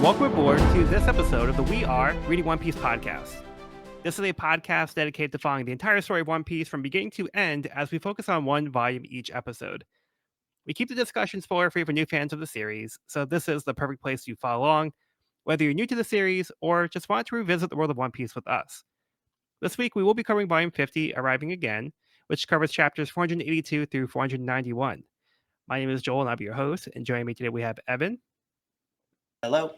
and welcome aboard to this episode of the We Are Reading One Piece podcast. This is a podcast dedicated to following the entire story of One Piece from beginning to end as we focus on one volume each episode. We keep the discussion spoiler-free for new fans of the series, so this is the perfect place to follow along, whether you're new to the series or just want to revisit the world of One Piece with us. This week, we will be covering Volume 50, Arriving Again, which covers chapters 482 through 491. My name is Joel, and I'll be your host, and joining me today we have Evan. Hello.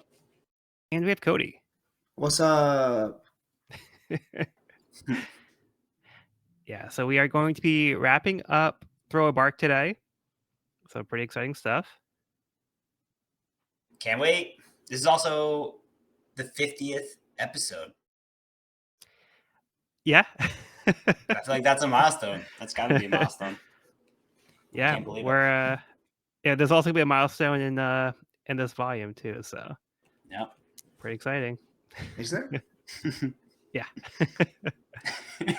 And we have Cody. What's up? Yeah, so we are going to be wrapping up Throw a Bark today. So pretty exciting stuff. Can't wait. This is also the 50th episode. Yeah. I feel like that's a milestone. That's got to be a milestone. Yeah, Can't believe we're yeah, there's also gonna be a milestone in this volume too, so Yep. pretty exciting. Is there? Yeah.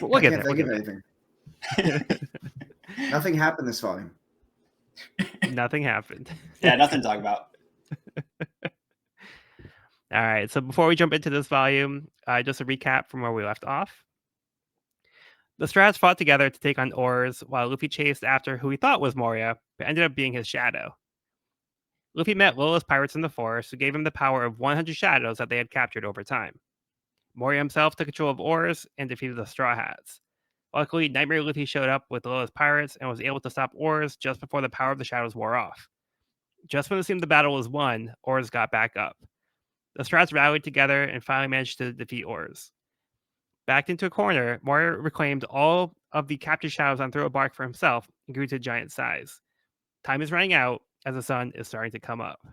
We'll get I can't there. think of anything. Nothing happened this volume. Nothing happened. Yeah, nothing to talk about. All right, so before we jump into this volume, just a recap from where we left off. The Strats fought together to take on Oars while Luffy chased after who he thought was Moria, but ended up being his shadow. Luffy met Lola's pirates in the forest who gave him the power of 100 shadows that they had captured over time. Moria himself took control of Oars and defeated the Straw Hats. Luckily, Nightmare Luffy showed up with Lola's pirates and was able to stop Oars just before the power of the shadows wore off. Just when it seemed the battle was won, Oars got back up. The Strats rallied together and finally managed to defeat Oars. Backed into a corner, Moria reclaimed all of the captured shadows on Throw a Bark for himself and grew to giant size. Time is running out as the sun is starting to come up.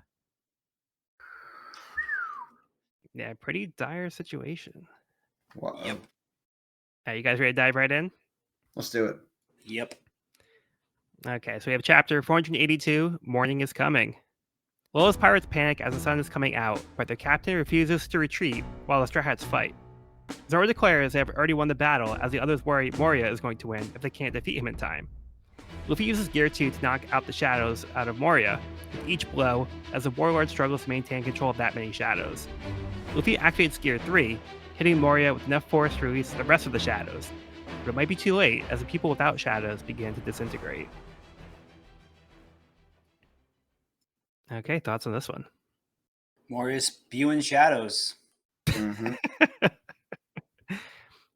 Yeah, pretty dire situation. Wow. Yep. You guys ready to dive right in? Let's do it. Yep. Okay, so we have chapter 482, Morning is Coming. Lola's pirates panic as the sun is coming out, but their captain refuses to retreat while the Straw Hats fight. Zoro declares they have already won the battle as the others worry Moria is going to win if they can't defeat him in time. Luffy uses Gear 2 to knock out the shadows out of Moria with each blow as the warlord struggles to maintain control of that many shadows. Luffy activates Gear 3, hitting Moria with enough force to release the rest of the shadows, but it might be too late as the people without shadows begin to disintegrate. Okay, thoughts on this one? Moria's spewing shadows. Mm-hmm.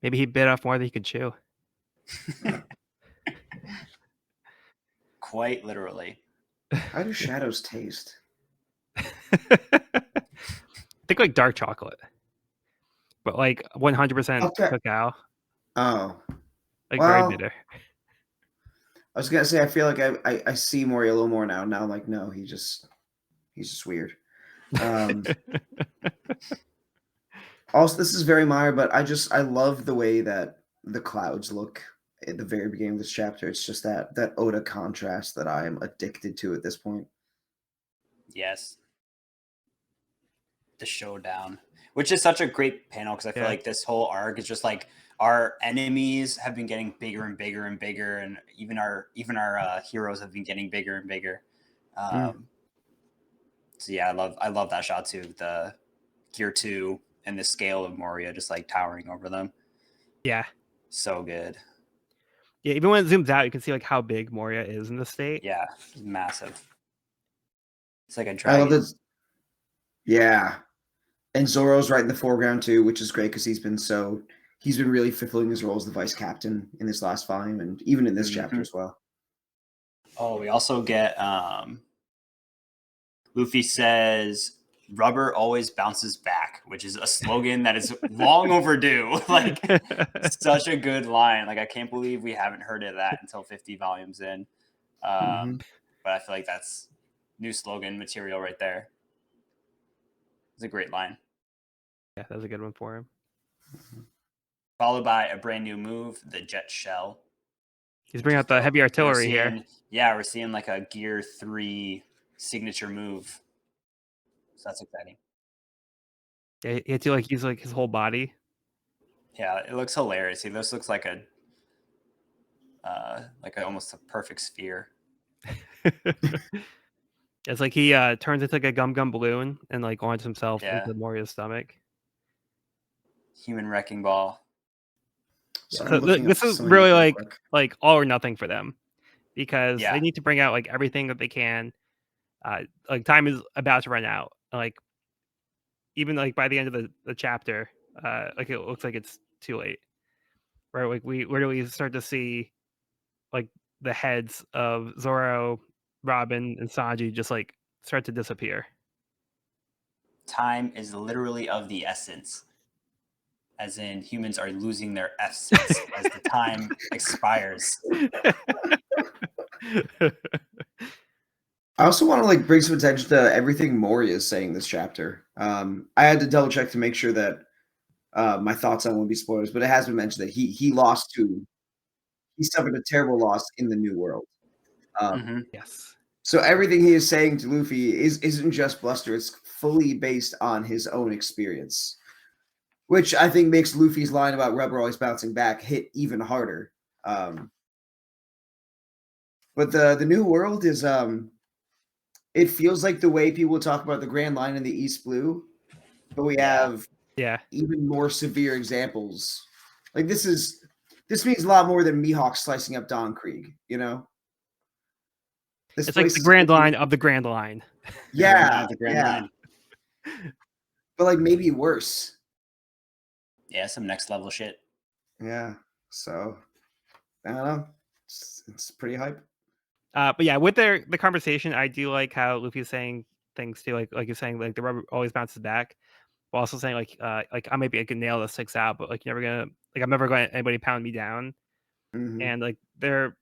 Maybe he bit off more than he could chew. Quite literally. How do shadows taste? Think like dark chocolate, but like 100% Okay. cacao, Oh, like Well- very bitter. I was gonna say I feel like I see Mori a little more now. Now I'm like, no, he's just weird. Also, this is very minor, but I love the way that the clouds look at the very beginning of this chapter. It's just that Oda contrast that I am addicted to at this point. Yes. The showdown, which is such a great panel because I feel Yeah. like this whole arc is just like our enemies have been getting bigger and bigger and bigger, and even our heroes have been getting bigger and bigger. So yeah, I love that shot too. The Gear 2 and the scale of Moria just like towering over them. Yeah. So good. Yeah, even when it zooms out, you can see like how big Moria is in the state. Yeah, it's massive. It's like a I love dragon. this. Yeah, and Zoro's right in the foreground too, which is great because he's been really fulfilling his role as the vice captain in this last volume and even in this chapter as well. Oh, we also get Luffy says rubber always bounces back, which is a slogan that is long overdue. Like such a good line. Like I can't believe we haven't heard of that until 50 volumes in. But I feel like that's new slogan material right there. It's a great line. Yeah, that was a good one for him. Followed by a brand new move, the jet shell. He's bringing out the heavy artillery here. Yeah, we're seeing like a Gear 3 signature move. So that's exciting. Yeah, he had to like use like his whole body. Yeah, it looks hilarious. This looks like almost a perfect sphere. It's like he turns into like a gum balloon and like launches himself Yeah. into Moria's stomach. Human wrecking ball. So So I'm looking this up is some of really these real quick. like all or nothing for them because Yeah. they need to bring out like everything that they can. Like time is about to run out. Like even like by the end of the chapter, like it looks like it's too late. Right? Like we literally start to see like the heads of Zoro, Robin, and Sanji just like start to disappear. Time is literally of the essence. As in, humans are losing their essence as the time expires. I also want to like bring some attention to everything Moria is saying this chapter. I had to double check to make sure that my thoughts on won't be spoilers, but it has been mentioned that he suffered a terrible loss in the New World. Mm-hmm. Yes. So everything he is saying to Luffy isn't just bluster; it's fully based on his own experience, which I think makes Luffy's line about rubber always bouncing back hit even harder. But the New World is it feels like the way people talk about the Grand Line in the East Blue, but we Yeah. have Yeah. even more severe examples. Like this means a lot more than Mihawk slicing up Don Krieg, you know? This It's like place the is Grand Line of the Grand Line. yeah, The Grand yeah. Line. But like maybe worse. Yeah, some next level shit. Yeah. So I don't know. It's pretty hype. But yeah, with the conversation, I do like how Luffy's saying things too, like you're saying, like the rubber always bounces back, but also saying like I maybe I can nail this 6 out, but like you're never gonna like I'm never going to anybody pound me down, Mhm. and like they're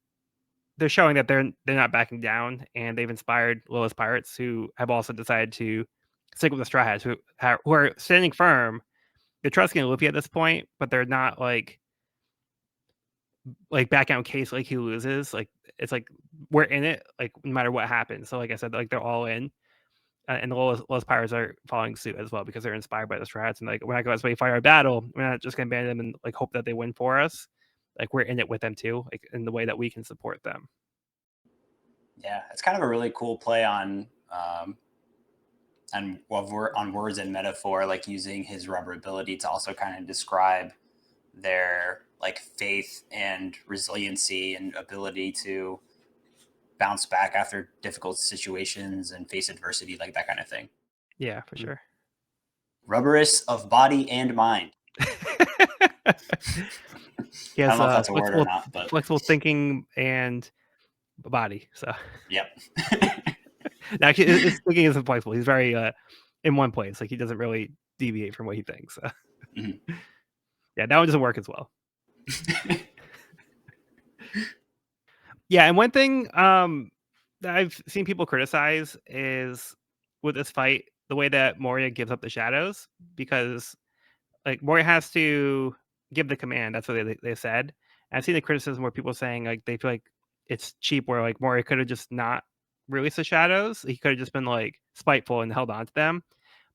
showing that they're not backing down, and they've inspired Lowest Pirates who have also decided to stick with the Straw Hats who are standing firm. They're trusting Luffy at this point, but they're not like back out in case like he loses. Like it's like we're in it, like no matter what happens. So like I said, like they're all in, and the lowest pirates are following suit as well because they're inspired by the strats and like we're not going to fight our battle. We're not just going to abandon them and like hope that they win for us. Like we're in it with them too, like in the way that we can support them. Yeah, it's kind of a really cool play on on words and metaphor, like using his rubber ability to also kind of describe their like faith and resiliency and ability to bounce back after difficult situations and face adversity, like that kind of thing. Yeah, for sure. Rubberous of body and mind. He I has don't know if that's a word or not, but flexible thinking and body. So yep. actually, his thinking isn't flexible. He's very in one place. Like he doesn't really deviate from what he thinks. So. Mm-hmm. Yeah, that one doesn't work as well. Yeah, and one thing that I've seen people criticize is with this fight, the way that Moria gives up the shadows, because like Moria has to give the command. That's what they said. And I've seen the criticism where people saying like they feel like it's cheap, where like Moria could have just not released the shadows. He could have just been like spiteful and held on to them.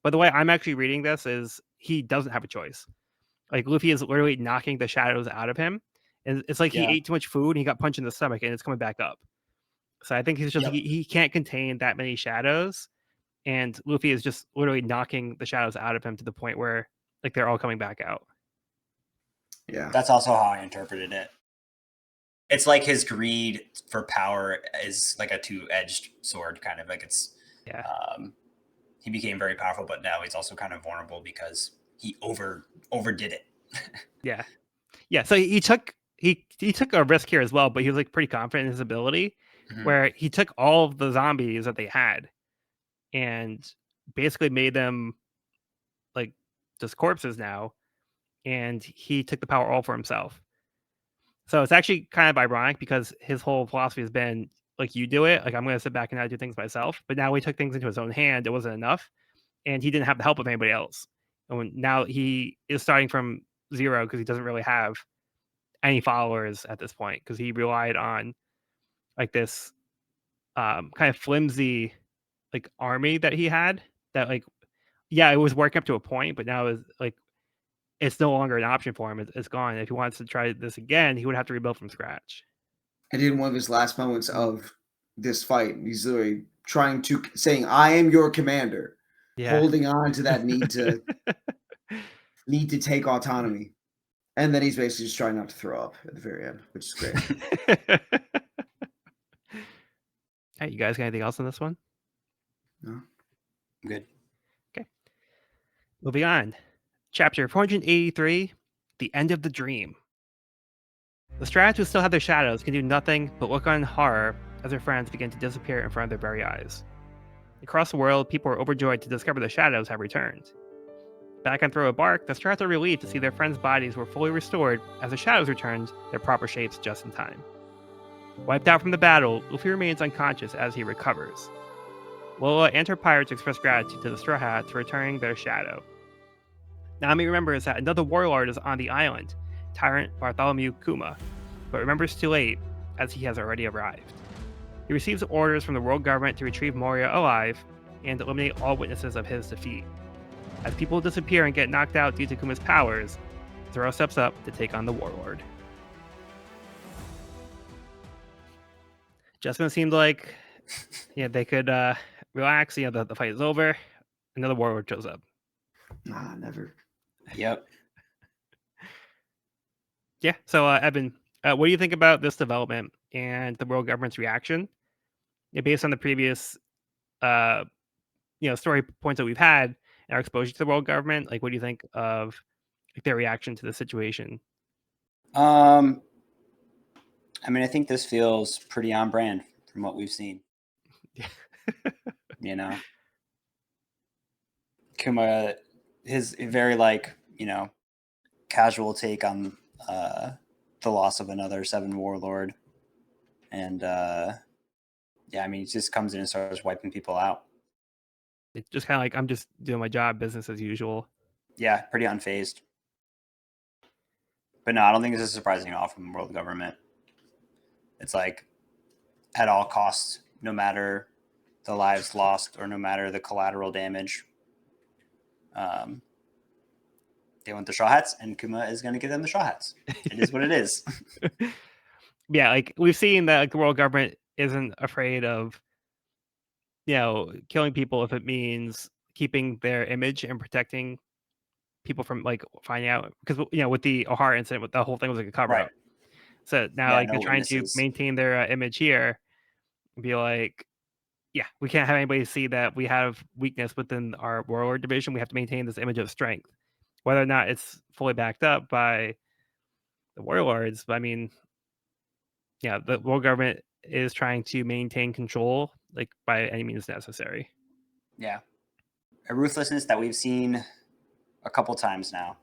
But the way I'm actually reading this is he doesn't have a choice. Like Luffy is literally knocking the shadows out of him. And it's like he Yeah. ate too much food and he got punched in the stomach and it's coming back up. So I think he's just Yep. he can't contain that many shadows. And Luffy is just literally knocking the shadows out of him to the point where like they're all coming back out. Yeah. That's also how I interpreted it. It's like his greed for power is like a two-edged sword, kind of like it's. Yeah. He became very powerful, but now he's also kind of vulnerable because he overdid it. Yeah. Yeah. So he took a risk here as well, but he was like pretty confident in his ability, Mhm. where he took all of the zombies that they had and basically made them like just corpses now, and he took the power all for himself. So it's actually kind of ironic because his whole philosophy has been like, you do it, like I'm going to sit back and not do things myself. But now he took things into his own hand. It wasn't enough, and he didn't have the help of anybody else. And now he is starting from zero because he doesn't really have any followers at this point because he relied on like this kind of flimsy like army that he had that like yeah, it was working up to a point, but now is like it's no longer an option for him. It's gone. If he wants to try this again, he would have to rebuild from scratch. And in one of his last moments of this fight, he's literally saying, "I am your commander," Yeah. holding on to that need to take autonomy, and then he's basically just trying not to throw up at the very end, which is great. Hey, you guys got anything else on this one? No? Good. Moving on. Chapter 483, The End of the Dream. The Strats who still have their shadows can do nothing but look on in horror as their friends begin to disappear in front of their very eyes. Across the world, people are overjoyed to discover the shadows have returned. Back on Throw a Bark, the Strats are relieved to see their friends' bodies were fully restored as the shadows returned their proper shapes just in time. Wiped out from the battle, Luffy remains unconscious as he recovers. Lola and her pirates express gratitude to the Straw Hats for returning their shadow. Nami remembers that another warlord is on the island, Tyrant Bartholomew Kuma, but remembers too late, as he has already arrived. He receives orders from the world government to retrieve Moria alive and eliminate all witnesses of his defeat. As people disappear and get knocked out due to Kuma's powers, Zoro steps up to take on the warlord. Just when it seemed like they could relax, the fight is over, another warlord shows up. Nah, never. Yep. Yeah, so Evan, what do you think about this development and the world government's reaction? Based on the previous story points that we've had and our exposure to the world government, what do you think of their reaction to the situation? I mean, I think this feels pretty on brand from what we've seen. Kuma, his very casual take on the loss of another 7 warlord, and he just comes in and starts wiping people out. It's just kind of I'm just doing my job, business as usual. Yeah, pretty unfazed. But no, I don't think this is surprising at all from the world government. It's at all costs, no matter the lives lost or no matter the collateral damage, they want the Straw Hats, and Kuma is going to give them the Straw Hats. It is what it is. Yeah, we've seen that the world government isn't afraid of killing people if it means keeping their image and protecting people from finding out, because with the O'Hara incident, the whole thing was a cover up. So now they're trying to maintain their image here and be we can't have anybody see that we have weakness within our warlord division. We have to maintain this image of strength, whether or not it's fully backed up by the warlords. But I mean, the world government is trying to maintain control by any means necessary. Yeah, a ruthlessness that we've seen a couple times now,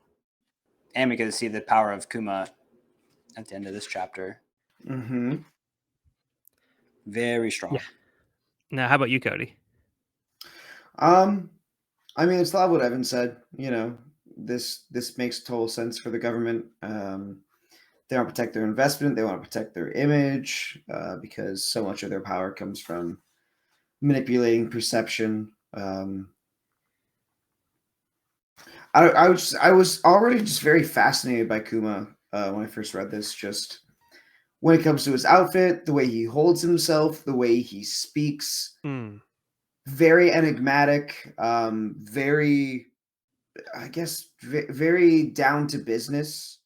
and we get to see the power of Kuma at the end of this chapter. Mm-hmm. Very strong. Yeah. Now, how about you, Cody? I mean, it's a lot of what Evan said. This makes total sense for the government. They want to protect their investment. They want to protect their image because so much of their power comes from manipulating perception. I was already just very fascinated by Kuma when I first read this. Just when it comes to his outfit, the way he holds himself, the way he speaks, very enigmatic, very, I guess, very down to business,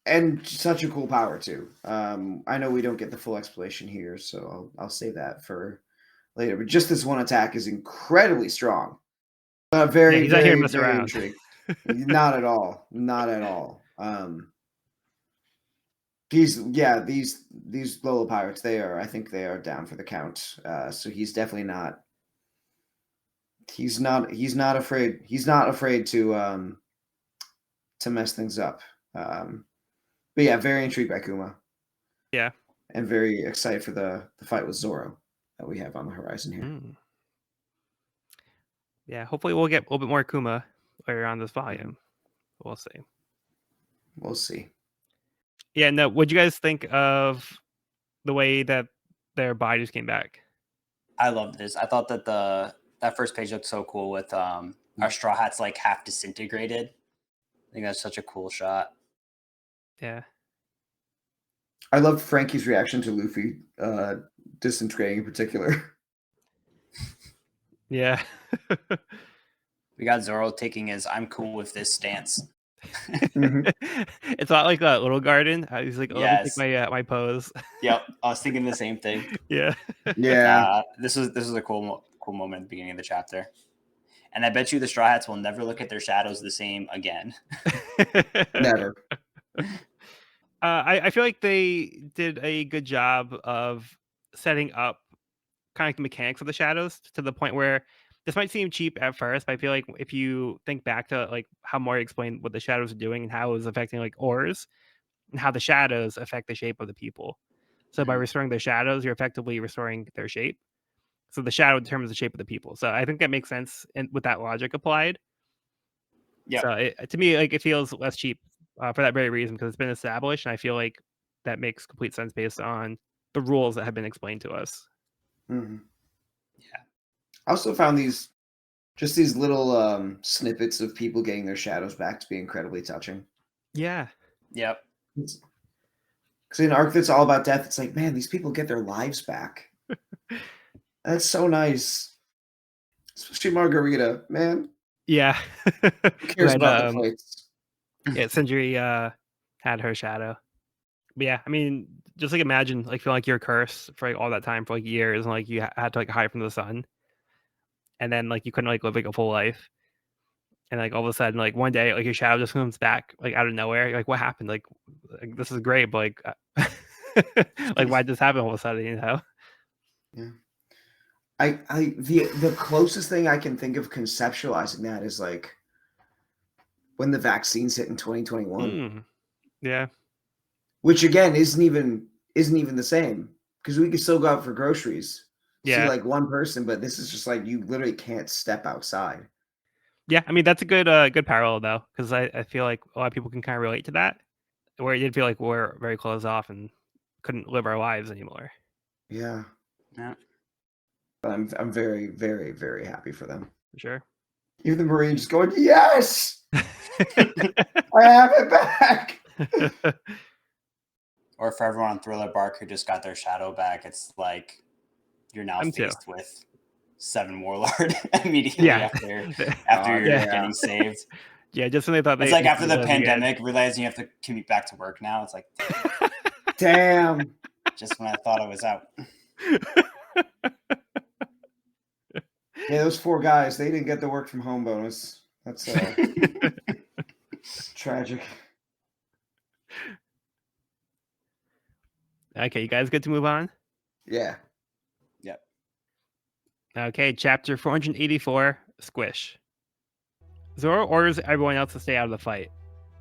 and such a cool power too. I know we don't get the full explanation here, so I'll save that for later. But just this one attack is incredibly strong. Very, he's not here to very, mess very around. intrigued. Not at all. Not at all. These Lola pirates, I think they are down for the count. So he's definitely not. He's not afraid. He's not afraid to mess things up. But yeah, very intrigued by Kuma. Yeah. And very excited for the fight with Zoro that we have on the horizon here. Yeah, hopefully we'll get a little bit more Kuma later on this volume. We'll see. We'll see. Yeah, no, what'd you guys think of the way that their bodies came back? I love this. I thought that that first page looked so cool with our Straw Hats half disintegrated. I think that's such a cool shot. Yeah. I love Frankie's reaction to Luffy disintegrating in particular. Yeah. We got Zoro taking his "I'm cool with this" stance. It's not like a little garden. He's like, oh, let me take Yes. my pose. Yep, I was thinking the same thing. Yeah. Yeah. This is a cool moment at the beginning of the chapter, and I bet you the Straw Hats will never look at their shadows the same again. Never. I feel like they did a good job of setting up kind of like the mechanics of the shadows to the point where this might seem cheap at first, but I feel like if you think back to like how Maury explained what the shadows are doing and how it was affecting like ores and how the shadows affect the shape of the people. So by Mhm. restoring their shadows, you're effectively restoring their shape. So the shadow determines the shape of the people. So I think that makes sense with that logic applied. Yep. So to me, like it feels less cheap for that very reason because it's been established, and I feel like that makes complete sense based on the rules that have been explained to us. Hmm. Yeah. I also found these little snippets of people getting their shadows back to be incredibly touching. Yeah. Yep. Because in an arc that's all about death, it's like, man, these people get their lives back. That's so nice. Especially Margarita, man. Yeah. Who cares about the plates? Yeah, Sindri had her shadow. But yeah, I mean, just like imagine like feeling like you're cursed for like all that time for like years, and like you had to like hide from the sun, and then like you couldn't like live like a full life, and like all of a sudden like one day like your shadow just comes back like out of nowhere. You're like, what happened? Like this is great, but like like why did this happen all of a sudden? You know? Yeah. The closest thing I can think of conceptualizing that is like when the vaccines hit in 2021, Yeah. which again isn't even the same because we can still go out for groceries, see Yeah. like one person, but this is just like you literally can't step outside. Yeah. I mean, that's a good parallel though, because I feel like a lot of people can kind of relate to that, where it did feel like we're very closed off and couldn't live our lives anymore. Yeah, Yeah. but I'm very, very, very happy for them. For sure. Even the Marine just going, yes, I have it back. Or for everyone on Thriller Bark who just got their shadow back, it's like you're now I'm too. faced with 7 Warlord immediately Yeah. after you're yeah. getting saved. Yeah, just when they thought It's they like after could the live again. pandemic, realizing you have to commute back to work now. It's like, Damn. just when I thought I was out. Yeah, those 4 guys, they didn't get the work from home bonus. That's tragic. Okay, you guys good to move on? Yeah. Yep. Okay, chapter 484, Squish. Zoro orders everyone else to stay out of the fight.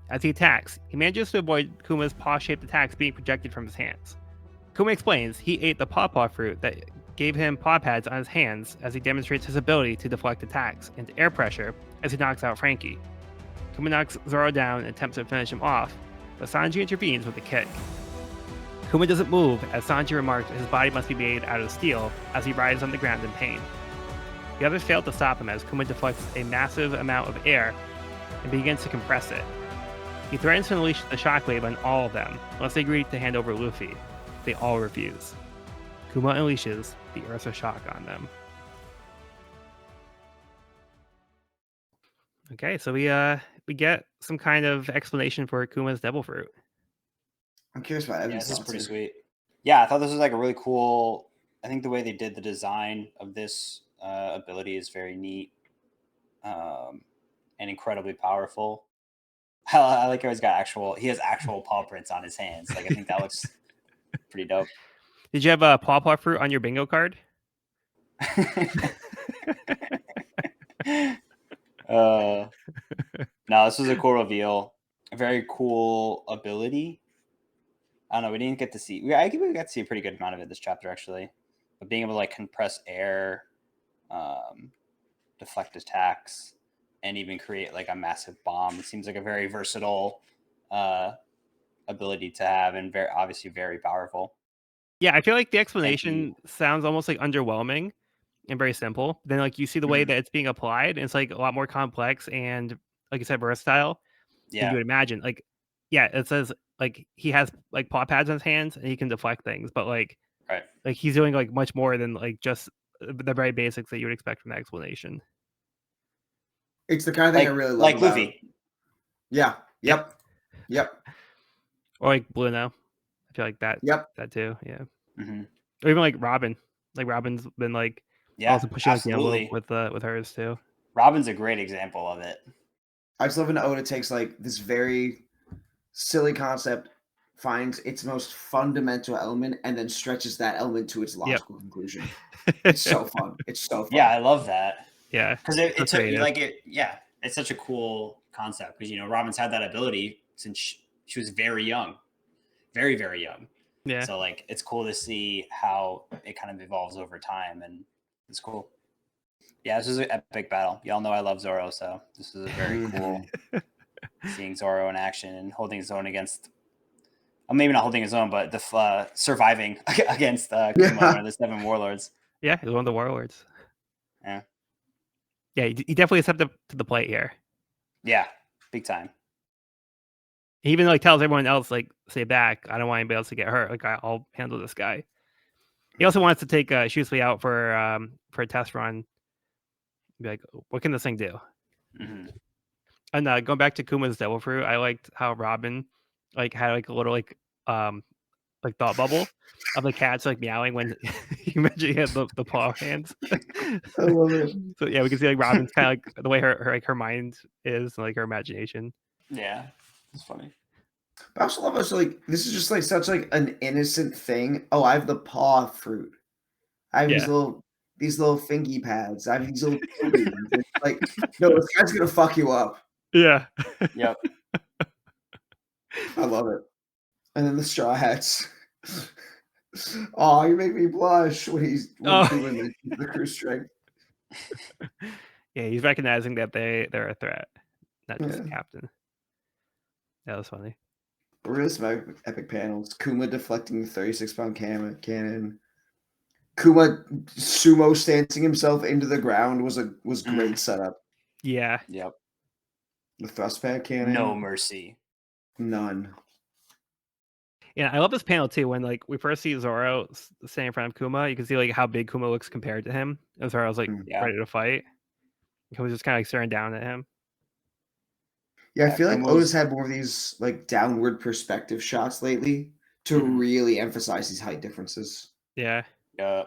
As he attacks, he manages to avoid Kuma's paw-shaped attacks being projected from his hands. Kuma explains he ate the pawpaw fruit that gave him paw pads on his hands as he demonstrates his ability to deflect attacks into air pressure as he knocks out Frankie. Kuma knocks Zoro down and attempts to finish him off, but Sanji intervenes with a kick. Kuma doesn't move as Sanji remarks his body must be made out of steel as he writhes on the ground in pain. The others fail to stop him as Kuma deflects a massive amount of air and begins to compress it. He threatens to unleash the shockwave on all of them unless they agree to hand over Luffy. They all refuse. Kuma unleashes the Ursa Shock on them. Okay, so we get some kind of explanation for Kuma's devil fruit. I'm curious about Evan's Yeah, this is thoughts pretty here. sweet. Yeah, I thought this was like a really cool. I think the way they did the design of this ability is very neat and incredibly powerful. I like how he has actual paw prints on his hands. Like I think that looks pretty dope. Did you have a pawpaw fruit on your bingo card? No, this was a cool reveal. A very cool ability. I don't know. We didn't get to see. I think we got to see a pretty good amount of it this chapter actually. But being able to like compress air, deflect attacks, and even create like a massive bomb. It seems like a very versatile ability to have, and obviously very powerful. Yeah, I feel like the explanation sounds almost like underwhelming and very simple. Then like you see the way that it's being applied, and it's like a lot more complex and like you said, versatile than you would imagine. Like, yeah, it says like he has like paw pads on his hands and he can deflect things, but like Right. like he's doing like much more than like just the very basics that you would expect from the explanation. It's the kind of thing I really love like about Luffy. Yeah. Yep. Yep. Or like Bluno. I feel like that Yep. that too. Yeah. Mm-hmm. Or even like Robin. Like Robin's been like Yeah, also pushing like the absolutely. envelope with hers too. Robin's a great example of it. I just love when Oda takes like this very silly concept, finds its most fundamental element, and then stretches that element to its logical conclusion. It's so fun. It's so fun. Yeah, I love that. Yeah. Because it so took creative. like it. Yeah, it's such a cool concept because Robin's had that ability since she was very young, very very young. Yeah. So like it's cool to see how it kind of evolves over time, and it's cool. Yeah, this is an epic battle. Y'all know I love Zoro, so this is a very cool seeing Zoro in action and holding his own against. Well, maybe not holding his own, but the surviving against Kuma, one of the 7 warlords. Yeah, he's one of the warlords. Yeah. Yeah, he definitely stepped up to the plate here. Yeah, big time. He even like tells everyone else like, stay back. I don't want anybody else to get hurt. Like I'll handle this guy. He also wants to take Shusley out for a test run. Be like, what can this thing do? Mm-hmm. And going back to Kuma's devil fruit, I liked how Robin like had like a little like thought bubble of the cats like meowing when you mentioned he had the paw hands. I love it. So yeah, we can see like Robin's kind of like the way her mind is, like her imagination. Yeah, it's funny. But I also love us like this is just like such like an innocent thing. Oh, I have the paw fruit. I have Yeah. these little fingy pads. I have these little tubings. It's like, no, this guy's gonna fuck you up. Yeah. Yep. I love it. And then the straw hats. Oh, you make me blush when Kuma mentions the crew strength. Yeah, he's recognizing that they're a threat, not just Yeah. the captain. That was funny. Really some epic panels. Kuma deflecting the 36-pound cannon. Kuma sumo stancing himself into the ground was great setup. Yeah. Yep. The thrust pad cannon. No mercy. None. Yeah, I love this panel too. When like we first see Zoro standing in front of Kuma, you can see like how big Kuma looks compared to him. And Zoro's like ready to fight. Kuma's just kind of like staring down at him. Yeah, I feel like Oda's had more of these like downward perspective shots lately to really emphasize these height differences. Yeah. Yeah.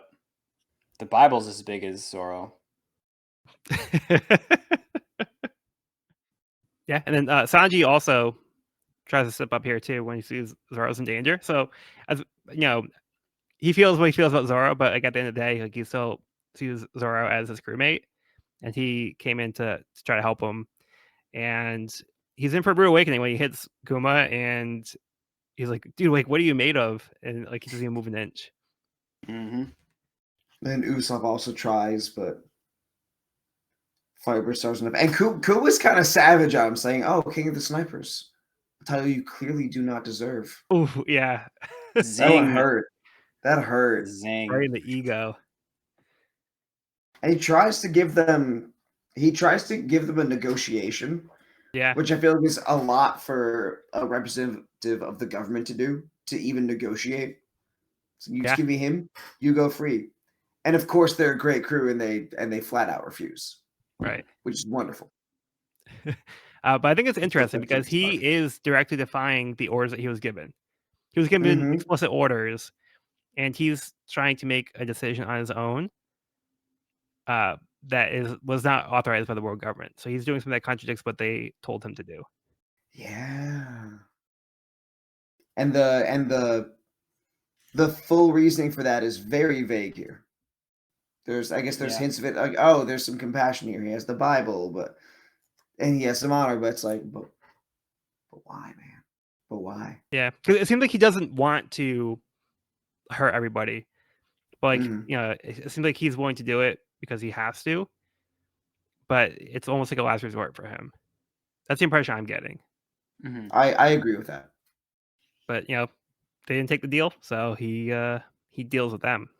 The Bible's as big as Zoro. Yeah, and then Sanji also tries to step up here too when he sees Zoro's in danger. So, as you know, he feels what he feels about Zoro, but like at the end of the day, like he still sees Zoro as his crewmate, and he came in to try to help him. And he's in for a rude awakening when he hits Kuma, and he's like, "Dude, like, what are you made of?" And like he doesn't even move an inch. Mm-hmm. And Usopp also tries, but Fiber stars enough. And Kuma's kind of savage on him, saying, "Oh, King of the Snipers, a title you clearly do not deserve." Oh yeah, that one hurt. That hurt. Zing. Right in the ego. And he tries to give them a negotiation. Yeah. Which I feel like is a lot for a representative of the government to do, to even negotiate. So you just give me him, you go free. And of course they're a great crew and they flat out refuse. Right. Which is wonderful. But I think it's interesting because he is directly defying the orders that he was given. He was given explicit orders, and he's trying to make a decision on his own that was not authorized by the world government. So he's doing something that contradicts what they told him to do. Yeah. And the full reasoning for that is very vague here. There's hints of it, like, oh, there's some compassion here. He has the Bible, and he has some honor, but it's like, but why, man? But why? Yeah, because it seems like he doesn't want to hurt everybody, but like it seems like he's willing to do it because he has to. But it's almost like a last resort for him. That's the impression I'm getting. Mm-hmm. I agree with that. But they didn't take the deal, so he deals with them.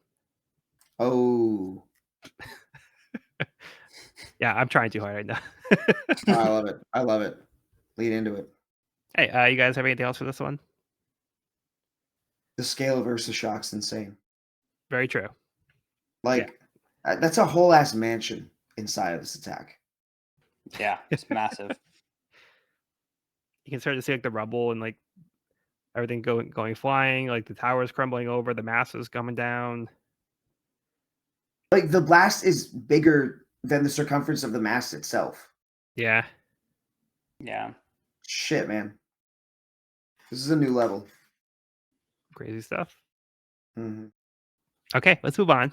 Oh. Yeah, I'm trying too hard right now. I love it. I love it. Lead into it. Hey, you guys have anything else for this one? The scale of Ursa Shock's insane. Very true. Like, That's a whole ass mansion inside of this attack. Yeah, it's massive. You can start to see like the rubble and like everything going flying, like the towers crumbling over, the mast is coming down. Like the blast is bigger than the circumference of the mast itself. Yeah. Yeah. Shit, man. This is a new level. Crazy stuff. Mhm. Okay, let's move on.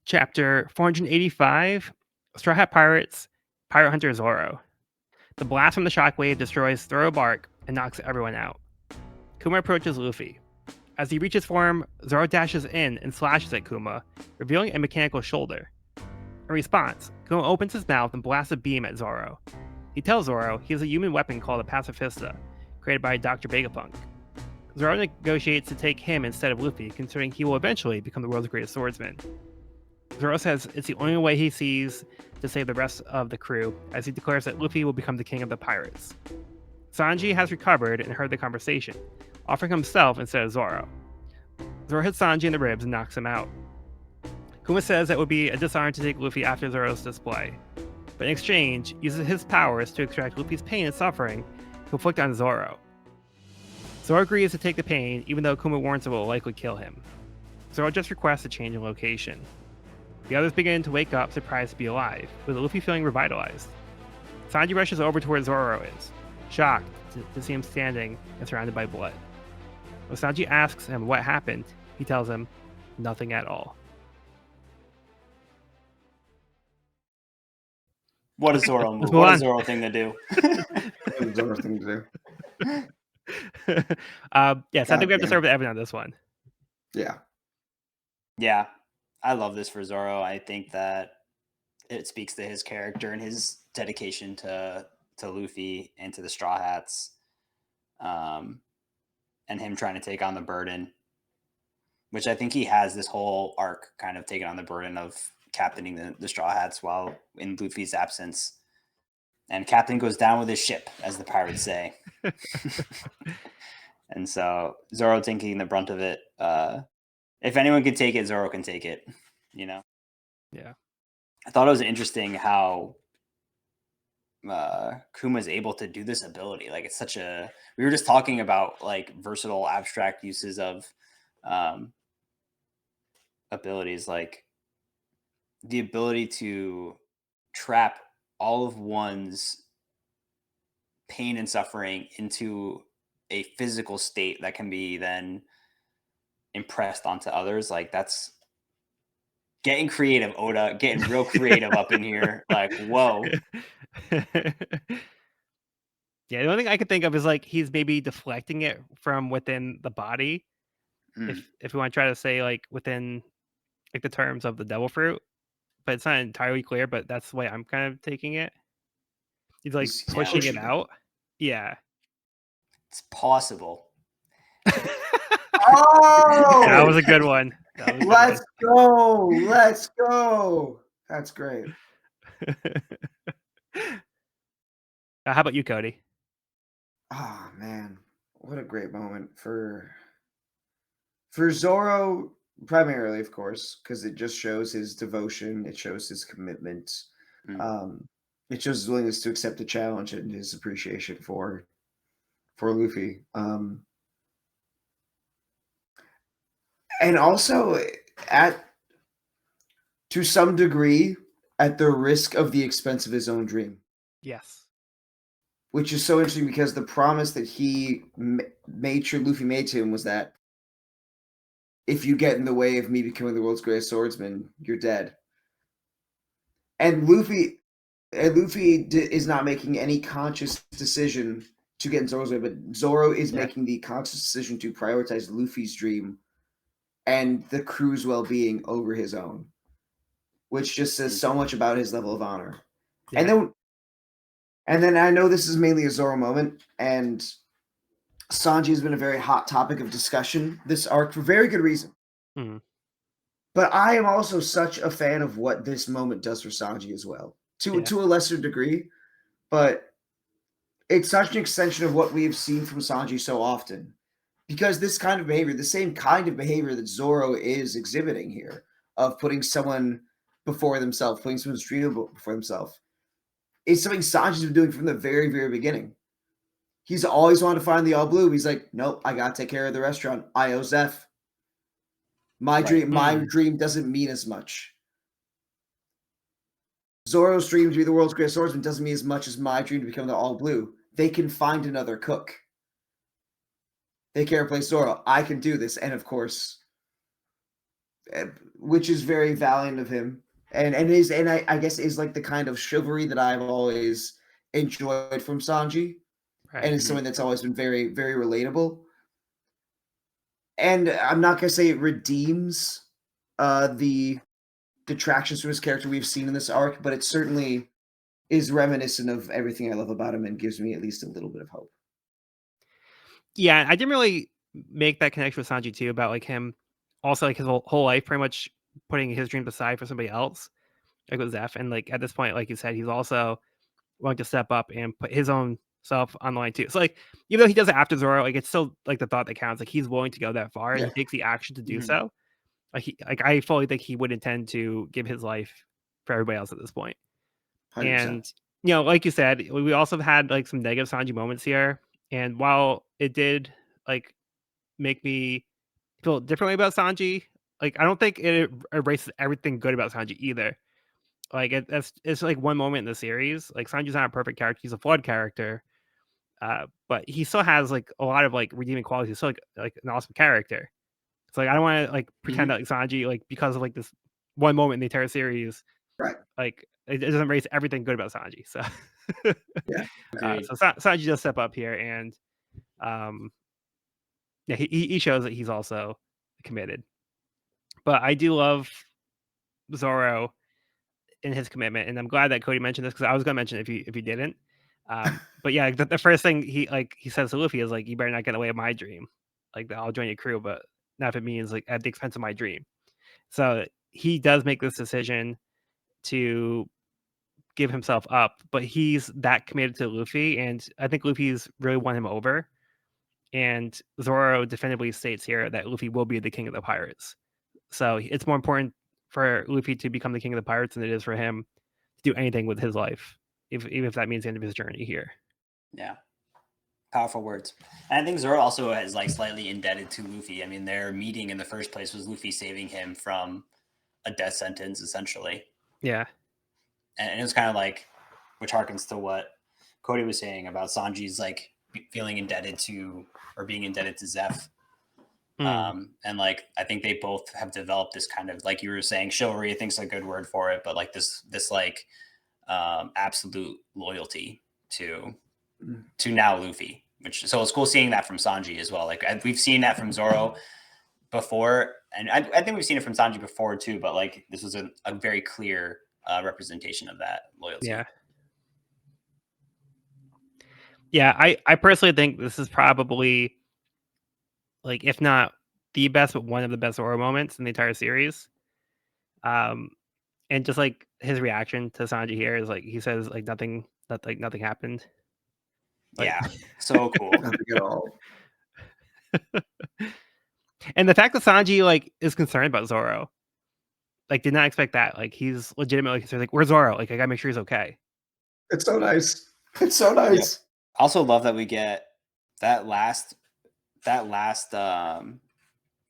Chapter 485, Straw Hat Pirates, Pirate Hunter Zoro. The blast from the shockwave destroys Zoro Bark and knocks everyone out. Kuma approaches Luffy. As he reaches for him, Zoro dashes in and slashes at Kuma, revealing a mechanical shoulder. In response, Kuma opens his mouth and blasts a beam at Zoro. He tells Zoro he has a human weapon called a pacifista, created by Dr. Vegapunk. Zoro negotiates to take him instead of Luffy, considering he will eventually become the world's greatest swordsman. Zoro says it's the only way he sees to save the rest of the crew, as he declares that Luffy will become the king of the pirates. Sanji has recovered and heard the conversation, offering himself instead of Zoro. Zoro hits Sanji in the ribs and knocks him out. Kuma says that it would be a dishonor to take Luffy after Zoro's display, but in exchange, uses his powers to extract Luffy's pain and suffering to inflict on Zoro. Zoro agrees to take the pain, even though Kuma warns it will likely kill him. Zoro just requests a change in location. The others begin to wake up, surprised to be alive, with Luffy feeling revitalized. Sanji rushes over to where Zoro is, shocked to see him standing and surrounded by blood. When Sanji asks him what happened, he tells him nothing at all. What a Zoro move. move What a on. Zoro thing to do. It's the worst thing to do. Yes, I think we have to Goddamn. start with Evan on this one. Yeah. Yeah. I love this for Zoro. I think that it speaks to his character and his dedication to Luffy and to the Straw Hats. And him trying to take on the burden, which I think he has this whole arc kind of taken on the burden of captaining the Straw Hats while in Luffy's absence. And Captain goes down with his ship, as the pirates say. And so Zoro taking the brunt of it. If anyone can take it, Zoro can take it, you know? Yeah. I thought it was interesting how Kuma's able to do this ability. Like, it's such a... We were just talking about, like, versatile, abstract uses of abilities. Like, the ability to trap all of one's pain and suffering into a physical state that can be then impressed onto others. Like, that's getting creative, Oda, getting real creative up in here. Like, whoa. Yeah, the only thing I could think of is like he's maybe deflecting it from within the body. If we want to try to say like within like the terms of the devil fruit, but it's not entirely clear, but that's the way I'm kind of taking it. He's like He's pushing it pushing it. out. Yeah. It's possible. Oh, That was a good one. That was a good let's go. Let's go. That's great. How about you, Cody? Oh man, what a great moment for Zoro primarily, of course, because it just shows his devotion, it shows his commitment, it shows his willingness to accept the challenge and his appreciation for Luffy. And also to some degree at the risk of the expense of his own dream. Yes. Which is so interesting because the promise that he made sure Luffy made to him was that if you get in the way of me becoming the world's greatest swordsman, you're dead. And Luffy is not making any conscious decision to get in Zoro's way, but Zoro is making the conscious decision to prioritize Luffy's dream and the crew's well-being over his own, which just says so much about his level of honor. Yeah. And then I know this is mainly a Zoro moment, and Sanji has been a very hot topic of discussion this arc for very good reason. Mm-hmm. But I am also such a fan of what this moment does for Sanji as well, to a lesser degree. But it's such an extension of what we have seen from Sanji so often. Because this kind of behavior, the same kind of behavior that Zoro is exhibiting here, of putting someone before themselves, putting someone's dream before themselves, is something Sanji's been doing from the very, very beginning. He's always wanted to find the all blue. He's like, nope, I gotta take care of the restaurant. I owe Zeph. My dream doesn't mean as much. Zoro's dream to be the world's greatest swordsman doesn't mean as much as my dream to become the all blue. They can find another cook. They can't replace Zoro. I can do this. And of course, which is very valiant of him. And I guess is like the kind of chivalry that I've always enjoyed from Sanji. Right. And it's something that's always been very, very relatable. And I'm not gonna say it redeems the detractions from his character we've seen in this arc, but it certainly is reminiscent of everything I love about him and gives me at least a little bit of hope. Yeah, I didn't really make that connection with Sanji too about like him also like his whole life pretty much putting his dreams aside for somebody else, like with Zeph. And like at this point, like you said, he's also willing to step up and put his own self on the line too. So like even though he does it after Zoro, like it's still like the thought that counts. Like he's willing to go that far and he takes the action to do so. Like I fully think he would intend to give his life for everybody else at this point. 100%. And like you said, we also have had like some negative Sanji moments here. And while it did like make me feel differently about Sanji, like I don't think it erases everything good about Sanji either. Like it's like one moment in the series. Like Sanji's not a perfect character; he's a flawed character, but he still has like a lot of like redeeming qualities. He's still like an awesome character. So like I don't want to like pretend that like Sanji like because of like this one moment in the entire series, right? Like it doesn't erase everything good about Sanji. So yeah, so Sanji does step up here, and yeah, he shows that he's also committed. But I do love Zoro in his commitment, and I'm glad that Cody mentioned this because I was going to mention it if you didn't. But yeah, the first thing he says to Luffy is like, "You better not get away with my dream. Like I'll join your crew, but not if it means like at the expense of my dream." So he does make this decision to give himself up, but he's that committed to Luffy, and I think Luffy's really won him over. And Zoro definitively states here that Luffy will be the king of the pirates. So it's more important for Luffy to become the king of the pirates than it is for him to do anything with his life, even if that means the end of his journey here. Yeah. Powerful words. And I think Zoro also is like slightly indebted to Luffy. I mean, their meeting in the first place was Luffy saving him from a death sentence, essentially. Yeah. And it was kind of like, which harkens to what Cody was saying about Sanji's like feeling indebted to or being indebted to Zeph. And like I think they both have developed this kind of, like you were saying, chivalry, I think's a good word for it, but like this like absolute loyalty to now Luffy, which so it's cool seeing that from Sanji as well. Like we've seen that from Zoro before, and I think we've seen it from Sanji before too, but like this was a very clear representation of that loyalty. Yeah, I personally think this is probably like, if not the best, but one of the best Zoro moments in the entire series. And just like his reaction to Sanji here is like he says like nothing happened. Like, yeah, so cool. Nothing at all. And the fact that Sanji like is concerned about Zoro, like did not expect that. Like he's legitimately concerned. Like, where's Zoro? Like I gotta make sure he's okay. It's so nice. It's so nice. Yep. I also love that we get that last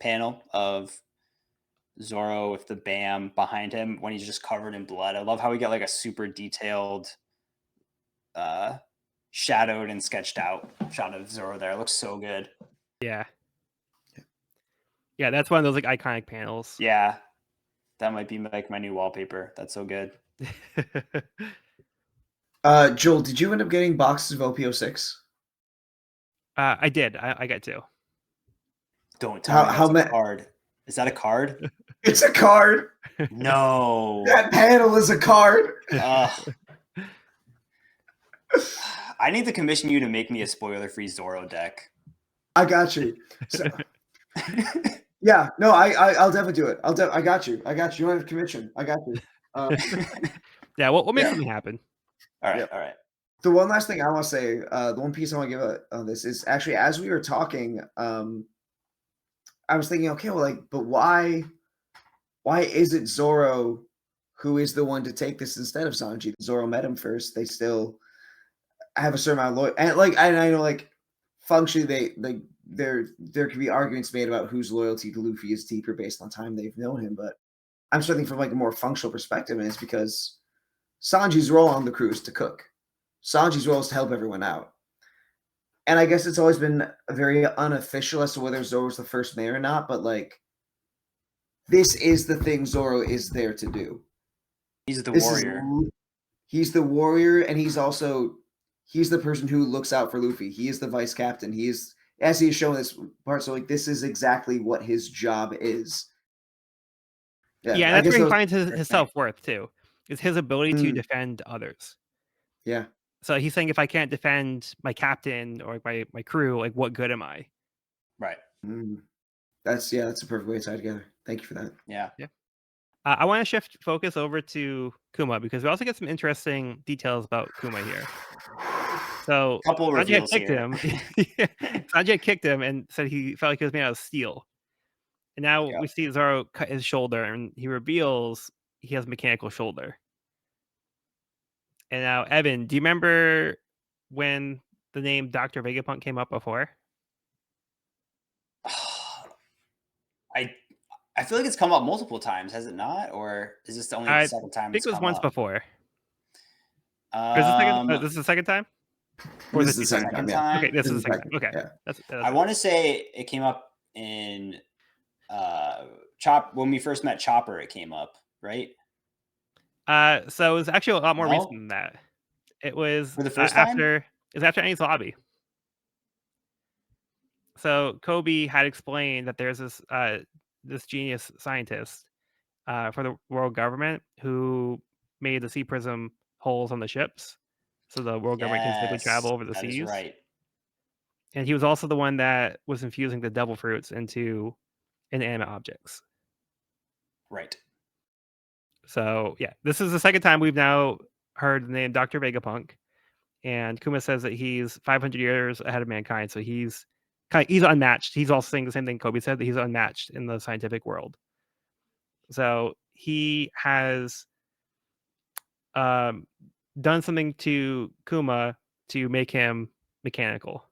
panel of Zoro with the BAM behind him when he's just covered in blood. I love how we get like a super detailed, shadowed and sketched out shot of Zoro there. It looks so good. Yeah. Yeah, that's one of those like iconic panels. Yeah. That might be like my new wallpaper. That's so good. Joel, did you end up getting boxes of OP06? I did. I got two. Don't tell me that's a card. Is that a card? It's a card. No. That panel is a card. I need to commission you to make me a spoiler-free Zoro deck. I got you. So, yeah, no, I'll definitely do it. I got you. You don't have commission. I got you. Yeah, we'll make something happen. All right, all right. The one last thing I want to say, the one piece I want to give on this is actually, as we were talking, I was thinking, okay, well, like, but why is it Zoro who is the one to take this instead of Sanji. Zoro met him first. They still have a certain amount of loyalty, and I know like functionally there could be arguments made about whose loyalty to Luffy is deeper based on time they've known him, but I'm starting from like a more functional perspective, and it's because Sanji's role on the crew is to cook. Sanji's role is to help everyone out. And I guess it's always been very unofficial as to whether Zoro's the first mayor or not, but like this is the thing Zoro is there to do. He's the This warrior. He's the warrior, and he's the person who looks out for Luffy. He is the vice captain. He is, as he is shown this part, so like this is exactly what his job is. Yeah, and I that's guess where he those- finds his self-worth too. Is his ability to defend others. Yeah. So he's saying, if I can't defend my captain or my crew, like what good am I? Right. That's a perfect way to tie it together. Thank you for that. Yeah. I want to shift focus over to Kuma because we also get some interesting details about Kuma here. So Couple Sanji had reveals kicked here. him. Sanji had kicked him and said he felt like he was made out of steel. And now Yeah. we see Zoro cut his shoulder, and he reveals he has a mechanical shoulder. And now, Evan, do you remember when the name Dr. Vegapunk came up before? I feel like it's come up multiple times, has it not? Or is this only the second time I think it's it was come once up? before. Or is this the second time? Or This is the second time. Yeah. Okay, this is the second time. Okay. Yeah. That's I want to say it came up in when we first met Chopper. It came up, right? So it was actually a lot more No? recent than that. It was For the first time? after Annie's lobby. So Kobe had explained that there's this genius scientist for the world government who made the sea prism holes on the ships, so the world government can safely travel over the That seas. is right. And he was also the one that was infusing the devil fruits into inanimate objects. Right. So yeah, this is the second time we've now heard the name Dr. Vegapunk, and Kuma says that he's 500 years ahead of mankind. So he's unmatched. He's also saying the same thing Kobe said, that he's unmatched in the scientific world. So he has done something to Kuma to make him mechanical.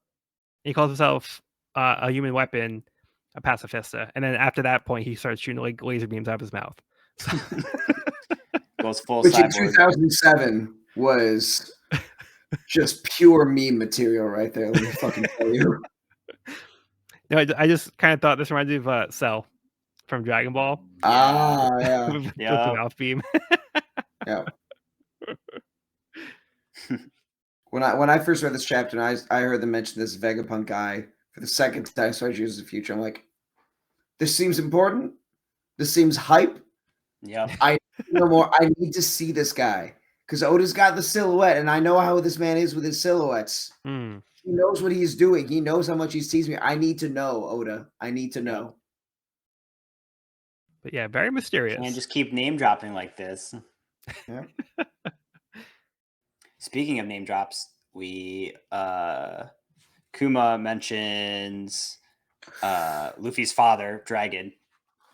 He calls himself a human weapon, a pacifista, and then after that point, he starts shooting like laser beams out of his mouth. Goes full Which in cyborg. 2007 was just pure meme material right there. Let me fucking tell you. No, I just kind of thought this reminded me of Cell from Dragon Ball. Yeah. With Yeah. the mouth beam. Yeah. When I first read this chapter and I heard them mention this Vegapunk guy for the second time, so I use the future. I'm like, this seems important. This seems hype. Yep. I know more. I need to see this guy because Oda's got the silhouette, and I know how this man is with his silhouettes. Mm. He knows what he's doing. He knows how much he's teasing me. I need to know, Oda. I need to know. But yeah, very mysterious. Can't just keep name dropping like this. Yeah. Speaking of name drops, we Kuma mentions Luffy's father, Dragon.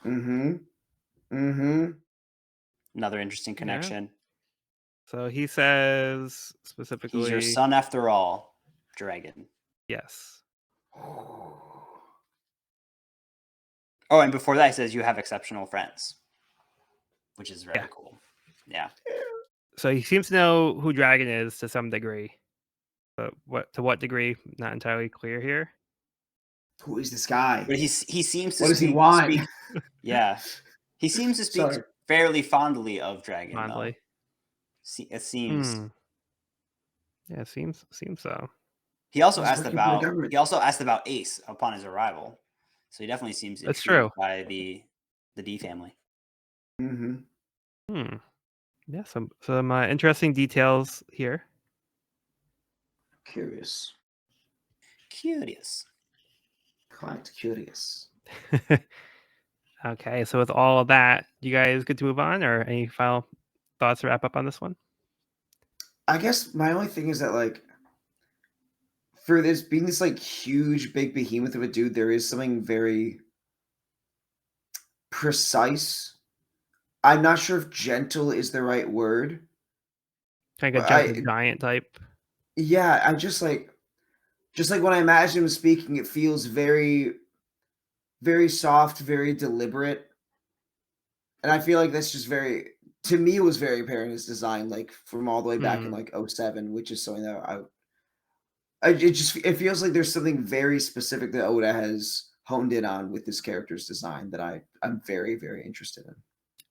Another interesting connection. Yeah. So he says specifically, he's your son after all, Dragon. Yes. Oh, and before that, he says you have exceptional friends, which is very cool. Yeah. So he seems to know who Dragon is to some degree, but to what degree, not entirely clear here. Who is this guy? But he seems to. What does he want? Yeah, he seems to speak fairly fondly of Dragon. Fondly. It seems. Yeah, it seems so. He also asked about Ace upon his arrival, so he definitely seems intrigued by the D family. Yeah, some interesting details here. Curious. Quite curious. Okay, so with all of that, you guys good to move on, or any final thoughts to wrap up on this one? I guess my only thing is that, like, for this being this like huge big behemoth of a dude, there is something very precise I'm not sure if gentle is the right word. Kind of But a gentle giant type. yeah, I just like when I imagine him speaking, it feels very, very soft, very deliberate. And I feel like that's just very, to me, it was very apparent in his design, like from all the way back in like 07, which is something that it feels like there's something very specific that Oda has honed in on with this character's design that I'm very, very interested in.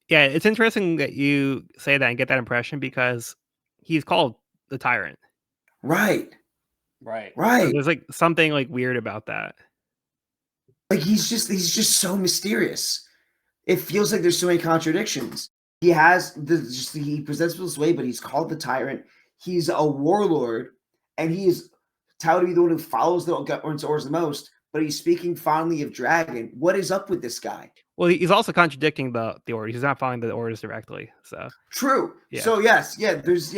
Yeah, it's interesting that you say that and get that impression because he's called the Tyrant. Right. Right. So Right. there's like something like weird about that. Like he's just so mysterious. It feels like there's so many contradictions. He he presents this way, but he's called the Tyrant. He's a warlord, and he is touted to be the one who follows the orders the most. But he's speaking fondly of Dragon. What is up with this guy? Well, he's also contradicting the orders. He's not following the orders directly. So True. Yeah. So yes, there's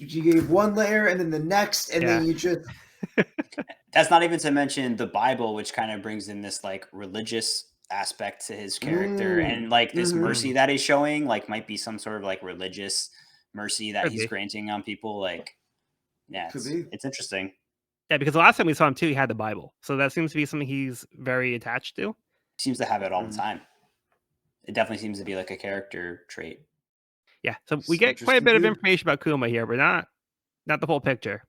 you gave one layer and then the next, and then you just That's not even to mention the Bible, which kind of brings in this like religious aspect to his character, and like this mercy that he's showing, like might be some sort of like religious mercy that Could he's be. granting on people. Like, yeah, it's interesting. Yeah, because the last time we saw him too, he had the Bible. So that seems to be something he's very attached to. Seems to have it all the time. It definitely seems to be like a character trait. Yeah, so we get quite a bit of information about Kuma here, but not the whole picture.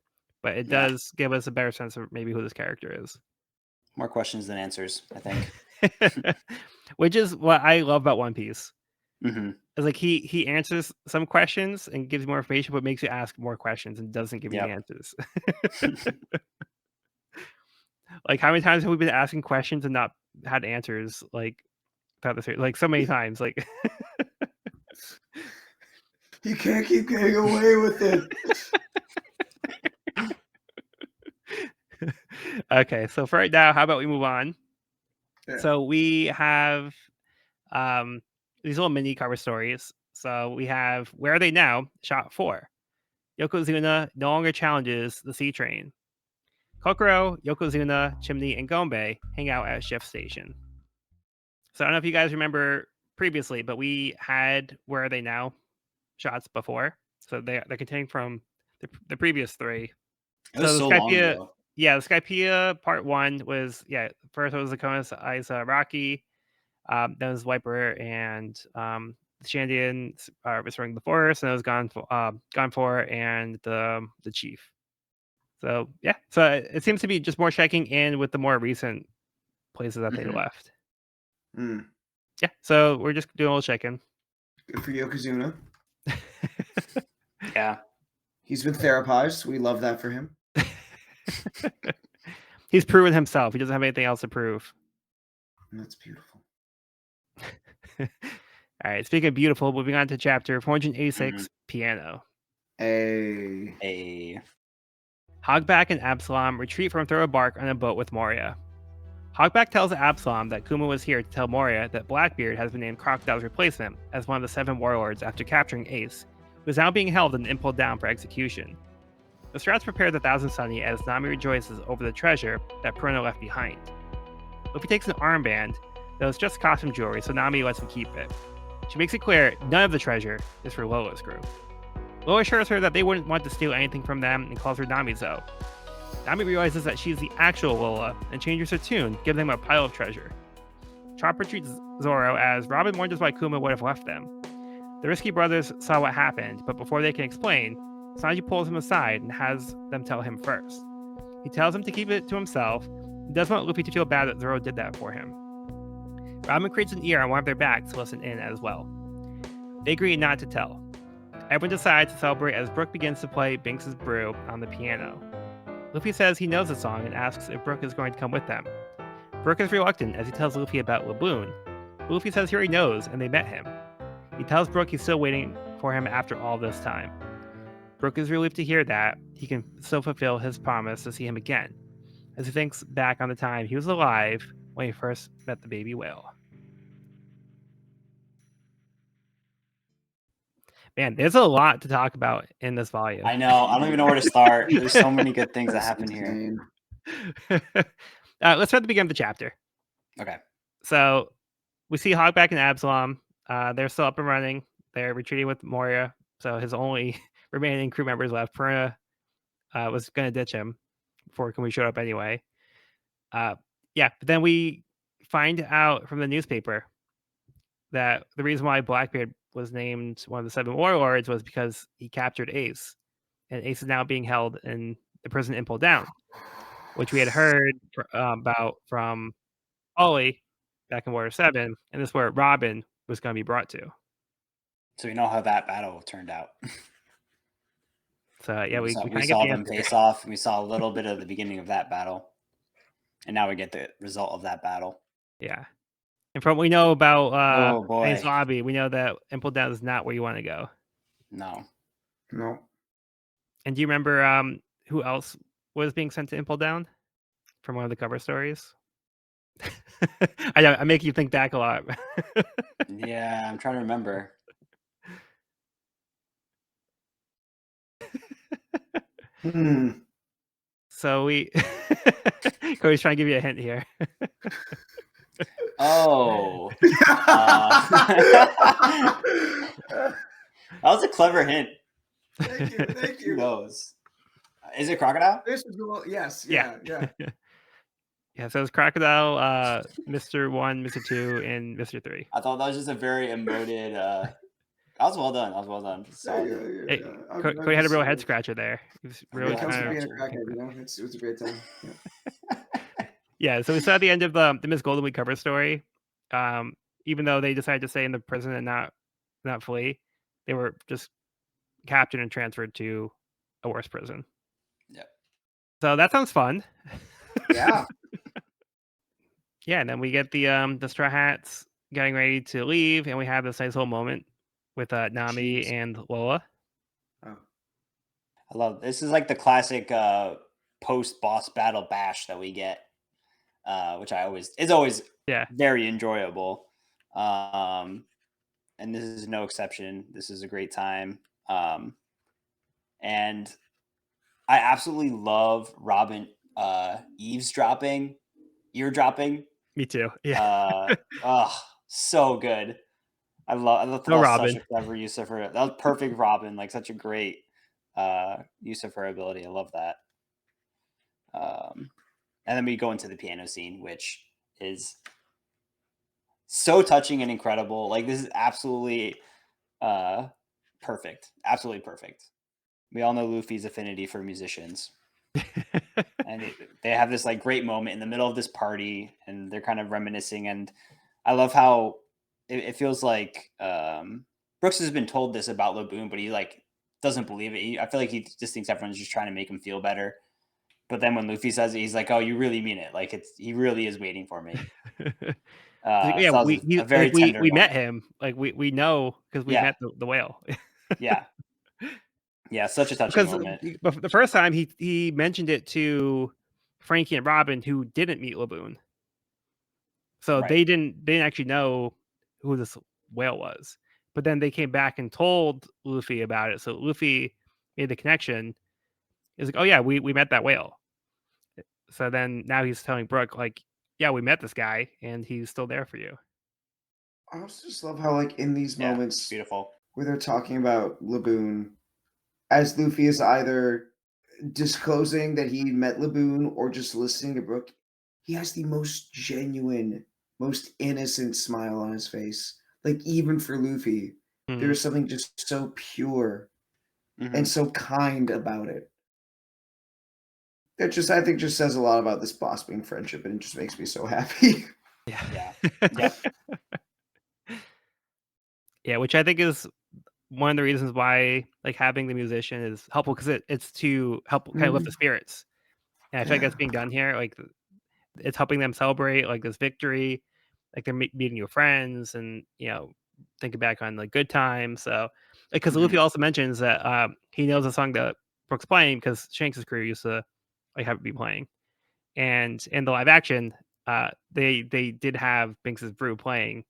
But it does give us a better sense of maybe who this character is. More questions than answers, I think. Which is what I love about One Piece. Mm-hmm. It's like he answers some questions and gives more information, but makes you ask more questions and doesn't give you the answers. Like how many times have we been asking questions and not had answers? Like throughout the series, like so many times. Like you can't keep getting away with it. Okay, so for right now, how about we move on? Yeah. So we have these little mini cover stories. So we have Where Are They Now? Shot 4. Yokozuna no longer challenges the sea train. Kokoro, Yokozuna, Chimney, and Gombe hang out at Shift Station. So I don't know if you guys remember previously, but we had Where Are They Now? Shots before. So they're continuing from the previous 3. It was so long ago. Yeah, the Skypiea part 1 was, first it was the Konos Isa Rocky, then it was Viper and the Shandian restoring the forest, and it was Gone for and the Chief. So yeah, so it seems to be just more checking in with the more recent places that they left. Yeah, so we're just doing a little check-in. Good for Yokozuna. Yeah. He's been therapized. We love that for him. He's proven himself. He doesn't have anything else to prove. That's beautiful. All right, speaking of beautiful, moving on to chapter 486, Piano. A. Hogback and Absalom retreat from Throw a Bark on a boat with Moria. Hogback tells Absalom that Kuma was here to tell Moria that Blackbeard has been named Crocodile's replacement as one of the 7 warlords after capturing Ace, who is now being held and pulled down for execution. The Strats prepare the Thousand Sunny as Nami rejoices over the treasure that Perona left behind. Luffy takes an armband, though it's just costume jewelry, so Nami lets him keep it. She makes it clear none of the treasure is for Lola's group. Lola assures her that they wouldn't want to steal anything from them and calls her Namizo. Nami realizes that she's the actual Lola and changes her tune, giving them a pile of treasure. Chopper treats Zoro as Robin wonders why Kuma would have left them. The Risky brothers saw what happened, but before they can explain, Sanji pulls him aside and has them tell him first. He tells him to keep it to himself and doesn't want Luffy to feel bad that Zoro did that for him. Robin creates an ear on one of their backs to listen in as well. They agree not to tell. Everyone decides to celebrate as Brook begins to play Binks' Brew on the piano. Luffy says he knows the song and asks if Brook is going to come with them. Brook is reluctant as he tells Luffy about Laboon. Luffy says he already knows and they met him. He tells Brook he's still waiting for him after all this time. Brook is relieved to hear that he can still fulfill his promise to see him again, as he thinks back on the time he was alive when he first met the baby whale. Man, there's a lot to talk about in this volume. I know. I don't even know where to start. There's so many good things that happen here. Let's start at the beginning of the chapter. Okay. So we see Hogback and Absalom They're still up and running. They're retreating with Moria, so his only remaining crew members left. Perna was going to ditch him before Kamui showed up anyway. But then we find out from the newspaper that the reason why Blackbeard was named one of the 7 warlords was because he captured Ace, and Ace is now being held in the prison in Pull Down, which we had heard about from Ollie back in Warrior 7, and this is where Robin was going to be brought to. So we know how that battle turned out. So we kind of saw them face off. We saw a little bit of the beginning of that battle, and now we get the result of that battle. Yeah, and from what we know about oh boy, Ace Lobby, we know that Impel Down is not where you want to go. No. And do you remember who else was being sent to Impel Down from one of the cover stories? I make you think back a lot. Yeah, I'm trying to remember. So Cody's trying to give you a hint here. Oh. That was a clever hint. Thank you. Who knows? Is it Crocodile? This is yes. Yeah. Yeah, so it's Crocodile, Mr. 1, Mr. 2, and Mr. 3. I thought that was just a very emoted. That was well done. Cody had a real head scratcher there. He was really It was a great time. Yeah, so we saw at the end of the Miss Golden Week cover story. Even though they decided to stay in the prison and not flee, they were just captured and transferred to a worse prison. Yep. So that sounds fun. Yeah. Yeah, and then we get the Straw Hats getting ready to leave, and we have this nice little moment with Nami and Lola. Oh. I love this. Is like the classic post boss battle bash that we get, which is always very enjoyable. And this is no exception. This is a great time. And I absolutely love Robin eardropping. Me too. Yeah. So good. I thought that was Robin. such a clever use of her. That was perfect Robin, like such a great use of her ability. I love that. And then we go into the piano scene, which is so touching and incredible. Like this is absolutely perfect. Absolutely perfect. We all know Luffy's affinity for musicians. And they have this like great moment in the middle of this party, and they're kind of reminiscing. And I love how it feels like Brooks has been told this about Laboon, but he like doesn't believe it. I feel like he just thinks everyone's just trying to make him feel better. But then when Luffy says it, he's like, "Oh, you really mean it? Like he really is waiting for me." Yeah, we met him. Like we know because we met the whale. Yeah, such a touching moment. Because the first time he mentioned it to Frankie and Robin, who didn't meet Laboon, so they didn't actually know who this whale was. But then they came back and told Luffy about it. So Luffy made the connection. He's like, "Oh yeah, we met that whale." So then now he's telling Brooke, like, "Yeah, we met this guy, and he's still there for you." I also just love how, like, in these moments, beautiful, where they're talking about Laboon, as Luffy is either disclosing that he met Laboon or just listening to Brooke, he has the most genuine, most innocent smile on his face. Like, even for Luffy, there's something just so pure and so kind about it. It just, I think, just says a lot about this boss being friendship, and it just makes me so happy. Yeah. Yep. Yeah, which I think is one of the reasons why like having the musician is helpful, because it's to help kind of lift the spirits. And I feel like that's being done here. Like it's helping them celebrate like this victory, like they're meeting new friends, and thinking back on like good times. So because Luffy also mentions that he knows the song that Brooke's playing because Shanks' crew used to like have it be playing, and in the live action, they did have Binks's brew playing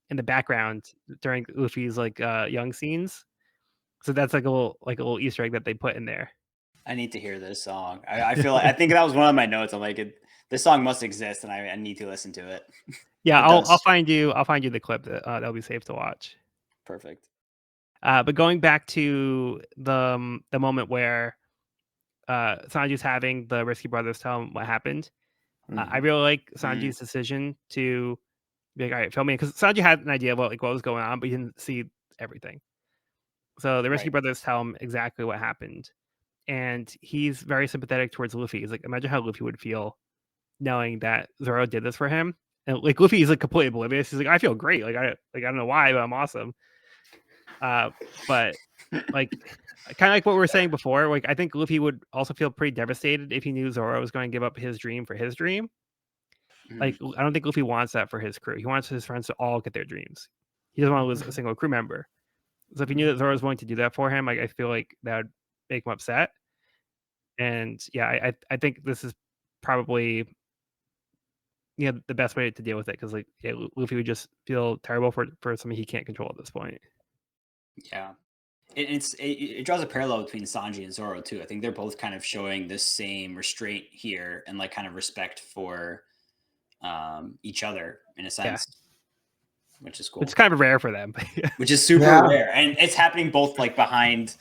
in the background during Luffy's like young scenes. So that's like a little Easter egg that they put in there. I need to hear this song. I feel like I think that was one of my notes. I'm like, this song must exist, and I need to listen to it. Yeah, It I'll does. find you the clip that'll be safe to watch. Perfect. But going back to the moment where Sanji's having the Risky Brothers tell him what happened, I really like Sanji's decision to be like, all right, fill me in, because Sanji had an idea about like what was going on, but he didn't see everything. So the Risky Right. Brothers tell him exactly what happened, and he's very sympathetic towards Luffy. He's like, imagine how Luffy would feel knowing that Zoro did this for him. And like Luffy is like completely oblivious. He's like, I feel great. I don't know why, but I'm awesome. But like kind of like what we were saying before, like I think Luffy would also feel pretty devastated if he knew Zoro was going to give up his dream for his dream. Like I don't think Luffy wants that for his crew. He wants his friends to all get their dreams. He doesn't want to lose a single crew member. So if he knew that Zoro was willing to do that for him, like I feel like that would make him upset. And yeah, I think this is probably the best way to deal with it, because like Luffy would just feel terrible for something he can't control at this point. Yeah. It draws a parallel between Sanji and Zoro too. I think they're both kind of showing this same restraint here and like kind of respect for each other in a sense, which is cool. It's kind of rare for them, which is super rare, and it's happening both like behind,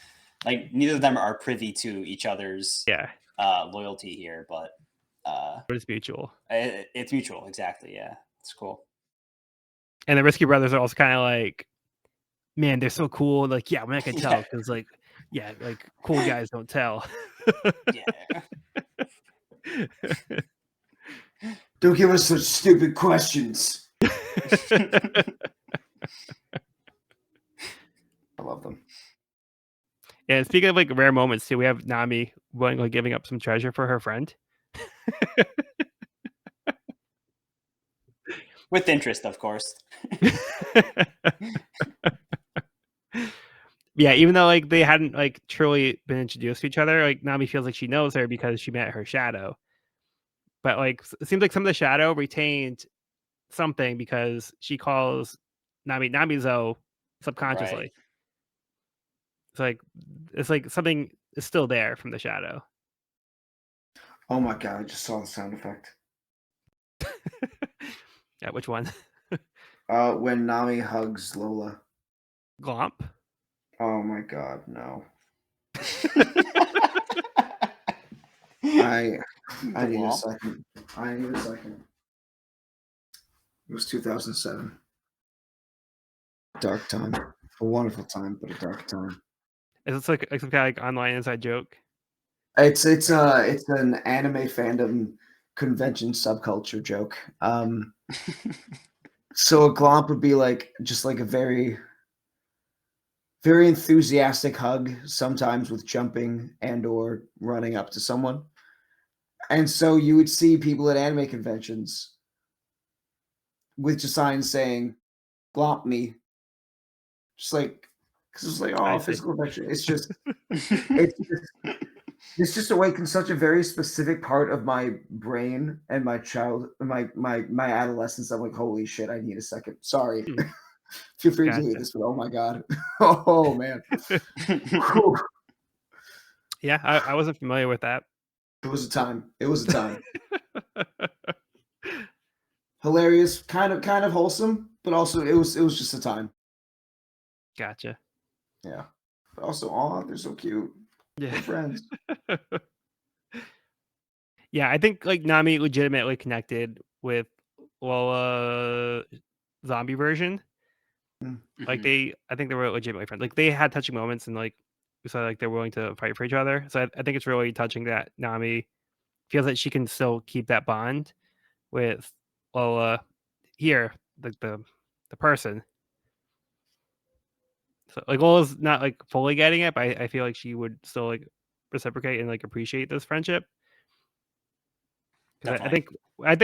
like neither of them are privy to each other's loyalty here, but it's mutual. It's mutual, exactly. Yeah, it's cool. And the Risky Brothers are also kind of like, man, they're so cool. Like, yeah, we're not gonna tell because like cool guys don't tell. Yeah. Don't give us such stupid questions. I love them. Yeah, speaking of like rare moments too, we have Nami willingly giving up some treasure for her friend. With interest, of course. Yeah, even though like they hadn't like truly been introduced to each other, like Nami feels like she knows her because she met her shadow. But like it seems like some of the shadow retained something because she calls Namizo subconsciously. Right. It's like something is still there from the shadow. Oh my god, I just saw the sound effect. Yeah, which one? When Nami hugs Lola. Glomp. Oh my god, no. I need a second. It was 2007. Dark time. A wonderful time, but a dark time. Is this like some kind of like online inside joke? It's an anime fandom convention subculture joke. So a glomp would be like just like a very, very enthusiastic hug, sometimes with jumping and or running up to someone. And so you would see people at anime conventions with just signs saying "glomp me," just like because it's like, oh, physical affection. It's just it's just awakened such a very specific part of my brain and my adolescence. I'm like, holy shit, I need a second. Sorry. Feel free to hate this, but oh my god. Oh man. Yeah, I wasn't familiar with that. It was a time. Hilarious, kind of wholesome, but also it was just a time. Gotcha. Yeah. But also, aw, they're so cute. Yeah. They're friends. Yeah, I think like Nami legitimately connected with zombie version. Mm-hmm. Like I think they were legitimately friends. Like they had touching moments, and like so like they're willing to fight for each other. So I think it's really touching that Nami feels that she can still keep that bond with here the person. So like Lola's not like fully getting it, but I feel like she would still like reciprocate and like appreciate this friendship. I think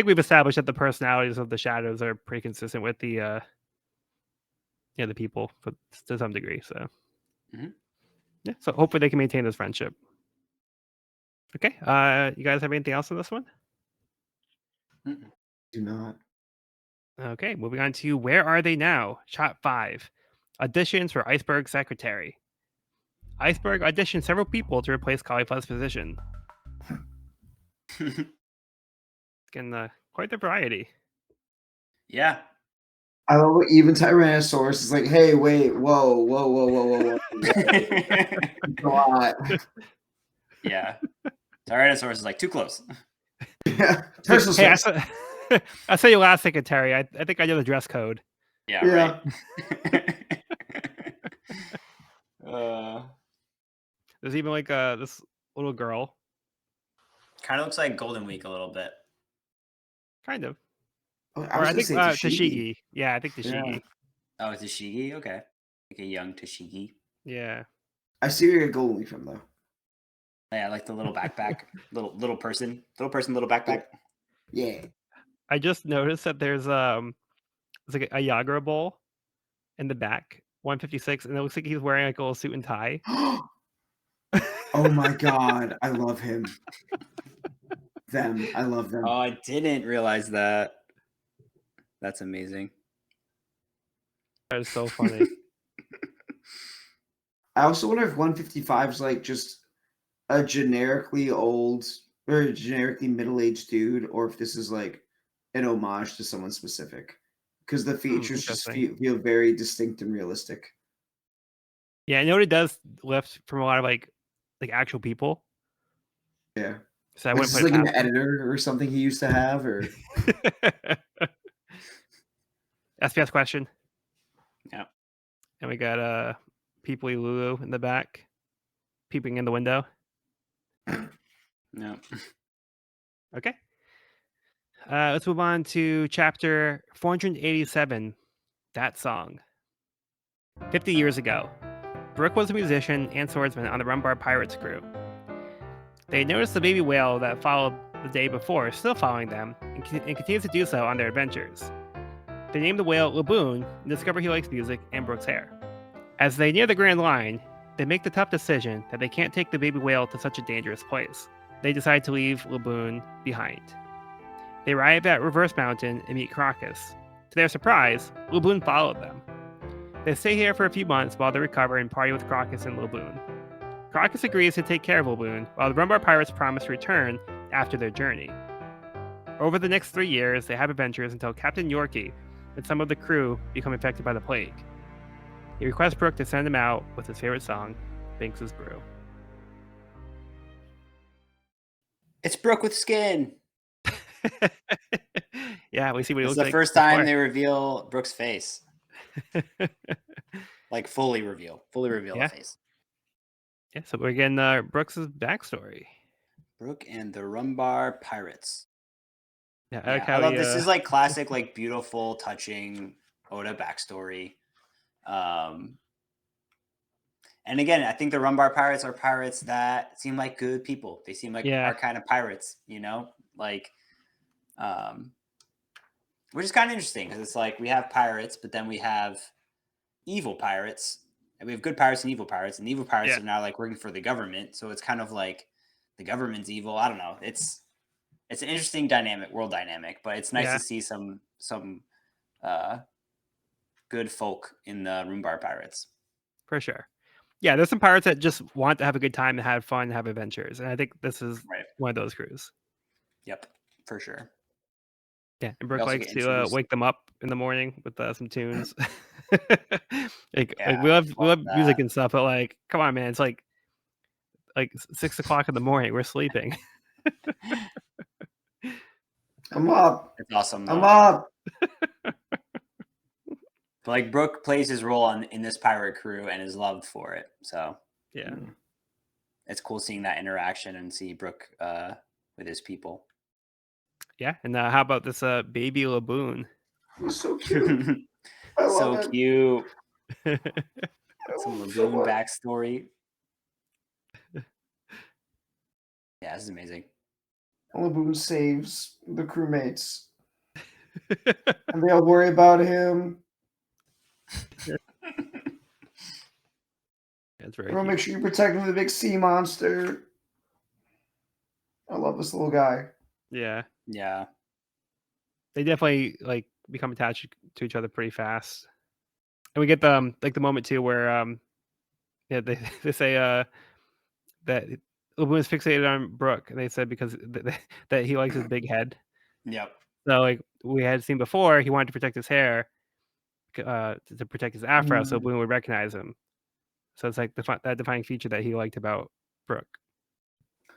we've established that the personalities of the shadows are pretty consistent with the the people to some degree. So yeah, so hopefully they can maintain this friendship. Okay, you guys have anything else on this one? Do not. Okay, moving on to Where Are They Now? Shot 5. Auditions for Iceberg Secretary. Iceberg auditioned several people to replace Cauliflower's position. Getting quite the variety. Yeah. I love what even Tyrannosaurus is like, hey, wait, whoa. It's a lot. Yeah. Tyrannosaurus is like too close. Yeah. Hey, Tersosaurus. I saw you last second, Terry. I think I know the dress code. Yeah, Yeah. right. There's even like this little girl, Kind of looks like Golden Week a little bit. kind of. Oh, Or I gonna think say Tashigi. Tashigi. Yeah, I think Yeah. Tashigi. Oh, Tashigi? Okay. Like a young Tashigi. Yeah. I see where you're going from though. Yeah, like the little backpack. little person. Little backpack. Yeah. I just noticed that there's it's like a Yagra bowl in the back, 156, and it looks like he's wearing like a little suit and tie. Oh my god, I love him. I love them. Oh, I didn't realize that. That's amazing. That is so funny. I also wonder if 155 is like just a generically old or a generically middle-aged dude, or if this is like an homage to someone specific. Because the features just interesting. feel very distinct and realistic. Yeah, I know it does lift from a lot of like actual people. Yeah. So I Like, wouldn't is put this it like an past him. editor or something he used to have, or SPS question. Yeah. And we got Peeply Lulu in the back, peeping in the window. No. Okay. Let's move on to chapter 487, That Song. 50 years ago, Brooke was a musician and swordsman on the Rumbar Pirates crew. They noticed the baby whale that followed the day before still following them and continues to do so on their adventures. They name the whale Laboon and discover he likes music and Brooke's hair. As they near the Grand Line, they make the tough decision that they can't take the baby whale to such a dangerous place. They decide to leave Laboon behind. They arrive at Reverse Mountain and meet Crocus. To their surprise, Laboon followed them. They stay here for a few months while they recover and party with Crocus and Laboon. Crocus agrees to take care of Laboon, while the Rumbar Pirates promise to return after their journey. Over the next 3 years, they have adventures until Captain Yorkie and some of the crew become infected by the plague. He requests Brooke to send him out with his favorite song, Binks's Brew. It's Brooke with skin. Yeah, we see what he It's looks the like. first time they reveal Brooke's face. Like fully reveal Yeah. the face. Yeah, so we're getting Brooks' backstory. Brooke and the Rumbar Pirates. Yeah, Yeah, I love this is like classic, like beautiful, touching Oda backstory. And again, I think the Rumbar Pirates are pirates that seem like good people. They seem like our kind of pirates, you know, like, which is kind of interesting because it's like we have pirates, but then we have evil pirates, and we have good pirates and evil pirates, and evil pirates are now like working for the government. So it's kind of like the government's evil. I don't know. It's an interesting dynamic, world dynamic, but it's nice to see some good folk in the Rumbar Pirates. For sure. Yeah, there's some pirates that just want to have a good time and have fun and have adventures. And I think this is one of those crews. Yep, for sure. Yeah, and Brooke likes to wake them up in the morning with some tunes. like we love music and stuff, but like, come on, man, it's like 6 o'clock in the morning. We're sleeping. I'm up. It's awesome. I'm up. But like Brooke plays his role in this pirate crew and is loved for it. So yeah, it's cool seeing that interaction and see Brooke with his people. Yeah, and how about this baby Laboon? He's so cute. So cute. Some Laboon so backstory. Yeah, this is amazing. Laboon saves the crewmates. And they all worry about him. That's very cute. Make sure you protect him from the big sea monster. I love this little guy. Yeah. Yeah. They definitely like become attached to each other pretty fast. And we get the like the moment too where yeah, they say that Laboon is fixated on Brooke, and they said because that he likes his big head. Yep. So like we had seen before, he wanted to protect his hair, to protect his afro, so Mm. Boone would recognize him. So it's like that defining feature that he liked about Brooke.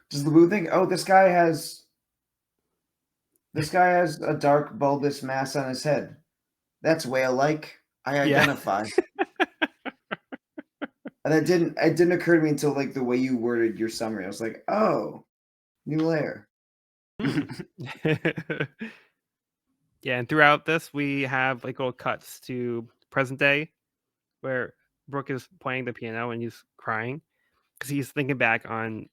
Does Laboon think, oh, this guy has a dark bulbous mass on his head? That's whale-like. I Yeah. identify. And it didn't occur to me until like the way you worded your summary. I was like, oh, new layer. Yeah, and throughout this, we have like little cuts to present day where Brooke is playing the piano and he's crying because he's thinking back on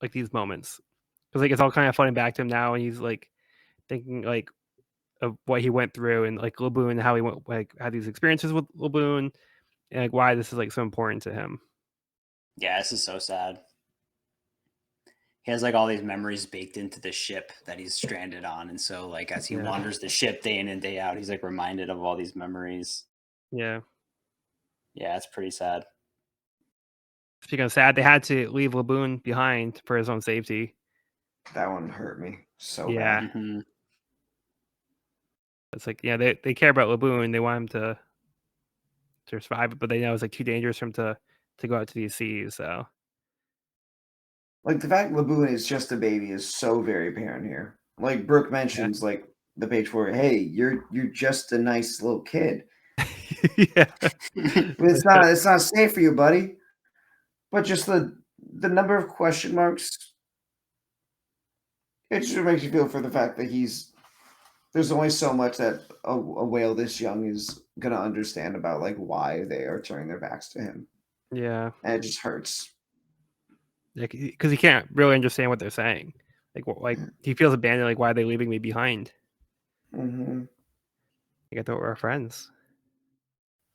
like these moments. Because like it's all kind of flooding back to him now, and he's like thinking like of what he went through and like Laboon and how he went like had these experiences with Laboon and like why this is like so important to him. Yeah, this is so sad. He has like all these memories baked into the ship that he's stranded on, and so like as he Yeah. wanders the ship day in and day out, he's like reminded of all these memories. Yeah. Yeah, it's pretty sad. Speaking of sad, they had to leave Laboon behind for his own safety. That one hurt me so Yeah. bad. Mhm. It's like, yeah, they care about Laboon. They want him to survive, but they know it's like too dangerous for him to go out to these seas. So Like the fact Laboon is just a baby is so very apparent here. Like Brooke yeah. mentions, like the page for, hey, you're just a nice little kid. Yeah. It's not safe for you, buddy. But just the number of question marks, it just makes you feel for the fact that there's only so much that a whale this young is gonna understand about like why they are turning their backs to him. Yeah. And it just hurts. Like, because he can't really understand what they're saying. Like he feels abandoned. Like, why are they leaving me behind? Mm-hmm. Like, I thought we were friends.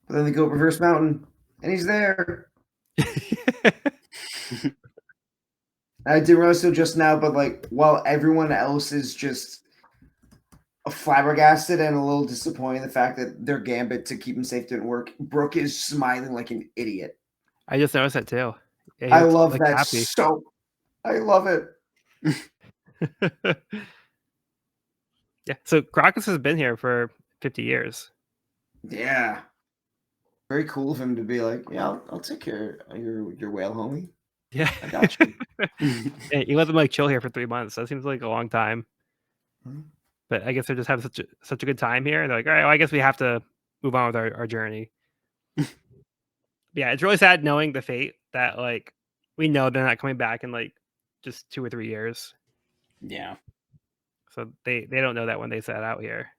But then they go reverse mountain, and he's there. I didn't realize till just now, but like while everyone else is just flabbergasted and a little disappointed in the fact that their gambit to keep him safe didn't work, Brooke is smiling like an idiot. I just noticed that too. Yeah, he I looks love like that happy. so. I love it. Yeah. So Crocus has been here for 50 years. Yeah. Very cool of him to be like, yeah, I'll take care of your whale, homie. Yeah. I got you. Yeah, he let them like chill here for 3 months. That seems like a long time. Mhm. But I guess they're just having such a good time here. And they're like, all right, well, I guess we have to move on with our journey. Yeah, it's really sad knowing the fate that like we know they're not coming back in like just 2 or 3 years. Yeah. So they don't know that when they set out here.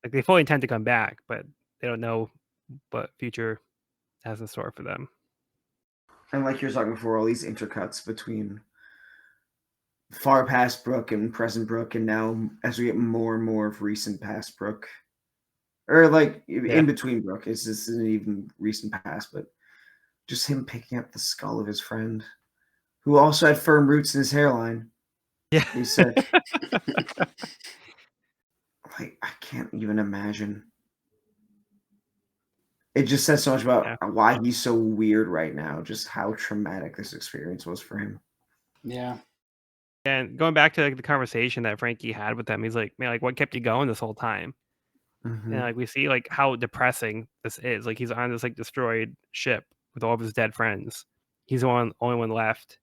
Like they fully intend to come back, but they don't know what future has in store for them. And like you were talking before, all these intercuts between far past Brook and present Brook, and now as we get more and more of recent past Brook, or like Yeah. in between Brook, this isn't even recent past, but just him picking up the skull of his friend, who also had firm roots in his hairline. Yeah. He's sick. Like I can't even imagine. It just says so much about Yeah. why he's so weird right now, just how traumatic this experience was for him. Yeah. And going back to like the conversation that Frankie had with them, he's like, man, like what kept you going this whole time? Mhm. And like we see like how depressing this is. Like he's on this like destroyed ship with all of his dead friends. He's the only one left.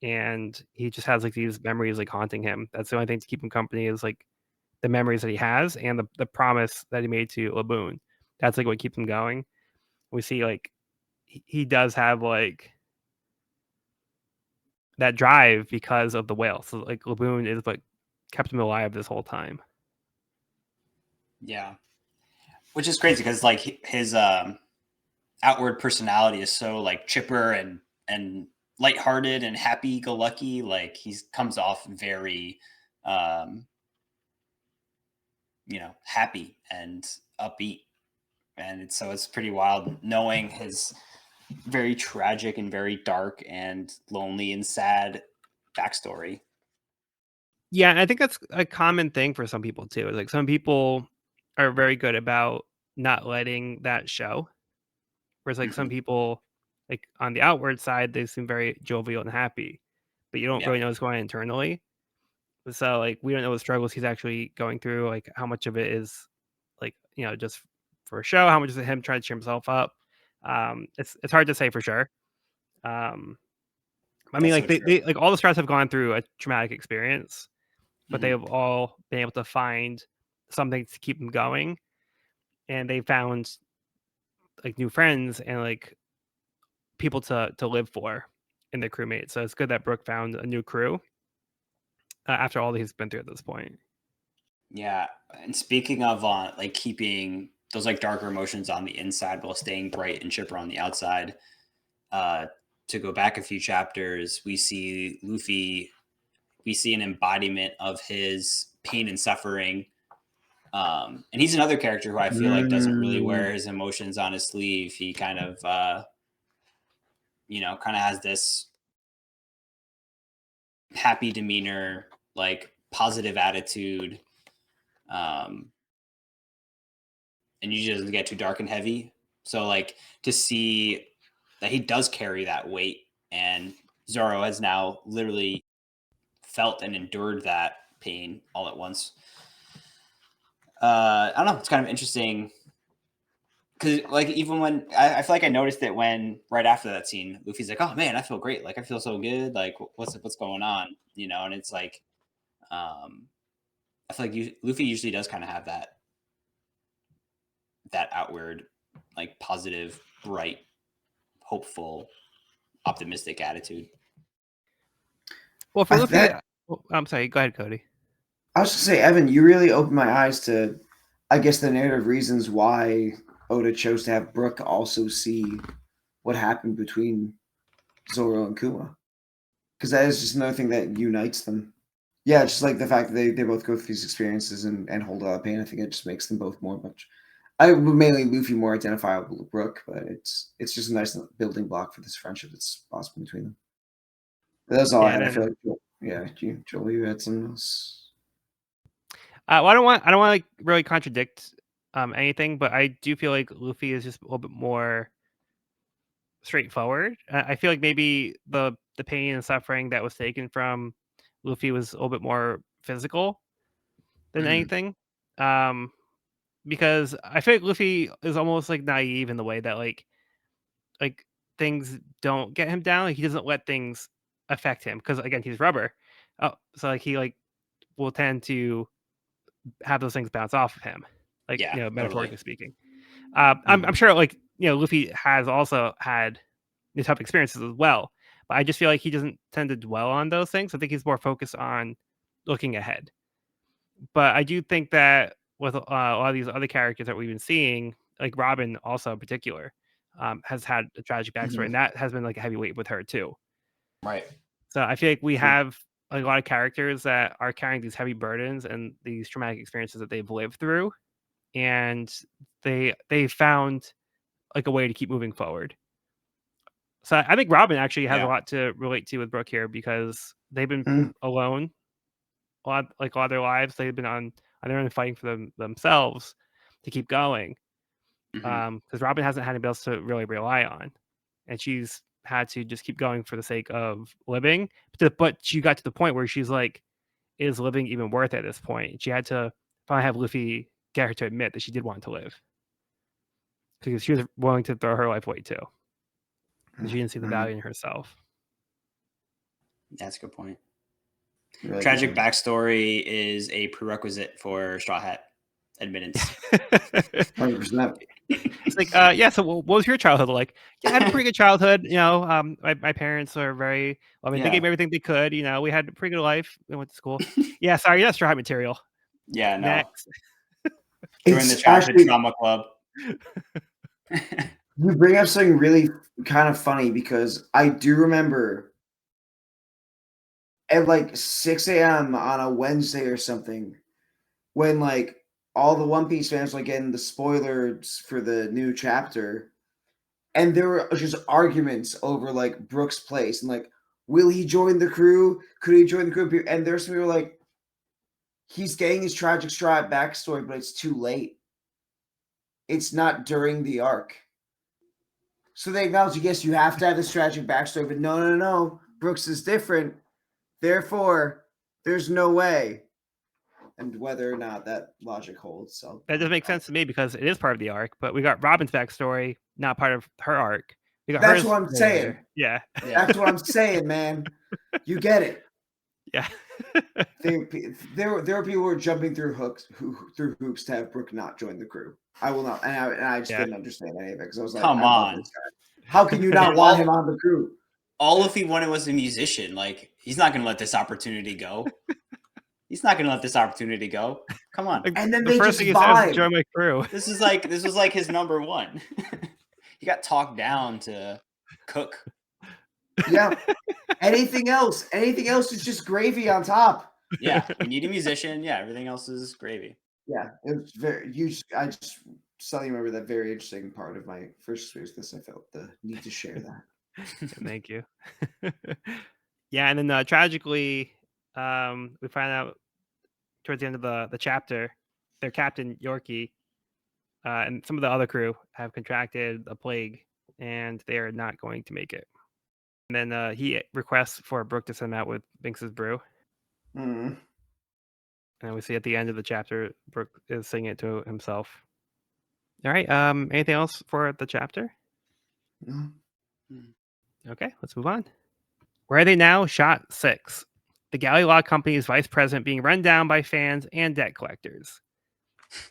And he just has like these memories like haunting him. That's the only thing to keep him company is like the memories that he has and the promise that he made to Laboon. That's like what keeps him going. We see like he does have like that drive because of the whale. So like Laboon is like kept him alive this whole time. Yeah. Which is crazy because like his outward personality is so like chipper and lighthearted and happy go lucky. Like he comes off very happy and upbeat. And it's pretty wild knowing his very tragic and very dark and lonely and sad backstory. Yeah, and I think that's a common thing for some people too. Like some people are very good about not letting that show. Whereas like some Mhm. people, like on the outward side, they seem very jovial and happy, but you don't Yeah. really know what's going on internally. So like we don't know what struggles he's actually going through, like how much of it is like, just for a show, how much is it him trying to cheer himself up. It's hard to say for sure. I mean, That's like so true. they like all the stars have gone through a traumatic experience, but they Mhm. have all been able to find something to keep them going, and they found like new friends and like people to live for in their crewmates. So it's good that Brooke found a new crew after all that he's been through at this point. Yeah, and speaking of like keeping those like darker emotions on the inside while staying bright and chipper on the outside, uh, to go back a few chapters, we see Luffy. We see an embodiment of his pain and suffering. And he's another character who I feel like doesn't really wear his emotions on his sleeve. He kind of, kind of has this happy demeanor, like positive attitude. Um, and usually doesn't get too dark and heavy. So like to see that he does carry that weight, and Zoro has now literally felt and endured that pain all at once. I don't know. It's kind of interesting because like even when I feel like I noticed it when right after that scene, Luffy's like, "Oh man, I feel great. Like I feel so good. Like what's going on?" And it's like, I feel like Luffy usually does kind of have that outward, like positive, bright, hopeful, optimistic attitude. Well, for Luffy, That I'm sorry. Go ahead, Cody. I was gonna say, Evan, you really opened my eyes to, I guess, the narrative reasons why Oda chose to have Brooke also see what happened between Zoro and Kuma, because that is just another thing that unites them. Yeah, just like the fact that they both go through these experiences and hold a lot of pain. I think it just makes them both more much. I would mainly Luffy more identifiable with Brooke, but it's just a nice building block for this friendship that's possible between them. That's all I Yeah, had. and I feel then like Joel, you had something else. well, I don't want to like really contradict anything, but I do feel like Luffy is just a little bit more straightforward. I feel like maybe the pain and suffering that was taken from Luffy was a little bit more physical than Mhm. anything. Um, because I feel like Luffy is almost like naive in the way that like things don't get him down. Like he doesn't let things affect him because again he's rubber. Oh, so like he like will tend to have those things bounce off of him, like Yeah, totally. metaphorically speaking. I'm Mhm. sure like Luffy has also had these tough experiences as well, but I just feel like he doesn't tend to dwell on those things. I think he's more focused on looking ahead. But I do think that with a lot of these other characters that we've been seeing, like Robin, also in particular, has had a tragic backstory, Mhm. and that has been like a heavy weight with her too. Right. So I feel like we True. have a lot of characters that are carrying these heavy burdens and these traumatic experiences that they've lived through, and they found like a way to keep moving forward. So I think Robin actually has a Yeah. lot to relate to with Brooke here because they've been Mm. alone a lot of their lives. They've been on their own fighting for themselves to keep going. Mhm. Because Robin hasn't had anybody else to really rely on, and she's had to just keep going for the sake of living. But she got to the point where she's like, "Is living even worth it at this point?" She had to finally have Luffy get her to admit that she did want to live because she was willing to throw her life away too because she didn't see the Mm. value in herself. That's a good point. Really good Tragic one. backstory is a prerequisite for Straw Hat admittance. 100%. It's like, yeah. So, what was your childhood like? Yeah, I had a pretty good childhood. My parents were very. I mean, they gave Yeah. me everything they could. We had a pretty good life. We went to school. Yeah, sorry, that's dry material. Yeah, no. Next, Join the It's childhood actually, trauma club. you bring up something really kind of funny because I do remember at like 6 a.m. on a Wednesday or something when like all the One Piece fans were like getting the spoilers for the new chapter, and there were just arguments over like Brooks' place and like, will he join the crew? Could he join the crew? And there's some people like, he's getting his tragic stripe backstory, but it's too late. It's not during the arc. So they acknowledge, yes, you have to have this tragic backstory, but no. Brooks is different. Therefore, There's no way. And whether or not that logic holds. So That doesn't make sense to me because it is part of the arc, but we got Robin's backstory, not part of her arc. We got That's hers what I'm saying. later. Yeah. That's what I'm saying, man. You get it. Yeah. There are people who are jumping through hoops to have Brooke not join the crew. I will not, and I just didn't understand any of it because I was like, Come I love on. this guy. How can you not want him on the crew? All if he wanted was a musician. Like, he's not going to let this opportunity go. He's not going to let this opportunity go. Come on. And then the they first just thing he says vibe. is join my crew. This was like his number one. He got talked down to cook. Yeah. Anything else is just gravy on top. Yeah, we need a musician. Yeah, everything else is gravy. Yeah, it was very huge. I just suddenly remember that very interesting part of my first experience because I felt the need to share that. Thank you. Yeah, and then tragically, we find out towards the end of the chapter, their captain Yorkie and some of the other crew have contracted a plague, and they are not going to make it. And then he requests for Brooke to send him out with Binks's brew. Mm. And we see at the end of the chapter, Brooke is singing it to himself. All right. Anything else for the chapter? No. Okay, let's move on. Where are they now? Shot 6. The Galley Law Company's vice president being run down by fans and debt collectors.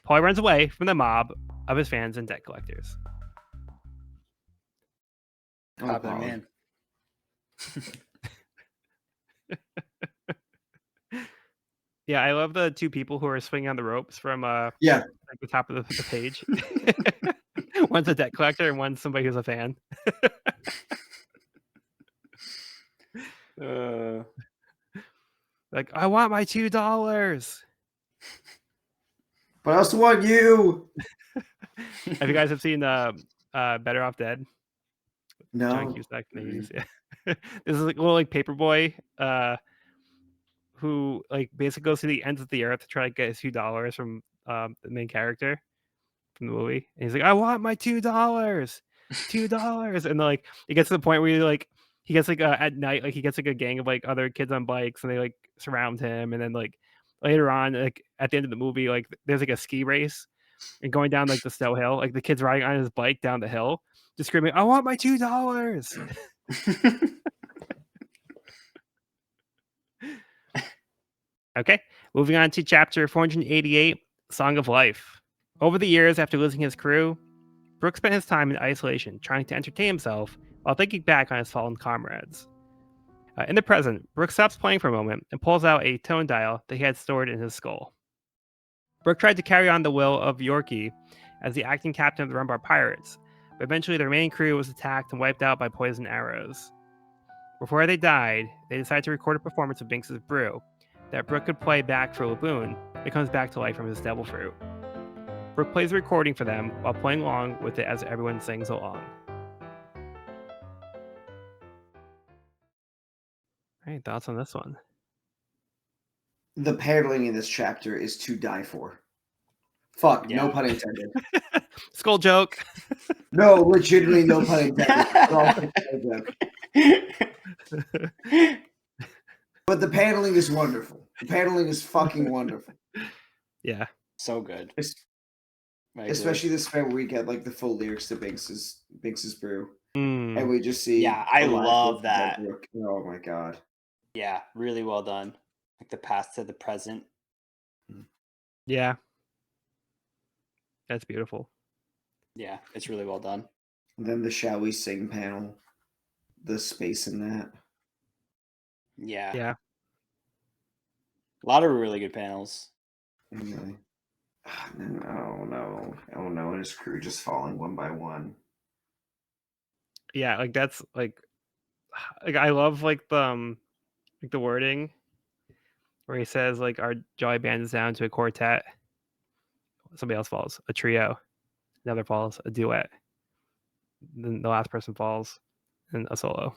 Paulie runs away from the mob of his fans and debt collectors. Popular Paulie. man. Yeah, I love the two people who are swinging on the ropes from like the top of the page. One's a debt collector and one's somebody who's a fan. Like, I want my $2. But I also want you. Have you guys seen Better Off Dead? No. John Cusack in the 80s. Yeah. This is like a little like paperboy who like basically goes to the ends of the earth to try to get his $2 from the main character from the movie. And he's like, I want my $2. $2. And like it gets to the point where he gets like at night, like he gets like a gang of like other kids on bikes and they like surround him. And then like later on, like at the end of the movie, like there's like a ski race and going down like the snow hill, like the kid's riding on his bike down the hill, just screaming, I want my $2. Okay, moving on to chapter 488, Song of Life. Over the years after losing his crew, Brooke spent his time in isolation, trying to entertain himself while thinking back on his fallen comrades. In the present, Brooke stops playing for a moment and pulls out a tone dial that he had stored in his skull. Brooke tried to carry on the will of Yorkie as the acting captain of the Rumbar Pirates, but eventually the remaining crew was attacked and wiped out by poison arrows. Before they died, they decided to record a performance of Binks's brew that Brooke could play back for Laboon that comes back to life from his devil fruit. Brooke plays the recording for them while playing along with it as everyone sings along. All right, thoughts on this one? The paddling in this chapter is to die for. Fuck, Yeah. no pun intended. Skull joke. No, legitimately no pun intended. But the paddling is wonderful. The paddling is fucking wonderful. Yeah. So good. Especially this part where we get like the full lyrics to Binks's brew. And we just see. Yeah, I love that. Oh my god. Yeah, really well done. Like the past to the present. Yeah. That's beautiful. Yeah, it's really well done. And then the Shall We Sing panel. The space in that. Yeah. Yeah. A lot of really good panels. Really. Oh no. And his crew just falling one by one. Yeah, like that's like I love like the wording where he says like our jolly band is down to a quartet. Somebody else falls, a trio. Another falls, a duet. Then the last person falls, and a solo.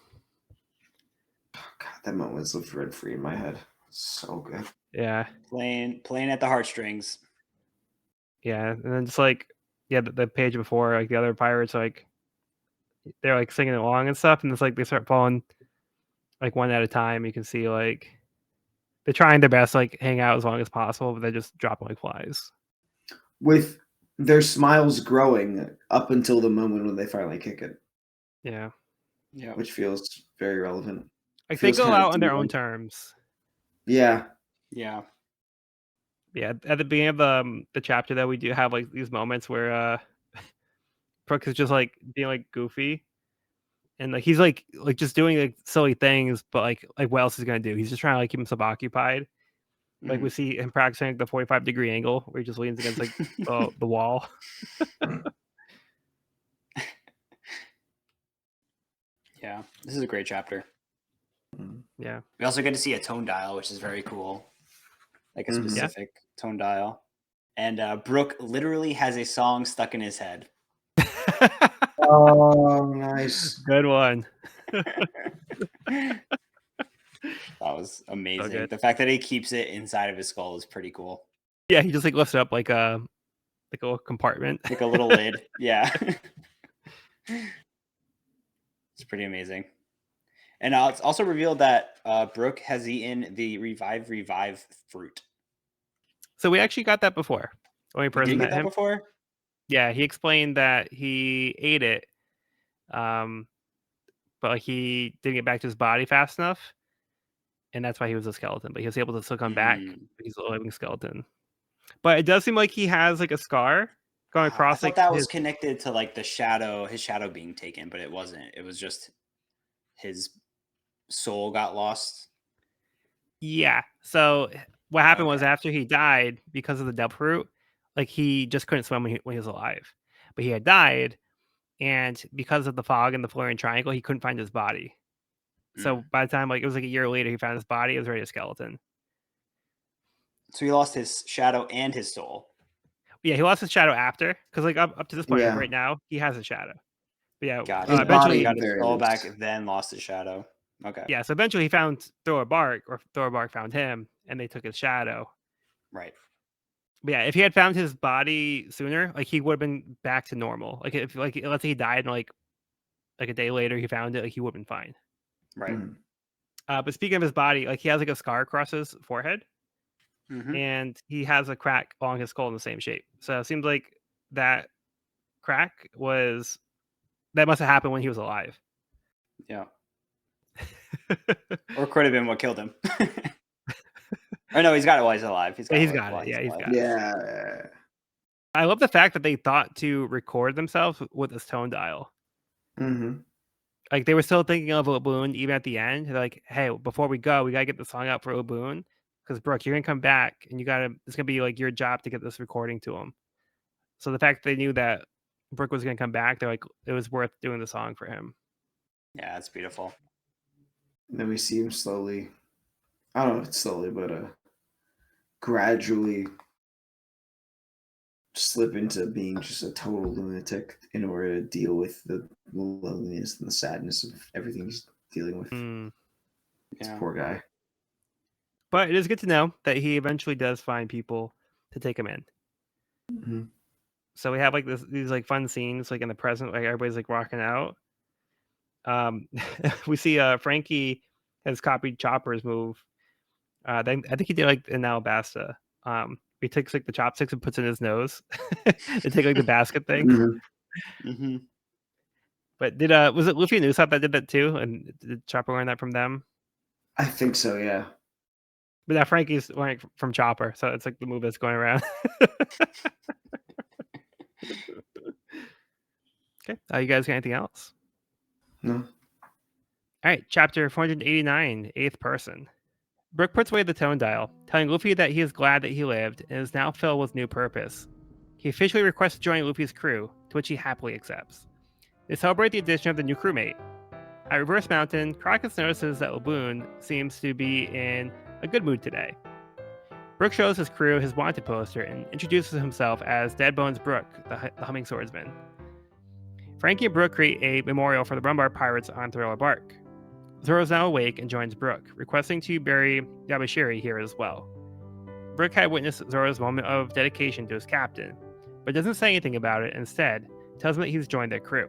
Oh, god, that moment was lived rent free in my head. So good. Yeah. Playing at the heartstrings. Yeah, and then just like the page before, like the other pirates, like they're like singing along and stuff, and it's like they start falling like one at a time. You can see like They're trying their best to like hang out as long as possible, but they're just dropping like flies. With their smiles growing up until the moment when they finally kick it, Yeah. Yeah. which feels very relevant. Like they Feels go kind of out on their own deep. terms. Yeah. Yeah. Yeah. At the beginning of the chapter though, we do have like these moments where Brooke is just like being like goofy. And like he's like just doing like silly things, but like what else is he gonna do? He's just trying to like keep himself occupied. Like we see him practicing like, the 45-degree angle where he just leans against like the wall. Yeah. This is a great chapter. Yeah. We also get to see a tone dial, which is very cool. Like a specific tone dial. And Brooke literally has a song stuck in his head. Oh, nice. Good one. That was amazing. good. The fact that he keeps it inside of his skull is pretty cool. Yeah, he just like lifts it up like a little compartment. Like a little lid. Yeah. It's pretty amazing. And it's also revealed that Brooke has eaten the revive fruit. So we actually got that before when we first Did you met get that him. before? Yeah, he explained that he ate it, but like he didn't get back to his body fast enough, and that's why he was a skeleton. But he was able to still come back. He's a living skeleton. But it does seem like he has like a scar going across. I thought like that was connected to like his shadow being taken, but it wasn't. It was just his soul got lost. Yeah. So what happened was after he died because of the devil fruit, like he just couldn't swim when he was alive. But he had died, and because of the fog and the Florian Triangle, he couldn't find his body. So by the time like it was like a year later, he found his body. It was already a skeleton. So he lost his shadow and his soul. Yeah, he lost his shadow after, because like up to this point, like, Yeah. right now, he has a shadow. But yeah, Gotcha. His eventually body got his very soul loose. back, then lost his shadow. Okay. Yeah, so eventually he found Thor Bark, or Thor Bark found him, and they took his shadow. Right. But yeah, if he had found his body sooner, like he would have been back to normal. Like if like let's say he died and like a day later he found it, like he would have been fine. Right. But speaking of his body, like he has like a scar across his forehead, and he has a crack along his skull in the same shape. So it seems like that crack must have happened when he was alive. Yeah. Or could have been what killed him. Or no, he's got it while he's alive. He's got it. Yeah, he's got it. Yeah. I love the fact that they thought to record themselves with this tone dial. Like they were still thinking of Laboon even at the end. They're like, hey, before we go, we gotta get the song out for Laboon. Because Brooke, you're gonna come back and it's gonna be like your job to get this recording to him. So the fact that they knew that Brooke was gonna come back, they're like, it was worth doing the song for him. Yeah, it's beautiful. And then we see him slowly, I don't know if it's slowly, but gradually slip into being just a total lunatic in order to deal with the loneliness and the sadness of everything he's dealing with. This poor guy. But it is good to know that he eventually does find people to take him in. So we have like these like fun scenes like in the present, like everybody's like rocking out. We see Frankie has copied Chopper's move. I think he did like in Alabasta. He takes like the chopsticks and puts it in his nose. They take like the basket thing. But was it Luffy and Usopp that did that too? And did Chopper learn that from them? I think so, yeah. But now Frankie's learning from Chopper, so it's like the move that's going around. Okay. You guys got anything else? No. All right. Chapter 489, 8th person. Brook puts away the tone dial, telling Luffy that he is glad that he lived and is now filled with new purpose. He officially requests to join Luffy's crew, to which he happily accepts. They celebrate the addition of the new crewmate. At Reverse Mountain, Crocus notices that Laboon seems to be in a good mood today. Brook shows his crew his wanted poster and introduces himself as Deadbones Brook, the humming swordsman. Frankie and Brook create a memorial for the Rumbar pirates on Thriller Bark. Zoro is now awake and joins Brook, requesting to bury Yabashiri here as well. Brook had witnessed Zoro's moment of dedication to his captain, but doesn't say anything about it. Instead, tells him that he's joined their crew.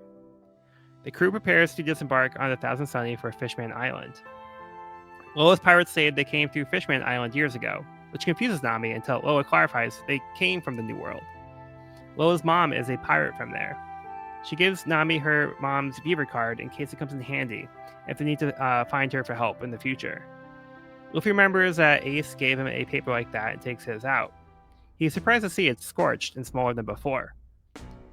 The crew prepares to disembark on the Thousand Sunny for Fishman Island. Loa's pirates say they came through Fishman Island years ago, which confuses Nami until Loa clarifies they came from the New World. Loa's mom is a pirate from there. She gives Nami her mom's beaver card in case it comes in handy if they need to find her for help in the future. Luffy remembers that Ace gave him a paper like that and takes his out. He's surprised to see it's scorched and smaller than before.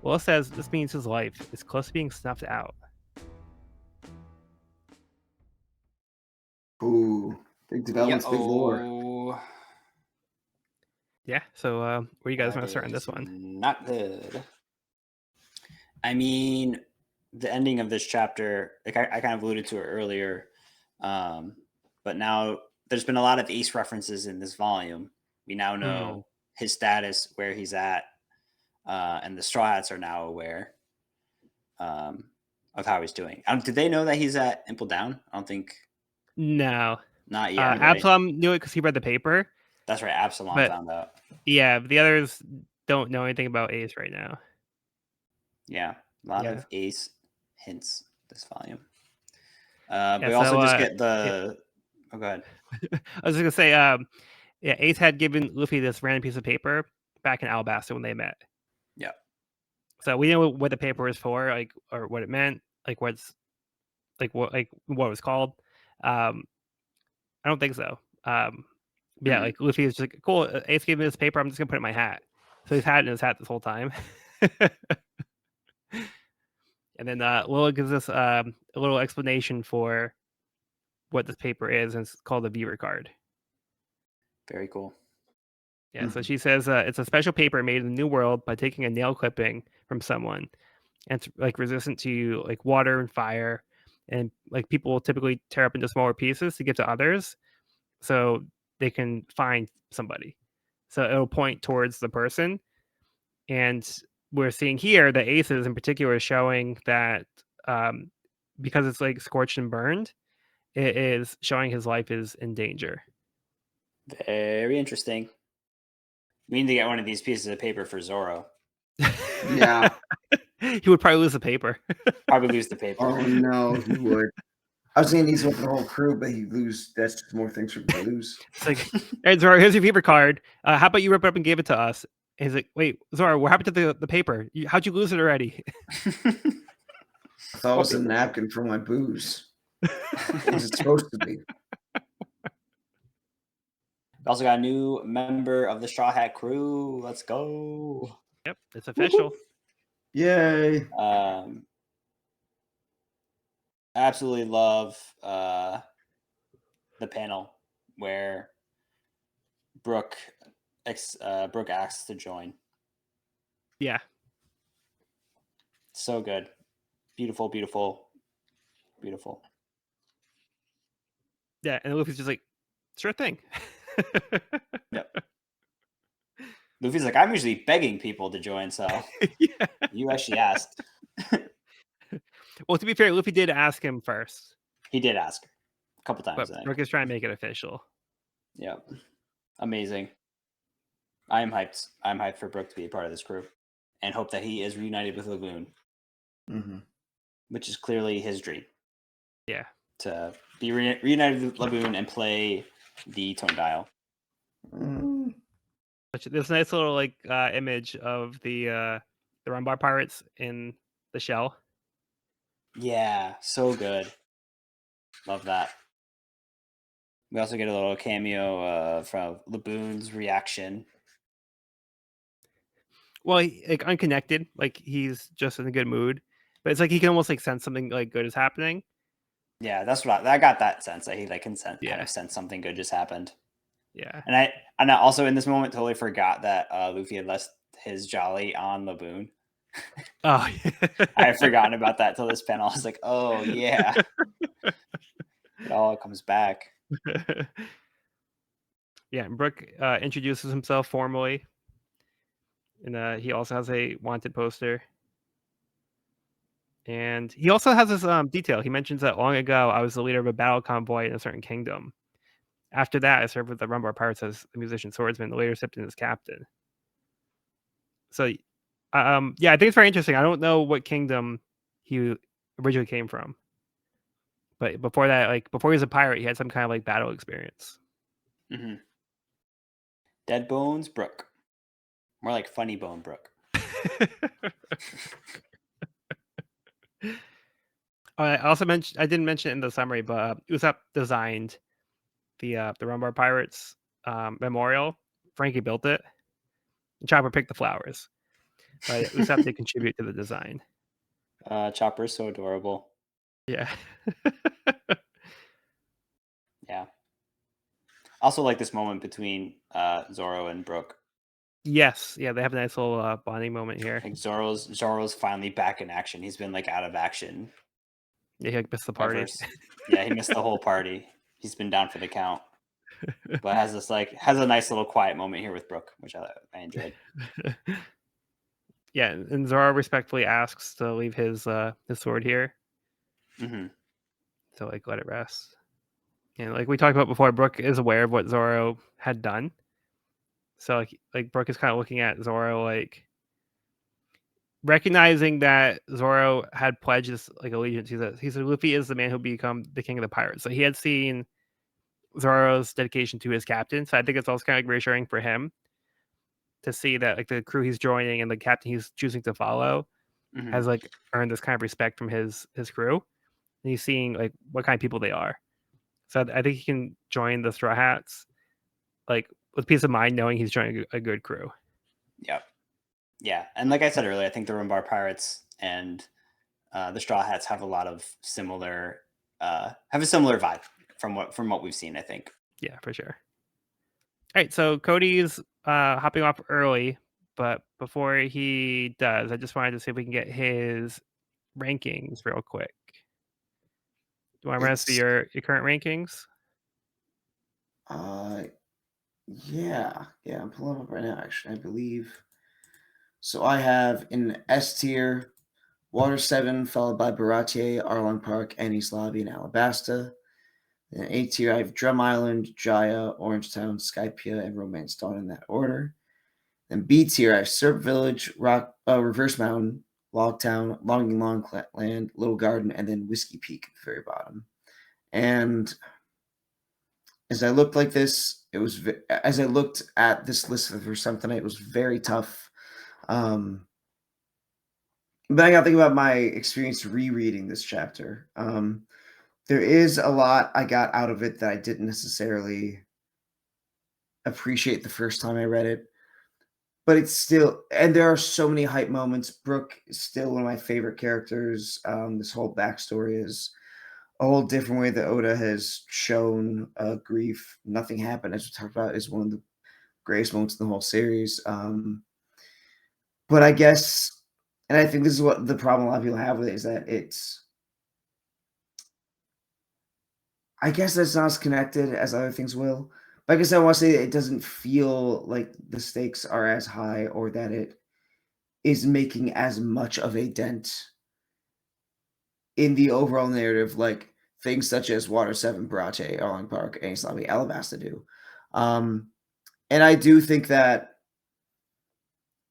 Loa says this means his life is close to being snuffed out. Ooh, big developments, big lore. Oh, Yeah, so where do you guys that want to start on this is one? Not good. I mean, the ending of this chapter, like I kind of alluded to it earlier, but now there's been a lot of Ace references in this volume. We now know his status, where he's at, and the Straw Hats are now aware of how he's doing. Did they know that he's at Impel Down? I don't think. No. Not yet. Right? Absalom knew it because he read the paper. That's right. Absalom found out. Yeah, but the others don't know anything about Ace right now. Yeah, a lot of Ace hints this volume. We also just get the. Oh, go ahead. I was just gonna say, Ace had given Luffy this random piece of paper back in Alabasta when they met. Yeah. So we know what the paper was for, like, or what it meant, like what it was called. I don't think so. Yeah, like Luffy is just like, cool. Ace gave me this paper. I'm just gonna put it in my hat. So he's had it in his hat this whole time. And then Lola gives us a little explanation for what this paper is, and it's called the Beaver card. Very cool. Yeah, so she says it's a special paper made in the New World by taking a nail clipping from someone, and it's like resistant to like water and fire, and like people will typically tear up into smaller pieces to give to others, so they can find somebody. So it'll point towards the person, and we're seeing here the Aces in particular is showing that because it's like scorched and burned, it is showing his life is in danger. Very interesting. We need to get one of these pieces of paper for Zoro. Yeah. He would probably lose the paper. Probably lose the paper. Oh no, he would. I was gonna use one for the whole crew, but he lose. That's just more things for him to lose. It's like, hey, Zoro, here's your paper card. How about you rip it up and give it to us? And he's like, wait, Zoro, what happened to the paper? How'd you lose it already? I thought it was a napkin for my booze. What was it supposed to be? We also got a new member of the Straw Hat crew. Let's go. Yep, it's official. Yay. Absolutely love the panel where Brooke asks to join. Yeah. So good. Beautiful, beautiful, beautiful. Yeah, and Luffy's just like, sure thing. Yep. Luffy's like, I'm usually begging people to join, so yeah. You actually asked. Well, to be fair, Luffy did ask him first. He did ask a couple times. But Brooke is trying to make it official. Yep. Amazing. I am hyped. I'm hyped for Brooke to be a part of this crew and hope that he is reunited with Lagoon, which is clearly his dream. Yeah. To be reunited with Lagoon and play the tone dial. This nice little like image of the Rumbar pirates in the shell. Yeah, so good. Love that. We also get a little cameo from Laboon's reaction. Well, like unconnected, like he's just in a good mood, but it's like he can almost like sense something like good is happening. Yeah, that's what I got that sense that he like can kind of sense something good just happened. Yeah, and I also in this moment totally forgot that Luffy had left his jolly on Laboon. Oh, I had forgotten about that till this panel. I was like, oh yeah, it all comes back. Yeah, and Brooke introduces himself formally, and he also has a wanted poster. And he also has this detail. He mentions that long ago, I was the leader of a battle convoy in a certain kingdom. After that, I served with the Rumbar Pirates as a musician swordsman, later stepped in as captain. So, yeah, I think it's very interesting. I don't know what kingdom he originally came from. But before that, like before he was a pirate, he had some kind of like battle experience. Mm-hmm. Dead Bones Brook. More like Funny Bone Brook. I also mentioned I didn't mention it in the summary, but Usopp designed the Rumbar Pirates memorial. Frankie built it. And Chopper picked the flowers, but Usopp did contribute to the design. Chopper's so adorable. Yeah. Yeah. Also like this moment between Zoro and Brook. Yes. Yeah, they have a nice little bonding moment here. Like Zoro's finally back in action. He's been like out of action. Yeah, he like missed the Ever. party. Yeah, he missed the whole party. He's been down for the count. But has a nice little quiet moment here with Brook, which I enjoyed. Yeah, and Zoro respectfully asks to leave his sword here. Mm-hmm. To like let it rest. And like we talked about before, Brook is aware of what Zoro had done. So like Brook is kind of looking at Zoro like recognizing that Zoro had pledged this like allegiance. He said Luffy is the man who'll become the king of the pirates. So he had seen Zoro's dedication to his captain. So I think it's also kind of like reassuring for him to see that like the crew he's joining and the captain he's choosing to follow Mm-hmm. has like earned this kind of respect from his crew. And he's seeing like what kind of people they are. So I think he can join the Straw Hats like with peace of mind, knowing he's joining a good crew. Yep. Yeah, and like I said earlier, I think the Rumbar Pirates and the Straw Hats have a lot of similar have a similar vibe from what we've seen. I think. Yeah, for sure. All right, so Cody's hopping off early, but before he does, I just wanted to see if we can get his rankings real quick. Do you want to run us through your current rankings? Yeah, I'm pulling up right now. Actually, I believe. So I have in S tier, Water 7, followed by Baratier, Arlong Park, Ennis Lobby, and Alabasta. In A tier, I have Drum Island, Jaya, Orangetown, Skypia, and Romance Dawn in that order. Then B tier, I have Serp Village, Reverse Mountain, Logtown, Longing Long Land, Little Garden, and then Whiskey Peak at the very bottom. And as I looked like this, as I looked at this list for the first time tonight, it was very tough. But I got to think about my experience rereading this chapter. There is a lot I got out of it that I didn't necessarily appreciate the first time I read it. But it's still, and there are so many hype moments. Brooke is still one of my favorite characters. This whole backstory is a whole different way that Oda has shown grief. Nothing happened, as we talked about, is one of the greatest moments in the whole series. But I guess, and I think this is what the problem a lot of people have with it, is that I guess that's not as connected as other things will. But I guess I want to say it doesn't feel like the stakes are as high or that it is making as much of a dent in the overall narrative, like things such as Water 7, Brache, Arlong Park, and Islami Alabasta do. And I do think that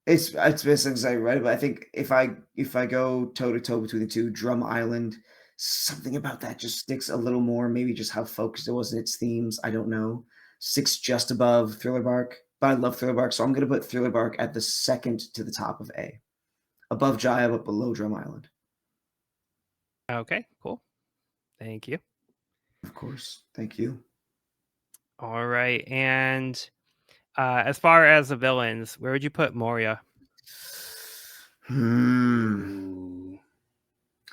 it's been since I read it, but I think if I go toe to toe between the two, Drum Island, something about that just sticks a little more. Maybe just how focused it was in its themes. I don't know. Six just above Thriller Bark, but I love Thriller Bark, so I'm gonna put Thriller Bark at the second to the top of A, above Jaya but below Drum Island. Okay, cool. Thank you. Of course, thank you. All right, and as far as the villains, where would you put Moria?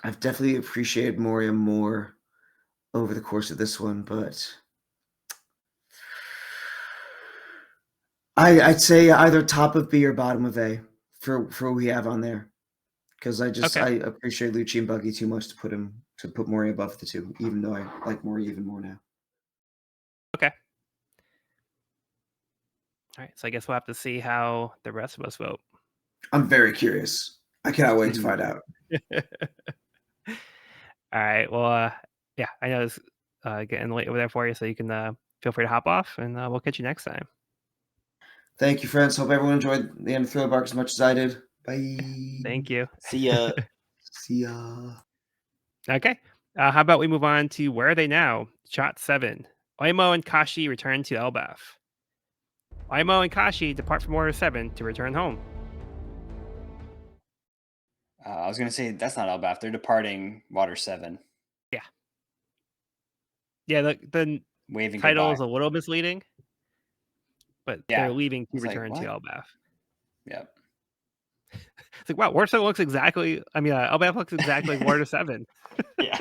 I've definitely appreciated Moria more over the course of this one, but I'd say either top of B or bottom of A for what we have on there, because I appreciate Lucci and Buggy too much to put Moria above the two, even though I like Moria even more now. Okay. All right, so I guess we'll have to see how the rest of us vote. I'm very curious. I cannot wait to find out. All right. Well, yeah, I know it's getting late over there for you, so you can feel free to hop off, and we'll catch you next time. Thank you, friends. Hope everyone enjoyed the end of Thriller Bark as much as I did. Bye. Thank you. See ya. See ya. Okay. How about we move on to Where Are They Now? Shot 7. Oimo and Kashi return to Elbaf. Oimo and Kashi depart from Order 7 to return home. I was gonna say that's not Elbaf. They're departing Water 7, Yeah, the waving title goodbye. is a little misleading, but they're Yeah. leaving to It's like, return to what? Elbaf. Yep. It's like, wow, Water 7 looks exactly, Elbaf looks exactly like Water 7. Yeah.